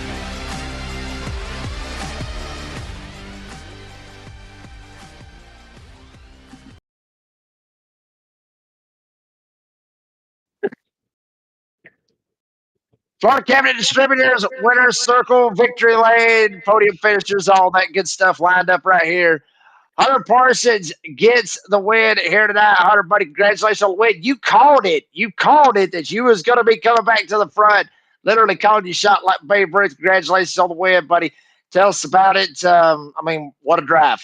Florida Cabinet Distributors, Winner's Circle, Victory Lane, podium finishers, all that good stuff lined up right here. Hunter Parsons gets the win here tonight. Hunter, buddy, congratulations on the win. You called it. You called it that you was going to be coming back to the front. Literally called you shot like Babe Ruth. Congratulations on the win, buddy. Tell us about it. What a drive.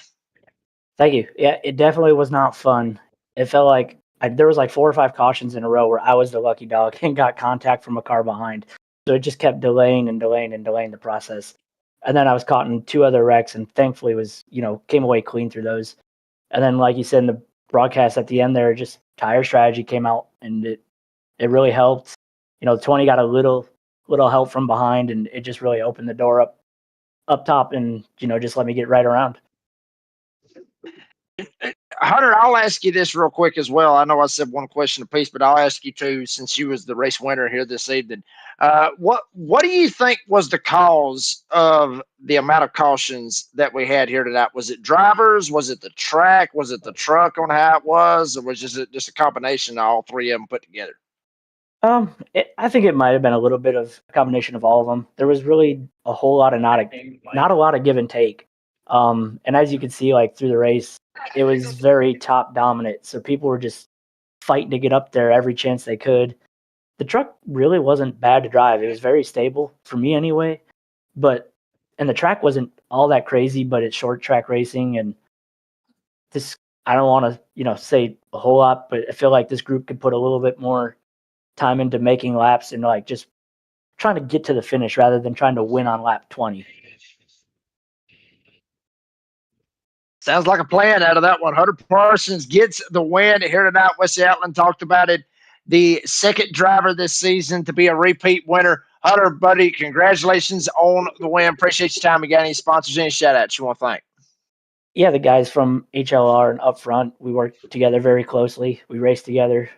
Thank you. Yeah, it definitely was not fun. It felt like there was like 4 or 5 cautions in a row where I was the lucky dog and got contact from a car behind. So it just kept delaying the process. And then I was caught in 2 other wrecks and thankfully came away clean through those. And then, like you said in the broadcast at the end there, just tire strategy came out and it really helped. 20 got a little help from behind and it just really opened the door up top and, just let me get right around. Hunter, I'll ask you this real quick as well. I know I said one question apiece, but I'll ask you too, since you was the race winner here this evening. What do you think was the cause of the amount of cautions that we had here tonight? Was it drivers? Was it the track? Was it the truck on how it was? Or was it just a combination of all 3 of them put together? I think it might have been a little bit of a combination of all of them. There was really a whole lot of not a lot of give and take. And as you can see, like through the race, it was very top dominant. So people were just fighting to get up there every chance they could. The truck really wasn't bad to drive. It was very stable for me anyway. And the track wasn't all that crazy, but it's short track racing, and this I don't want to say a whole lot, but I feel like this group could put a little bit more time into making laps and like just trying to get to the finish rather than trying to win on lap 20. Sounds like a plan out of that one. Hunter Parsons gets the win here tonight. Wesley Outland talked about it. The second driver this season to be a repeat winner. Hunter, buddy, congratulations on the win. Appreciate your time. You got any sponsors, any shout outs you want to thank? Yeah, the guys from HLR and up front, we work together very closely. We race together.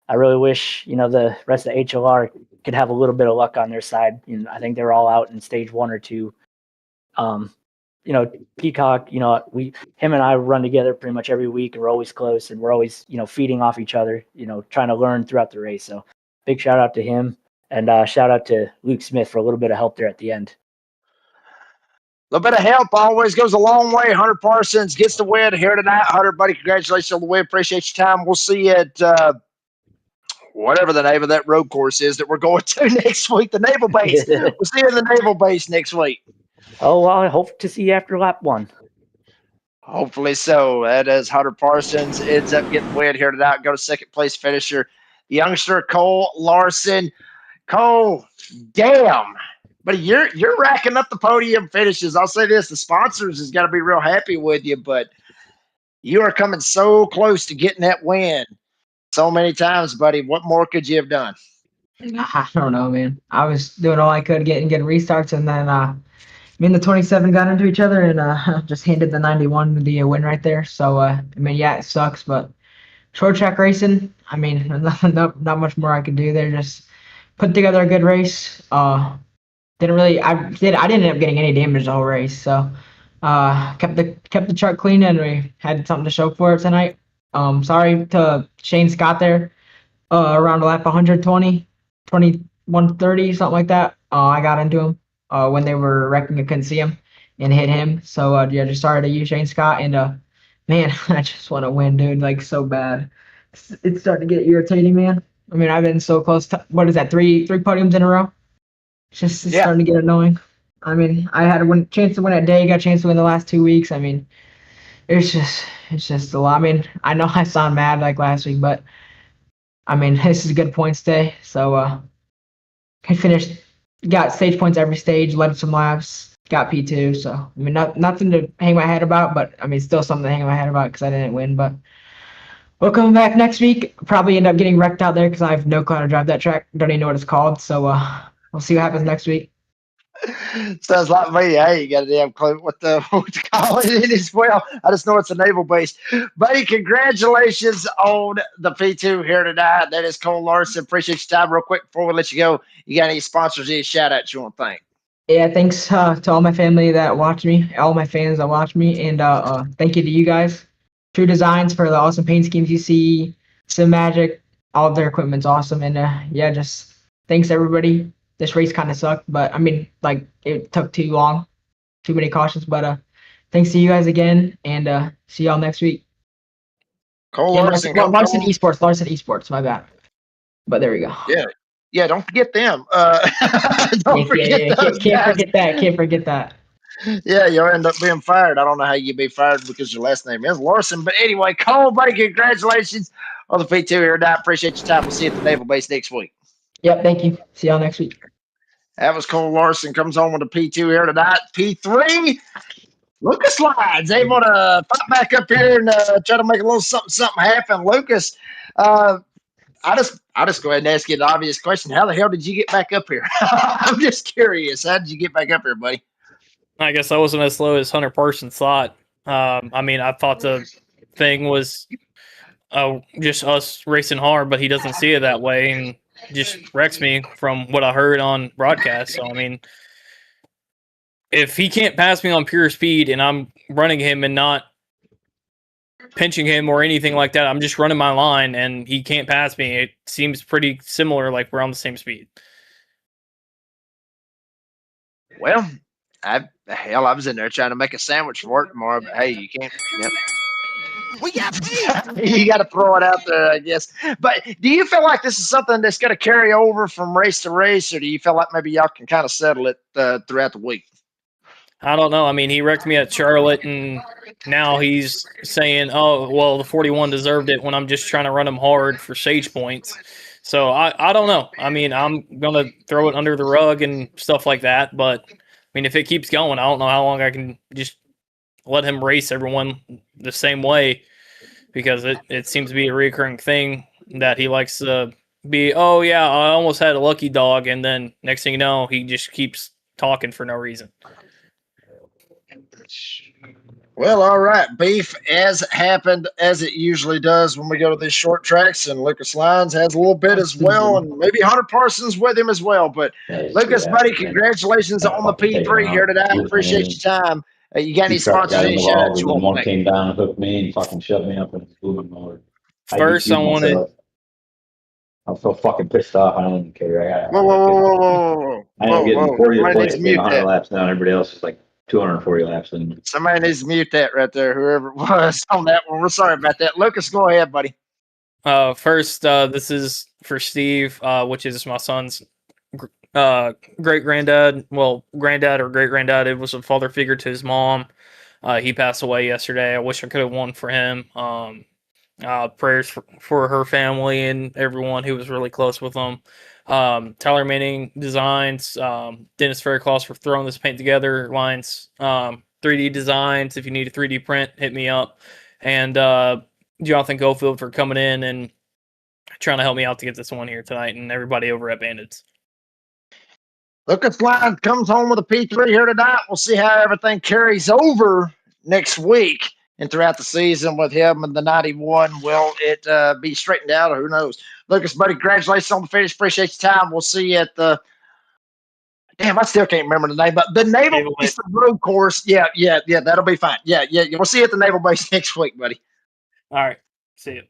I really wish, the rest of HLR could have a little bit of luck on their side. I think they're all out in stage 1 or 2. Peacock, him and I run together pretty much every week, and we're always close, and we're always, feeding off each other, trying to learn throughout the race. So big shout out to him, and shout out to Luke Smith for a little bit of help there at the end. A little bit of help always goes a long way. Hunter Parsons gets the win here tonight. Hunter, buddy, congratulations on the win. Appreciate your time. We'll see you at whatever the name of that road course is that we're going to next week, the Naval Base. We'll see you in the Naval Base next week. Oh, well, I hope to see you after lap 1. Hopefully so. That is Hunter Parsons ends up getting the win here tonight. Go to second place finisher, the youngster Cole Larson. Cole, damn. But you're racking up the podium finishes. I'll say this, the sponsors is got to be real happy with you, but you are coming so close to getting that win so many times, buddy. What more could you have done? I don't know, man. I was doing all I could getting restarts, and then me and the 27 got into each other and just handed the 91 the win right there. So, yeah, it sucks, but short track racing, not much more I could do there. Just put together a good race. I didn't end up getting any damage the whole race. So, kept the truck clean, and we had something to show for it tonight. Sorry to Shane Scott there, around lap 120, 2130, something like that. I got into him. When they were wrecking, I couldn't see him and hit him. So, just sorry to you, Shane Scott. And, man, I just want to win, dude, like so bad. It's starting to get irritating, man. I've been so close to, what is that, three podiums in a row? It's starting to get annoying. I had a chance to win at Day, got a chance to win the last 2 weeks. It's just a lot. I know I sound mad like last week, but, this is a good points day. So, I finished. Got stage points every stage, led some laps, got P2. So, nothing to hang my head about, but, still something to hang my head about because I didn't win. But we'll come back next week. Probably end up getting wrecked out there because I have no clue how to drive that track. Don't even know what it's called. So, we'll see what happens next week. Sounds like me. I ain't got a damn clue what to call it as well. I just know it's a naval base. Buddy, congratulations on the P2 here tonight. That is Cole Larson. Appreciate your time. Real quick before we let you go, you got any sponsors, any shout outs you want to thank? Yeah, thanks to all my family that watch me, all my fans that watch me, and thank you to you guys. True Designs for the awesome paint schemes you see, Sim Magic, all of their equipment's awesome. And just thanks everybody. This race kind of sucked, but it took too long, too many cautions. But thanks to you guys again, and see y'all next week. Cole Larson Esports, my bad. But there we go. Yeah, don't forget them. Can't forget that. Yeah, you'll end up being fired. I don't know how you be fired because your last name is Larson. But anyway, Cole, buddy, congratulations on the P2 here tonight. Appreciate your time. We'll see you at the Naval Base next week. Yep, thank you. See y'all next week. That was Cole Larson. Comes on with a P2 here tonight. P3, Lucas Lyons able to pop back up here and try to make a little something happen. Lucas, I just go ahead and ask you the obvious question. How the hell did you get back up here? I'm just curious. How did you get back up here, buddy? I guess I wasn't as slow as Hunter Parsons thought. I thought the thing was just us racing hard, but he doesn't see it that way and just wrecks me from what I heard on broadcast. So, if he can't pass me on pure speed and I'm running him and not pinching him or anything like that. I'm just running my line, and he can't pass me. It seems pretty similar, like we're on the same speed. Well, I was in there trying to make a sandwich for work tomorrow, but hey, you can't. Yep. We got beef. You got to throw it out there, I guess. But do you feel like this is something that's going to carry over from race to race, or do you feel like maybe y'all can kind of settle it throughout the week? I don't know. I mean, he wrecked me at Charlotte, and now he's saying, "Oh, well, the 41 deserved it," when I'm just trying to run him hard for stage points. So I don't know. I mean, I'm gonna throw it under the rug and stuff like that. But I mean, if it keeps going, I don't know how long I can just let him race everyone the same way, because it seems to be a recurring thing that he likes to be, oh yeah, I almost had a lucky dog, and then next thing you know, he just keeps talking for no reason. Well, all right. Beef as happened as it usually does when we go to these short tracks, and Lucas Lyons has a little bit as well, and maybe Hunter Parsons with him as well. But Lucas, buddy, congratulations on the P3 here today. I appreciate your time. You got any sponsors? Any shout outs you want to make? Came down and hooked me and fucking shoved me up in his moving motor. First, I wanted. I'm so fucking pissed off. I don't even care. Whoa. I am getting 40 plates, 100 laps down. Everybody else is like 240 laps. And somebody needs to mute that right there, whoever it was on that one. We're sorry about that. Lucas, go ahead, buddy. First, this is for Steve, which is my son's great granddad. Well, granddad or great granddad. It was a father figure to his mom. He passed away yesterday. I wish I could have won for him. Prayers for her family and everyone who was really close with them. Tyler Manning Designs, Dennis Faircloss for throwing this paint together. Lines, 3D Designs. If you need a 3D print, hit me up. And Jonathan Gofield for coming in and trying to help me out to get this one here tonight, and everybody over at Bandits. Lucas Lyons comes home with a P3 here tonight. We'll see how everything carries over next week and throughout the season with him and the 91. Will it be straightened out, or who knows? Lucas, buddy, congratulations on the finish. Appreciate your time. We'll see you at the – damn, I still can't remember the name, but the Naval Base Road Course. Yeah, that'll be fine. Yeah. We'll see you at the Naval Base next week, buddy. All right. See you.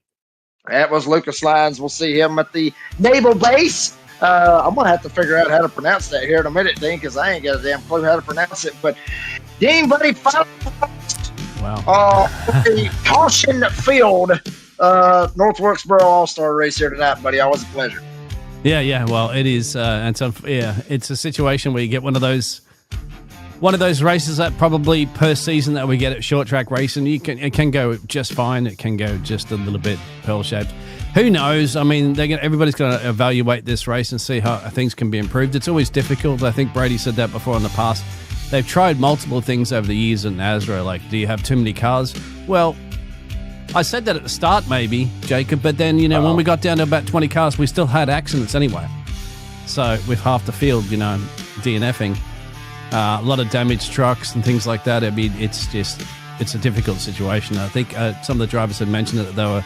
That was Lucas Lyons. We'll see him at the Naval Base. I'm going to have to figure out how to pronounce that here in a minute, Dean, because I ain't got a damn clue how to pronounce it. But, Dean, buddy, final wow. The Caution Field North Wilkesboro All-Star race here tonight, buddy. Always a pleasure. Yeah. Well, it is. It's a situation where you get one of those races that probably per season that we get at short track racing. It can go just fine. It can go just a little bit pearl shaped. Who knows? I mean, everybody's going to evaluate this race and see how things can be improved. It's always difficult. I think Brady said that before in the past. They've tried multiple things over the years at NASRA. Like, do you have too many cars? Well, I said that at the start, maybe, Jacob. But then, when we got down to about 20 cars, we still had accidents anyway. So with half the field, DNFing, a lot of damaged trucks and things like that. I mean, it's a difficult situation. I think some of the drivers had mentioned that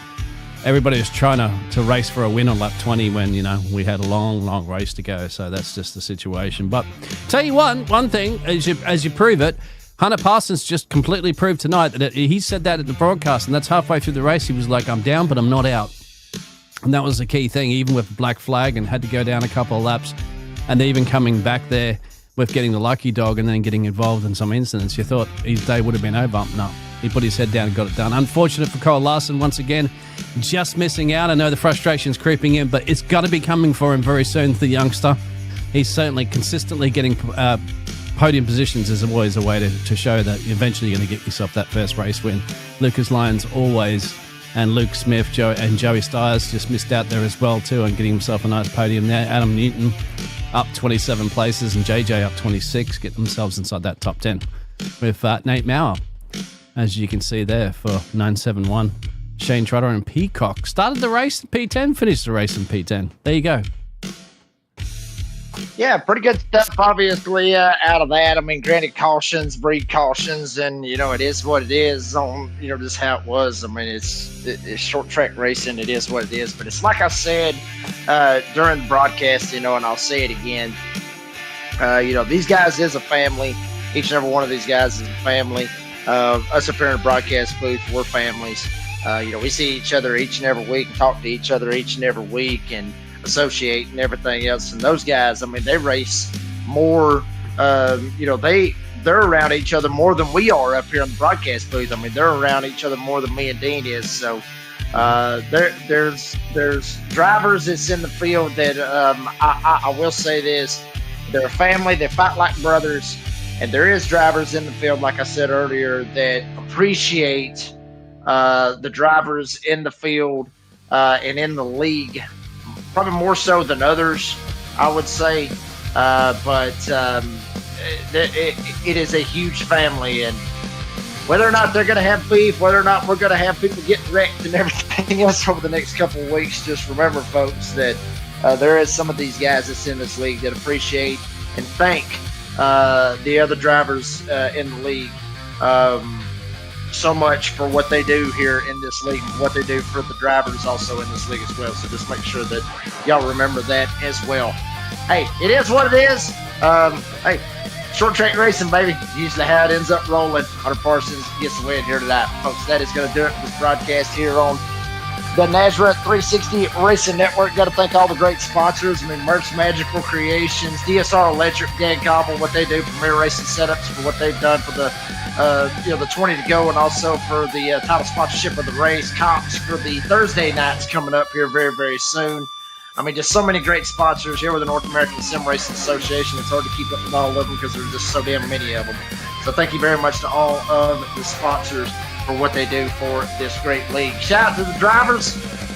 everybody was trying to race for a win on lap 20 when, we had a long race to go. So that's just the situation. But tell you one thing, as you prove it, Hunter Parsons just completely proved tonight that he said that at the broadcast, and that's halfway through the race. He was like, I'm down, but I'm not out. And that was the key thing, even with black flag, and had to go down a couple of laps. And even coming back there with getting the lucky dog and then getting involved in some incidents, you thought his day would have been over. No, he put his head down and got it done. Unfortunate for Cole Larson once again, just missing out. I know the frustration's creeping in, but it's got to be coming for him very soon, the youngster. He's certainly consistently getting podium positions is always a way to show that eventually you're going to get yourself that first race win. Lucas Lyons always, and Luke Smith, Joey Stiers just missed out there as well too, and getting himself a nice podium there. Adam Newton up 27 places and JJ up 26, get themselves inside that top 10 with Nate Maurer, as you can see there, for 971. Shane Trotter and Peacock started the race in P10, finished the race in P10. There you go. Yeah, pretty good stuff, obviously, out of that. I mean, granted, cautions breed cautions, and, it is what it is on, just how it was. I mean, it's short track racing. It is what it is. But it's like I said during the broadcast, and I'll say it again, these guys is a family. Each and every one of these guys is a family. Us up here in the broadcast booth, we're families. We see each other each and every week, talk to each other each and every week, and associate and everything else. And those guys, I mean, they race more. They're around each other more than we are up here in the broadcast booth. I mean, they're around each other more than me and Dean is. So there's drivers that's in the field that I will say this: they're a family. They fight like brothers. And there is drivers in the field, like I said earlier, that appreciate the drivers in the field and in the league, probably more so than others, I would say. It is a huge family, and whether or not they're going to have beef, whether or not we're going to have people getting wrecked and everything else over the next couple of weeks, just remember, folks, that there is some of these guys that's in this league that appreciate and thank the other drivers in the league so much for what they do here in this league, and what they do for the drivers also in this league as well. So just make sure that y'all remember that as well. Hey, it is what it is. Hey, short track racing, baby. Usually how it ends up rolling. Hunter Parsons gets the win here tonight, folks. That is going to do it for this broadcast here on the NASRA 360 Racing Network. Got to thank all the great sponsors. I mean, Merch Magical Creations, DSR Electric, Dan Cobble, what they do, Premier Racing Setups, for what they've done for the 20 to go, and also for the title sponsorship of the race, comps for the Thursday nights coming up here very, very soon. I mean, just so many great sponsors here with the North American Sim Racing Association. It's hard to keep up with all of them because there's just so damn many of them. So thank you very much to all of the sponsors for what they do for this great league. Shout out to the drivers.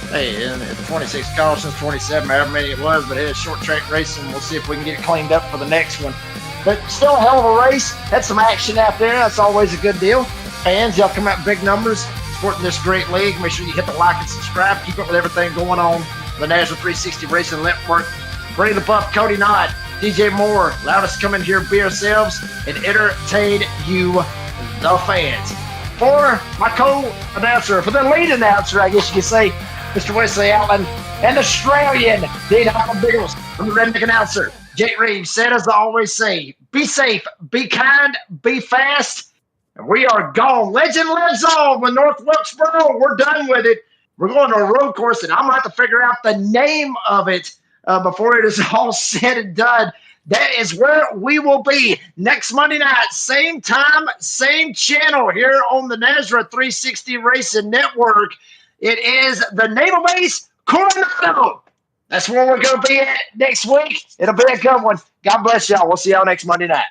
Hey, and 26 cautions, 27, however many it was, but it is short track racing. We'll see if we can get it cleaned up for the next one. But still a hell of a race. Had some action out there. That's always a good deal. Fans, y'all come out in big numbers supporting this great league. Make sure you hit the like and subscribe. Keep up with everything going on the NASRA 360 Racing Network. Brady the Buff, Cody Knott, DJ Moore, allowed us to come in here, be ourselves, and entertain you, the fans. For my co-announcer, for the lead announcer, I guess you could say, Mr. Wesley Allen, and Australian Dean Biggles, from the Redneck announcer, Jake Reeves, said, as I always say, be safe, be kind, be fast, and we are gone. Legend lives on with North Wilkesboro. We're done with it. We're going to a road course, and I'm going to have to figure out the name of it before it is all said and done. That is where we will be next Monday night, same time, same channel here on the NASRA 360 Racing Network. It is the Naval Base Coronado. That's where we're going to be at next week. It'll be a good one. God bless y'all. We'll see y'all next Monday night.